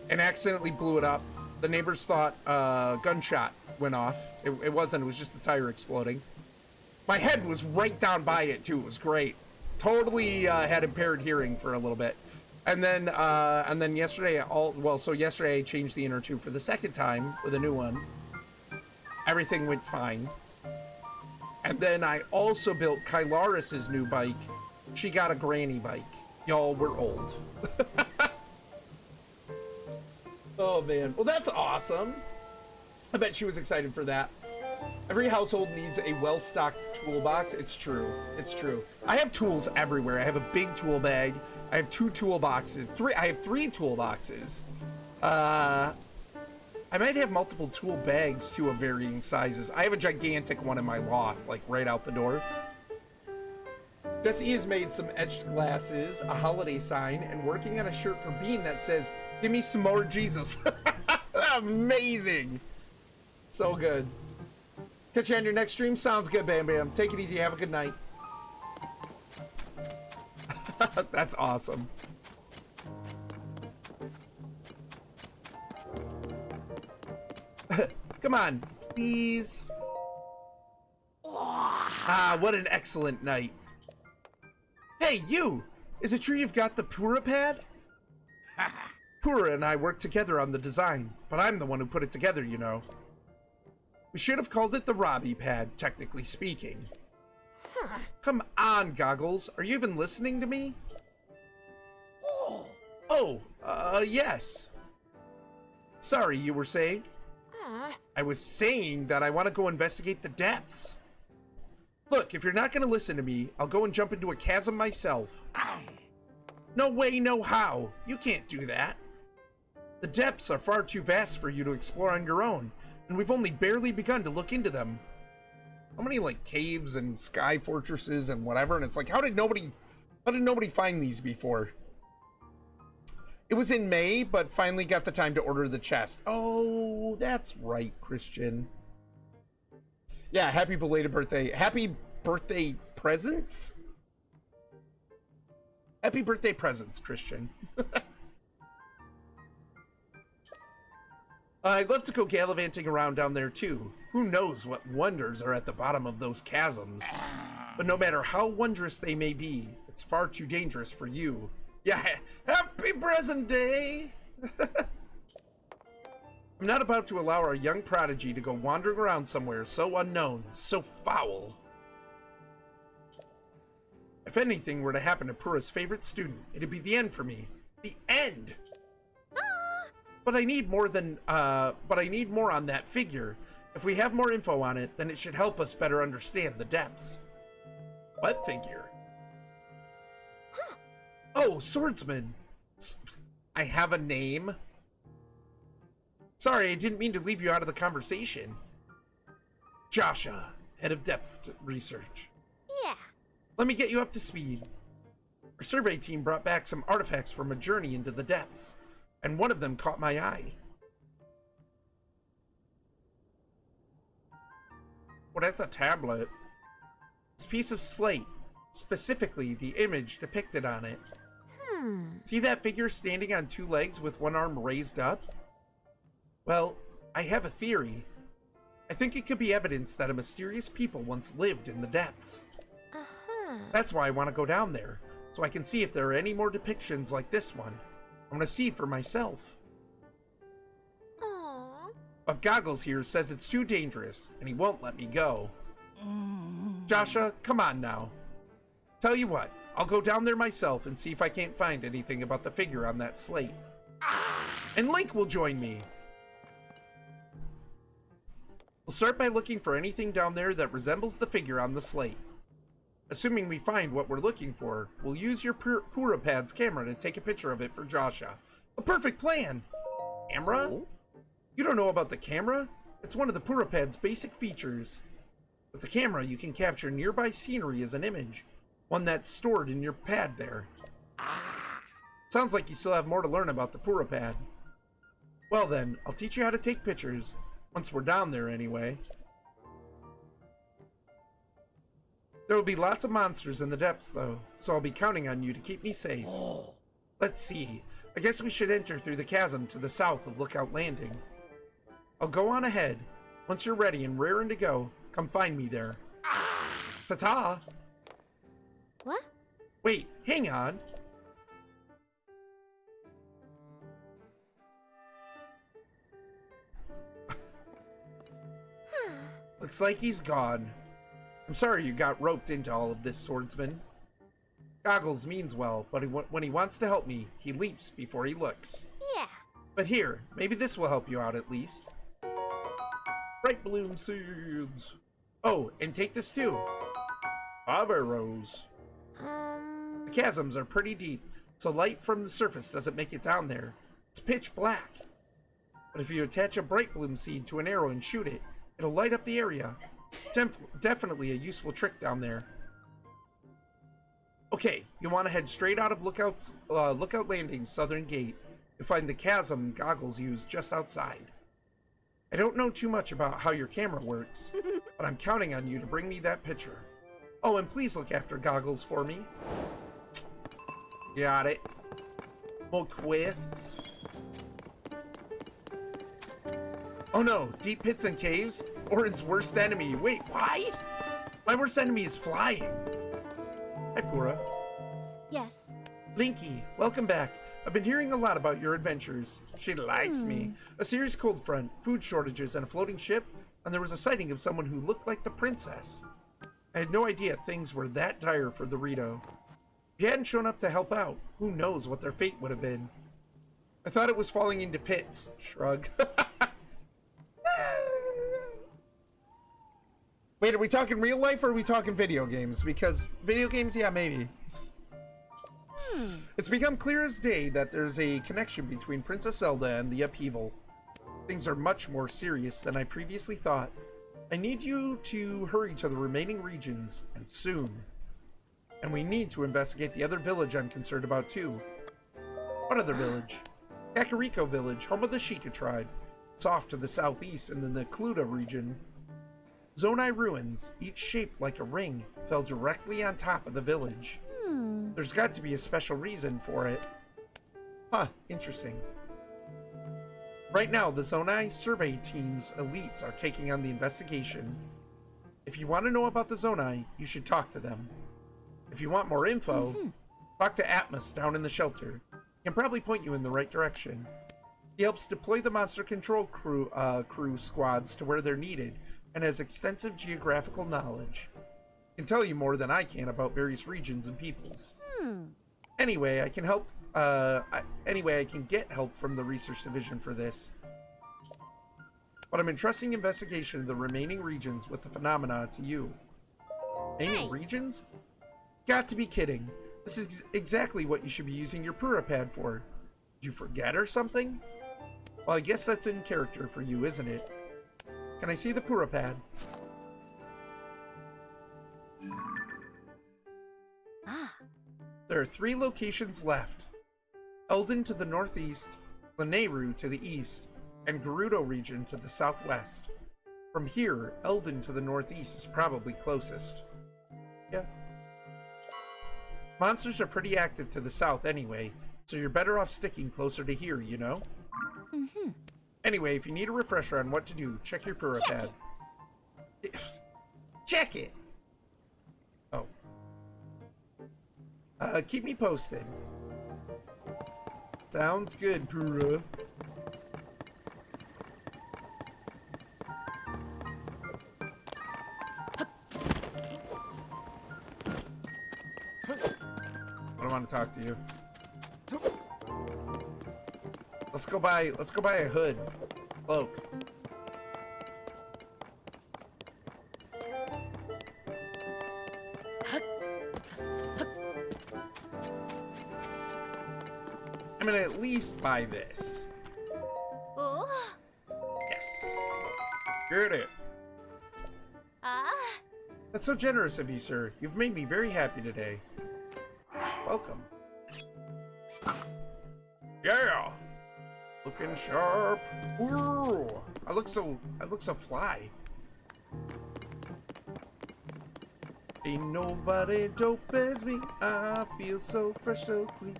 Speaker 2: and accidentally blew it up. The neighbors thought gunshot went off. It wasn't. It was just the tire exploding. My head was right down by it too. It was great. Totally had impaired hearing for a little bit. And then yesterday, yesterday I changed the inner tube for the second time with a new one. Everything went fine. And then I also built Kylaris's new bike. She got a granny bike. Y'all, we're old. Oh man, well that's awesome. I bet she was excited for that. Every household needs a well-stocked toolbox. It's true. It's true. I have tools everywhere. I have a big tool bag. I have 2 toolboxes. I have 3 toolboxes. I might have multiple tool bags too of varying sizes. I have a gigantic one in my loft, like right out the door. Jesse has made some etched glasses, a holiday sign, and working on a shirt for Bean that says, "Give me some more Jesus." Amazing. So good. Catch you on your next stream. Sounds good, Bam Bam. Take it easy. Have a good night. That's awesome. Come on, please. Ah, what an excellent night. Hey, you! Is it true you've got the Pura pad? Pura and I worked together on the design, but I'm the one who put it together, you know. We should have called it the Robbie pad, technically speaking. Come on, Goggles. Are you even listening to me? Yes. Sorry, you were saying? I was saying that I want to go investigate the depths. Look, if you're not going to listen to me, I'll go and jump into a chasm myself. No way, no how. You can't do that. The depths are far too vast for you to explore on your own, and we've only barely begun to look into them. How many, like, caves and sky fortresses and whatever, and it's like, how did nobody find these before? It was in May, but finally got the time to order the chest. Oh, that's right, Christian. Yeah, happy belated birthday. Happy birthday presents? Happy birthday presents, Christian. I'd love to go gallivanting around down there too. Who knows what wonders are at the bottom of those chasms. But no matter how wondrous they may be, it's far too dangerous for you. Yeah, happy present day! I'm not about to allow our young prodigy to go wandering around somewhere so unknown, so foul. If anything were to happen to Pura's favorite student, it'd be the end for me. The end! But I need more on that figure. If we have more info on it, then it should help us better understand the depths. What figure? Oh, swordsman. I have a name. Sorry, I didn't mean to leave you out of the conversation. Joshua, head of depths research.
Speaker 4: Yeah.
Speaker 2: Let me get you up to speed. Our survey team brought back some artifacts from a journey into the depths, and one of them caught my eye. Well, that's a tablet. This piece of slate, specifically the image depicted on it. See that figure standing on 2 legs with one arm raised up? Well, I have a theory. I think it could be evidence that a mysterious people once lived in the depths. That's why I want to go down there, so I can see if there are any more depictions like this one. I want to see for myself.
Speaker 4: Aww.
Speaker 2: But Goggles here says it's too dangerous, and he won't let me go. Joshua, come on now. Tell you what, I'll go down there myself and see if I can't find anything about the figure on that slate. And Link will join me. We'll start by looking for anything down there that resembles the figure on the slate. Assuming we find what we're looking for, we'll use your Purapad's camera to take a picture of it for Joshua. A perfect plan! Camera? You don't know about the camera? It's one of the Purapad's basic features. With the camera, you can capture nearby scenery as an image. One that's stored in your pad there. Sounds like you still have more to learn about the Pura pad. Well then, I'll teach you how to take pictures. Once we're down there anyway. There will be lots of monsters in the depths though, so I'll be counting on you to keep me safe. Let's see. I guess we should enter through the chasm to the south of Lookout Landing. I'll go on ahead. Once you're ready and raring to go, come find me there. Ta-ta!
Speaker 4: What?
Speaker 2: Wait, hang on. Looks like he's gone. I'm sorry you got roped into all of this, swordsman. Goggles means well, but when he wants to help me, he leaps before he looks.
Speaker 4: Yeah.
Speaker 2: But here, maybe this will help you out at least. Bright bloom seeds. Oh, and take this too. 5 arrows. The chasms are pretty deep, so light from the surface doesn't make it down there. It's pitch black. But if you attach a bright bloom seed to an arrow and shoot it, it'll light up the area. Definitely a useful trick down there. Okay, you want to head straight out of Lookout Landing's southern gate. You'll find the chasm Goggles used just outside. I don't know too much about how your camera works, but I'm counting on you to bring me that picture. Oh, and please look after Goggles for me. Got it. More quests. Oh no, deep pits and caves? Orin's worst enemy. Wait, why? My worst enemy is flying. Hi, Pura.
Speaker 4: Yes.
Speaker 2: Linky, welcome back. I've been hearing a lot about your adventures. She likes me. A serious cold front, food shortages, and a floating ship, and there was a sighting of someone who looked like the princess. I had no idea things were that dire for the Rito. If you hadn't shown up to help out, who knows what their fate would have been. I thought it was falling into pits. Shrug. Wait, are we talking real life or are we talking video games? Because video games, yeah, maybe. It's become clear as day that there's a connection between Princess Zelda and the upheaval. Things are much more serious than I previously thought. I need you to hurry to the remaining regions, and soon. And we need to investigate the other village I'm concerned about too. What other village? Kakariko Village, home of the Sheikah tribe. It's off to the southeast in the Necluda region. Zonai ruins, each shaped like a ring, fell directly on top of the village. There's got to be a special reason for it. Huh, interesting. Right now, the Zonai survey team's elites are taking on the investigation. If you want to know about the Zonai, you should talk to them. If you want more info, talk to Atmos down in the shelter. He can probably point you in the right direction. He helps deploy the monster control crew squads to where they're needed, and has extensive geographical knowledge. He can tell you more than I can about various regions and peoples. Anyway, I can help. Anyway, I can get help from the research division for this. But I'm entrusting investigation of the remaining regions with the phenomena to you. Remaining regions? Got to be kidding. This is exactly what you should be using your Pura pad for. Did you forget or something? Well, I guess that's in character for you, isn't it? Can I see the Pura pad? There are 3 locations left. Eldon to the northeast, Lanayru to the east, and Gerudo region to the southwest. From here, Eldon to the northeast is probably closest. Yeah. Monsters are pretty active to the south anyway, so you're better off sticking closer to here, you know? Anyway, if you need a refresher on what to do, check your Pura pad. Check it! Oh. Keep me posted. Sounds good, Pura. I don't want to talk to you. Let's go buy a hood. Cloak. I'm gonna at least buy this.
Speaker 4: Oh.
Speaker 2: Yes. Get it. That's so generous of you, sir. You've made me very happy today. Welcome. Yeah! Looking sharp. Ooh! I look so fly. Ain't nobody dope as me. I feel so fresh, so clean.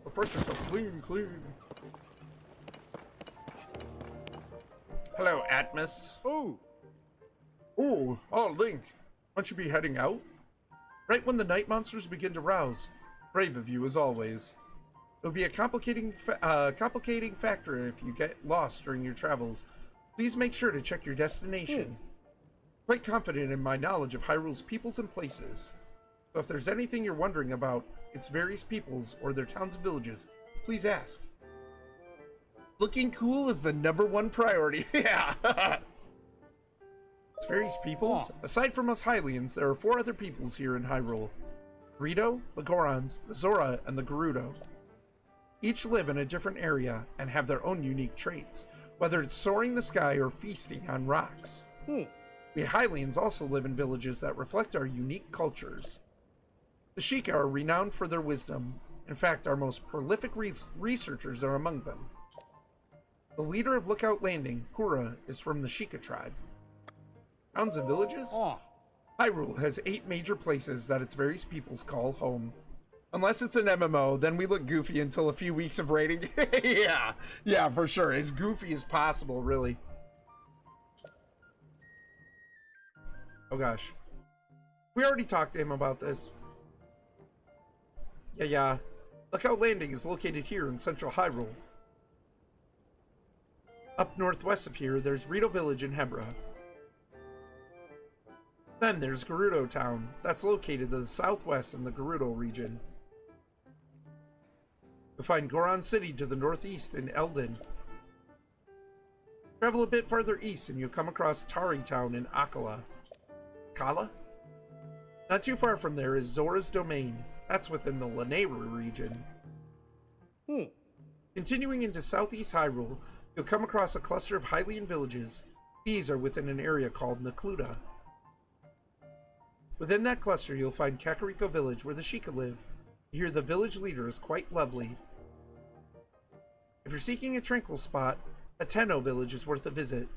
Speaker 2: So fresh and so clean, clean. Hello, Atmos.
Speaker 6: Ooh.
Speaker 2: Ooh, oh, Link. Won't you be heading out? Right when the night monsters begin to rouse. Brave of you, as always. It will be a complicating factor if you get lost during your travels. Please make sure to check your destination. Quite confident in my knowledge of Hyrule's peoples and places. So if there's anything you're wondering about its various peoples or their towns and villages, please ask. Looking cool is the #1 priority. Yeah. Its various peoples? Aside from us Hylians, there are 4 other peoples here in Hyrule. Rito, the Gorons, the Zora, and the Gerudo. Each live in a different area and have their own unique traits, whether it's soaring the sky or feasting on rocks. We Hylians also live in villages that reflect our unique cultures. The Sheikah are renowned for their wisdom. In fact, our most prolific researchers are among them. The leader of Lookout Landing, Pura, is from the Sheikah tribe. Towns and villages? Hyrule has 8 major places that its various peoples call home. Unless it's an MMO, then we look goofy until a few weeks of raiding. Yeah, for sure. As goofy as possible, really. Oh gosh. We already talked to him about this. Yeah. Lookout Landing is located here in central Hyrule. Up northwest of here, there's Rito Village in Hebra. Then there's Gerudo Town. That's located to the southwest in the Gerudo region. You'll find Goron City to the northeast in Eldin. Travel a bit farther east and you'll come across Tari Town in Akala. Kala? Not too far from there is Zora's Domain. That's within the Lanayru region. Continuing into southeast Hyrule, you'll come across a cluster of Hylian villages. These are within an area called Nakluda. Within that cluster, you'll find Kakariko Village, where the Sheikah live. You hear the village leader is quite lovely. If you're seeking a tranquil spot, Ateno Village is worth a visit.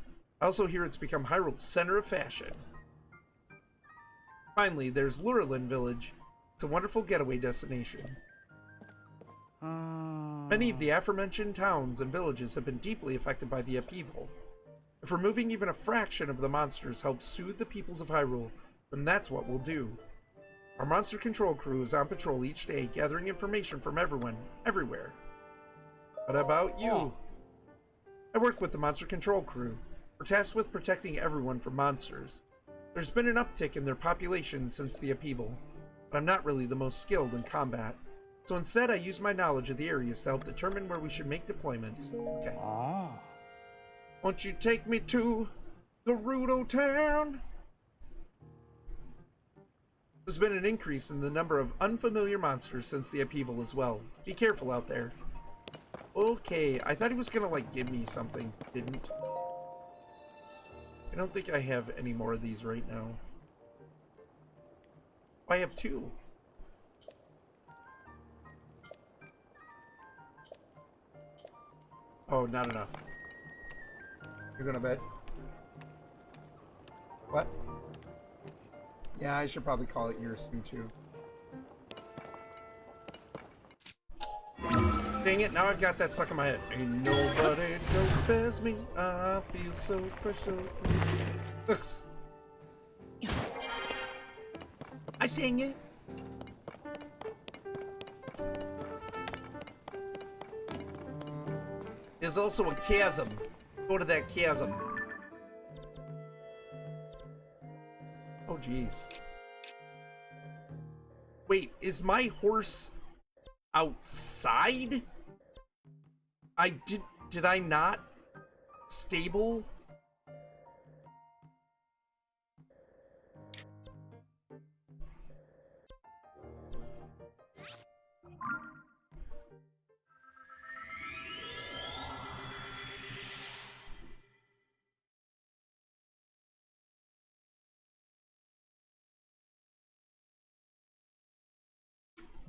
Speaker 2: I also hear it's become Hyrule's center of fashion. Finally, there's Lurelin Village. It's a wonderful getaway destination. Many of the aforementioned towns and villages have been deeply affected by the upheaval. If removing even a fraction of the monsters helps soothe the peoples of Hyrule, then that's what we'll do. Our monster control crew is on patrol each day, gathering information from everyone, everywhere. What about you? I work with the monster control crew. We're tasked with protecting everyone from monsters. There's been an uptick in their population since the upheaval, but I'm not really the most skilled in combat. So instead, I use my knowledge of the areas to help determine where we should make deployments. Okay. Won't you take me to Gerudo Town? There's been an increase in the number of unfamiliar monsters since the upheaval as well. Be careful out there. Okay, I thought he was gonna, like, give me something. Didn't. I don't think I have any more of these right now. I have 2. Oh, not enough. You're gonna bed? What? Yeah, I should probably call it yours soon too. Dang it, now I've got that stuck in my head. Ain't nobody dope as me. I feel so fresh, so clean. I sang it. There's also a chasm. Go to that chasm. Oh, jeez. Wait, is my horse outside? Did I not stable?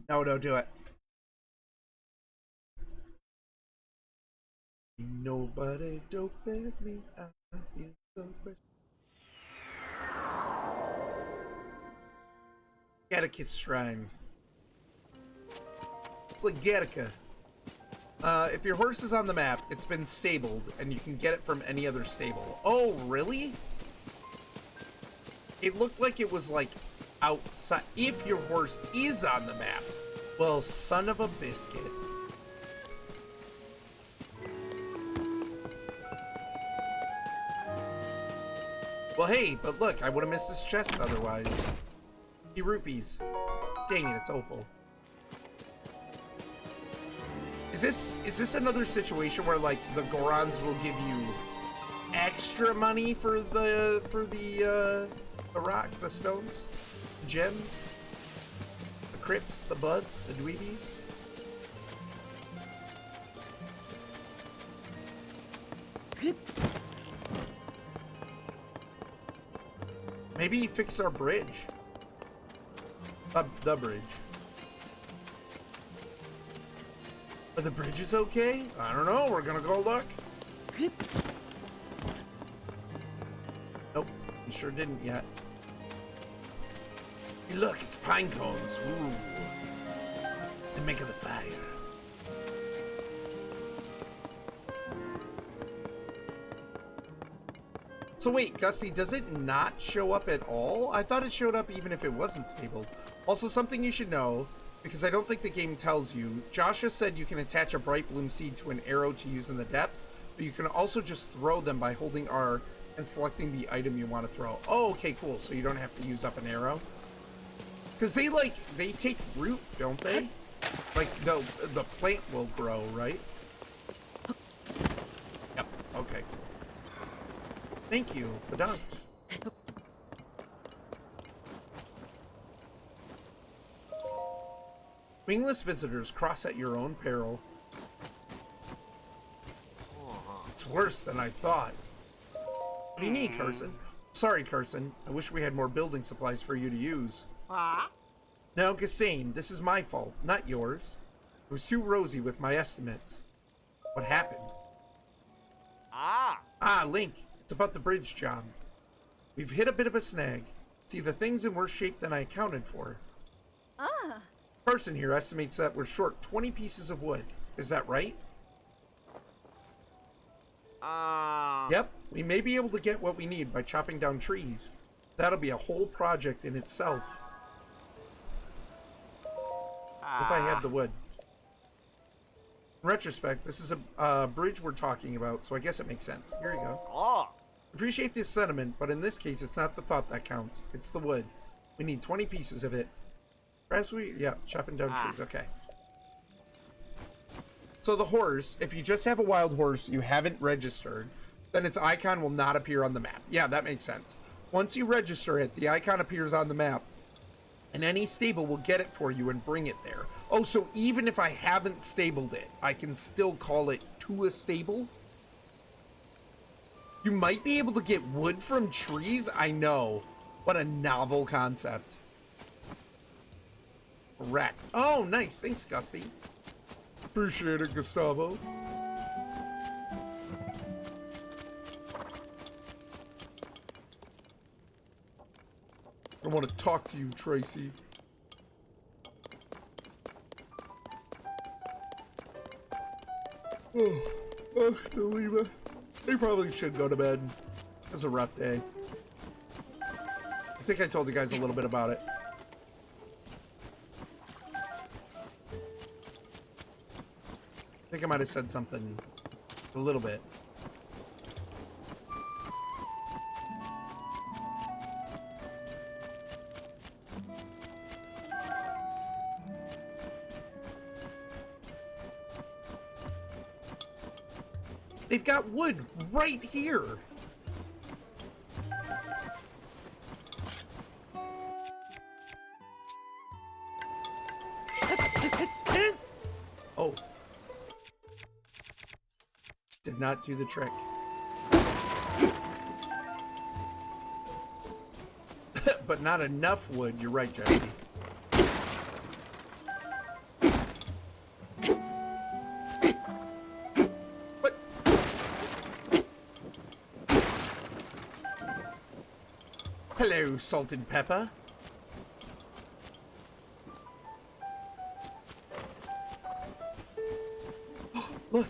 Speaker 2: No, don't do it. Nobody dope as me. I feel so fresh. Gattaca's Shrine. It's like Gattaca. If your horse is on the map, it's been stabled, and you can get it from any other stable. Oh, really? It looked like it was, like, outside. If your horse is on the map. Well, son of a biscuit. Well, hey, but look, I would have missed this chest otherwise. 50 rupees. Dang it, it's Opal. Is this another situation where, like, the Gorons will give you extra money for the rock, the stones, gems, the crypts, the buds, the dweebies? Maybe fix our bridge. The bridge. Are the bridges okay? I don't know. We're gonna go look. Nope. We sure didn't yet. Hey, look, it's pine cones. Ooh. The make of the fire. So wait, Gusty, does it not show up at all? I thought it showed up even if it wasn't stabled. Also, something you should know, because I don't think the game tells you, Joshua said you can attach a bright bloom seed to an arrow to use in the depths, but you can also just throw them by holding R and selecting the item you want to throw. Oh, okay, cool. So you don't have to use up an arrow? Because they take root, don't they? Like, the plant will grow, right? Yep, okay. Thank you, Pedant. Wingless visitors cross at your own peril. It's worse than I thought. What do you need, Carson? Sorry, Carson. I wish we had more building supplies for you to use. Now, Gassane, this is my fault, not yours. I was too rosy with my estimates. What happened? Ah, Link. It's about the bridge job. We've hit a bit of a snag. See, the thing's in worse shape than I accounted for. Person here estimates that we're short 20 pieces of wood. Is that right? Yep, we may be able to get what we need by chopping down trees. That'll be a whole project in itself. If I have the wood. In retrospect, this is a bridge we're talking about, so I guess it makes sense. Here you go. Appreciate this sentiment, but in this case, it's not the thought that counts. It's the wood. We need 20 pieces of it. Perhaps yeah, chopping down trees. Okay. So the horse, if you just have a wild horse you haven't registered, then its icon will not appear on the map. Yeah, that makes sense. Once you register it, the icon appears on the map, and any stable will get it for you and bring it there. Oh, so even if I haven't stabled it, I can still call it to a stable? You might be able to get wood from trees? I know. What a novel concept. Correct. Oh, nice. Thanks, Gusty. Appreciate it, Gustavo. I want to talk to you, Tracy. Delima. They probably should go to bed. It was a rough day. I think I told you guys a little bit about it. I think I might have said something a little bit. They've got wood right here. Oh. Did not do the trick. But not enough wood. You're right, Jesse. Hello, Salt and Pepper. Look,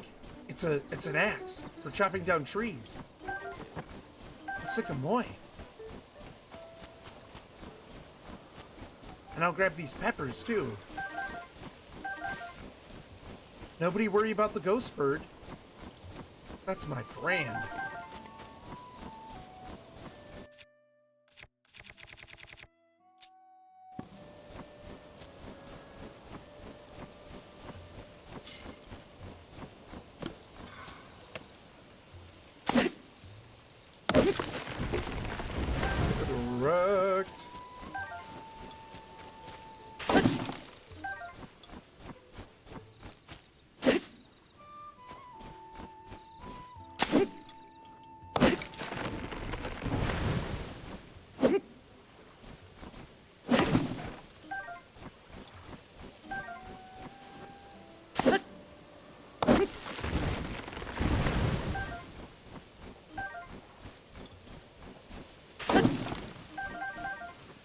Speaker 2: it's an axe for chopping down trees. A sycamore. And I'll grab these peppers too. Nobody worry about the ghost bird. That's my friend. Correct.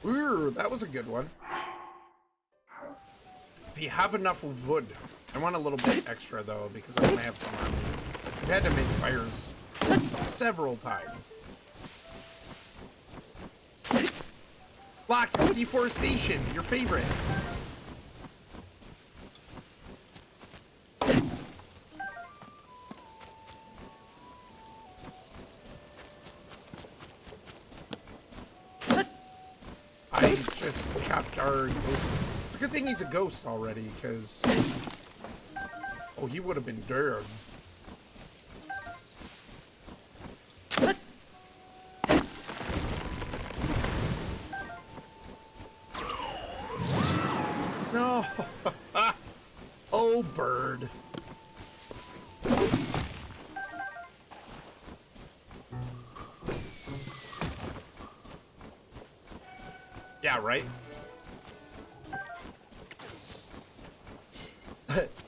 Speaker 2: Ooh, that was a good one. If you have enough wood, I want a little bit extra though, because I want to have some on me. I've had to make fires several times. Lock, it's deforestation, your favorite. I just chopped our ghost. It's a good thing he's a ghost already, because... Oh, he would have been dead. No! Oh, bird. Yeah, right?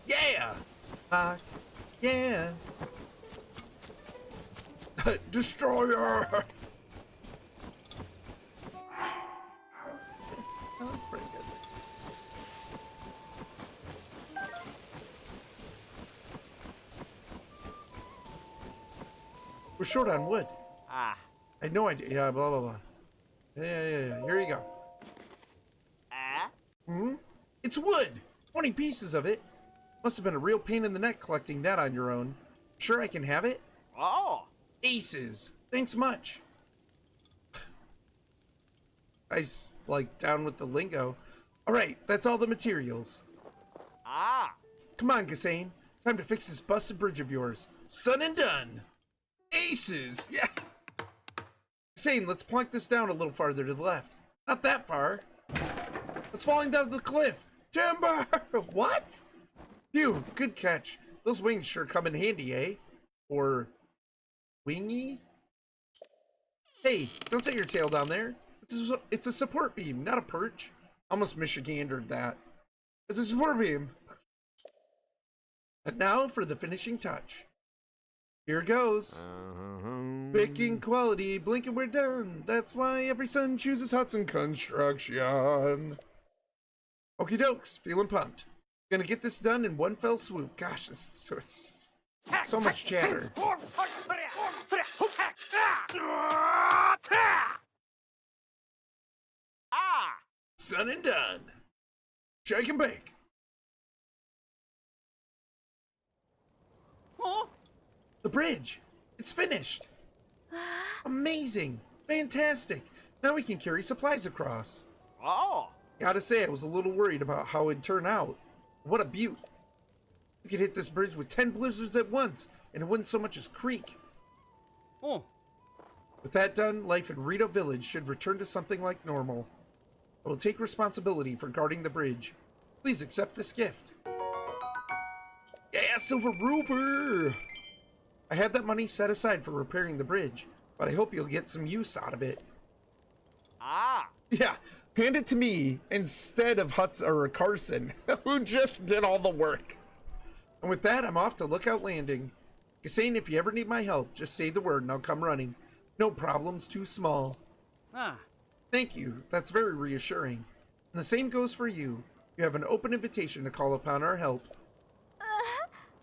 Speaker 2: Yeah! Yeah! Destroyer! Oh, that's pretty good. We're short on wood.
Speaker 6: Ah.
Speaker 2: I had no idea. Yeah, blah, blah, blah. Yeah. Here you go.
Speaker 6: Ah.
Speaker 2: Hmm? It's wood! 20 pieces of it. Must have been a real pain in the neck collecting that on your own. Sure I can have it?
Speaker 6: Oh.
Speaker 2: Aces! Thanks much. Guys, like, down with the lingo. Alright, that's all the materials.
Speaker 6: Ah.
Speaker 2: Come on, Gassane. Time to fix this busted bridge of yours. Son and done! Aces! Yeah! Gassane, let's plunk this down a little farther to the left. Not that far. It's falling down the cliff. Timber! What? Phew, good catch. Those wings sure come in handy, eh? Or... wingy? Hey, don't set your tail down there. It's a support beam, not a perch. Almost Michigandered that. It's a support beam. And now for the finishing touch. Here goes. Baking quality, blink and we're done. That's why every son chooses Hudson Construction. Okie dokes, feeling pumped. Gonna get this done in one fell swoop. Gosh, it's so much chatter.
Speaker 6: Ah.
Speaker 2: Son and done. Shake and bake.
Speaker 6: Huh?
Speaker 2: The bridge. It's finished. Amazing. Fantastic. Now we can carry supplies across.
Speaker 6: Oh.
Speaker 2: Gotta say, I was a little worried about how it'd turn out. What a beaut. We could hit this bridge with 10 blizzards at once, and it wouldn't so much as creak.
Speaker 6: Oh.
Speaker 2: With that done, life in Rito Village should return to something like normal. I will take responsibility for guarding the bridge. Please accept this gift. Yeah, Silver Ruber! I had that money set aside for repairing the bridge, but I hope you'll get some use out of it.
Speaker 6: Ah.
Speaker 2: Yeah, hand it to me instead of Hutz or Carson, who just did all the work. And with that, I'm off to Lookout Landing. Gassane, if you ever need my help, just say the word and I'll come running. No problem's too small.
Speaker 6: Ah.
Speaker 2: Thank you. That's very reassuring. And the same goes for you. You have an open invitation to call upon our help.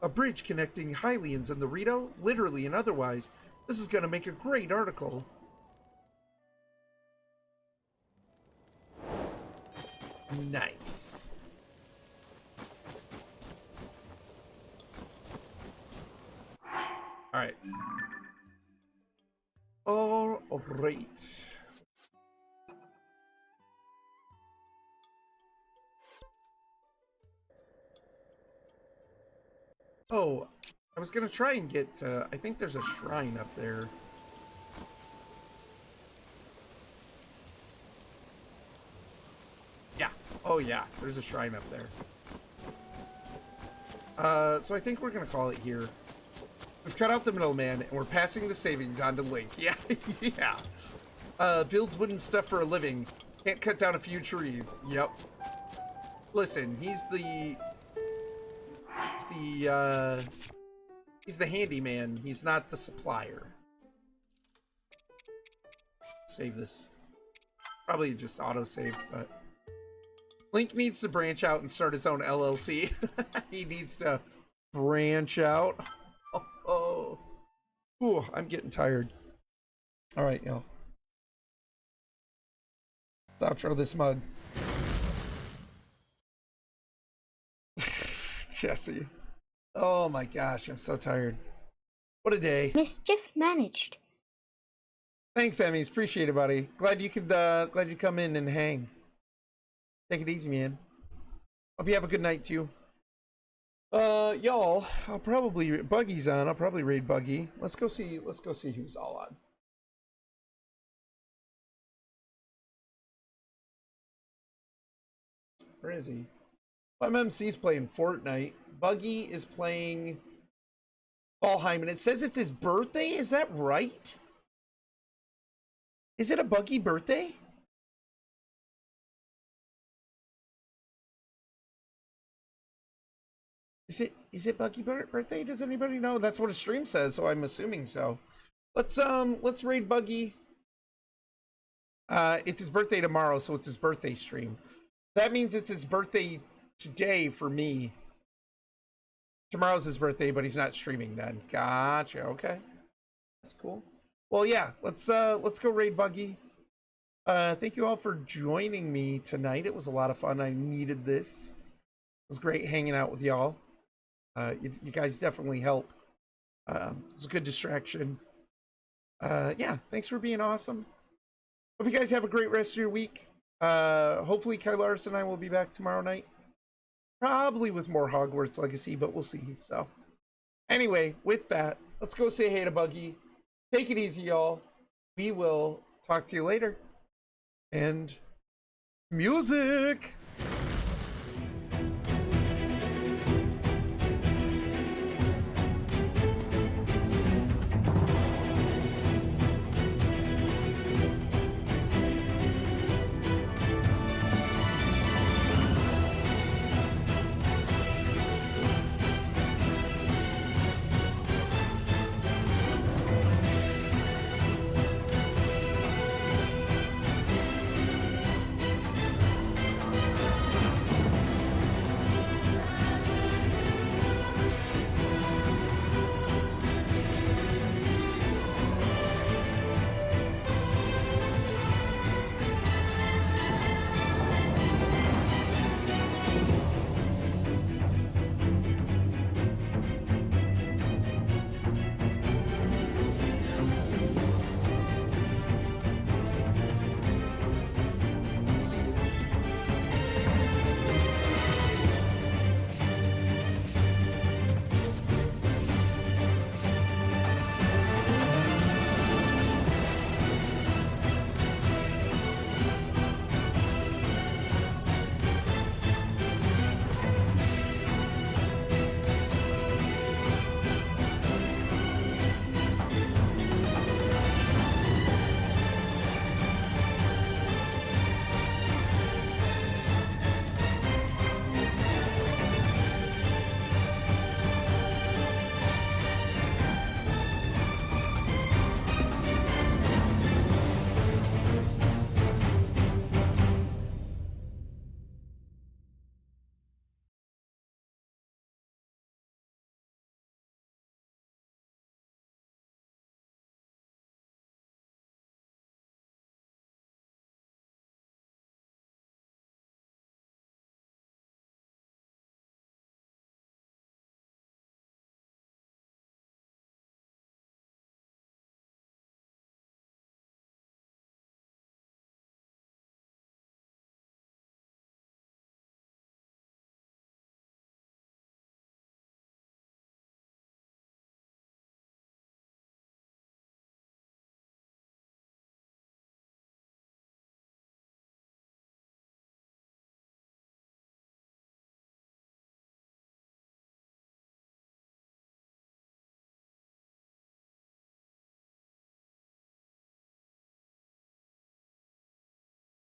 Speaker 2: A bridge connecting Hylians and the Rito, literally and otherwise. This is going to make a great article. Nice. All right. All right. Oh, I was gonna try and get, I think there's a shrine up there. Yeah. Oh yeah, there's a shrine up there. So I think we're gonna call it here. We've cut out the middleman, and we're passing the savings on to Link. Yeah, yeah. Builds wooden stuff for a living. Can't cut down a few trees. Yep. Listen, he's the handyman. He's not the supplier. Save this. Probably just auto-saved, but... Link needs to branch out and start his own LLC. He needs to branch out. Oh. Ooh, I'm getting tired. Alright, y'all. Let's outro this mug. Jesse. Oh my gosh, I'm so tired. What a day.
Speaker 4: Mischief managed.
Speaker 2: Thanks, Emmys. Appreciate it, buddy. Glad you could glad you come in and hang. Take it easy, man. Hope you have a good night too. Y'all, I'll probably Buggy's on. I'll probably raid Buggy. Let's go see who's all on. Where is he? MMC's playing Fortnite. Buggy is playing Valheim, and it says it's his birthday. Is that right? Is it a Buggy birthday? Is it Buggy birthday? Does anybody know? That's what a stream says, so I'm assuming so. Let's raid Buggy. It's his birthday tomorrow, so it's his birthday stream. That means it's his birthday today for me. Tomorrow's his birthday, but he's not streaming then. Gotcha. Okay. That's cool. Well, yeah, let's go raid Buggy. Thank you all for joining me tonight. It was a lot of fun. I needed this. It was great hanging out with y'all. You guys definitely help. It's a good distraction. Yeah, thanks for being awesome. Hope you guys have a great rest of your week. Hopefully Kylaris and I will be back tomorrow night. Probably with more Hogwarts Legacy, but we'll see. So, anyway, with that, let's go say hey to Buggy. Take it easy, y'all. We will talk to you later. And music!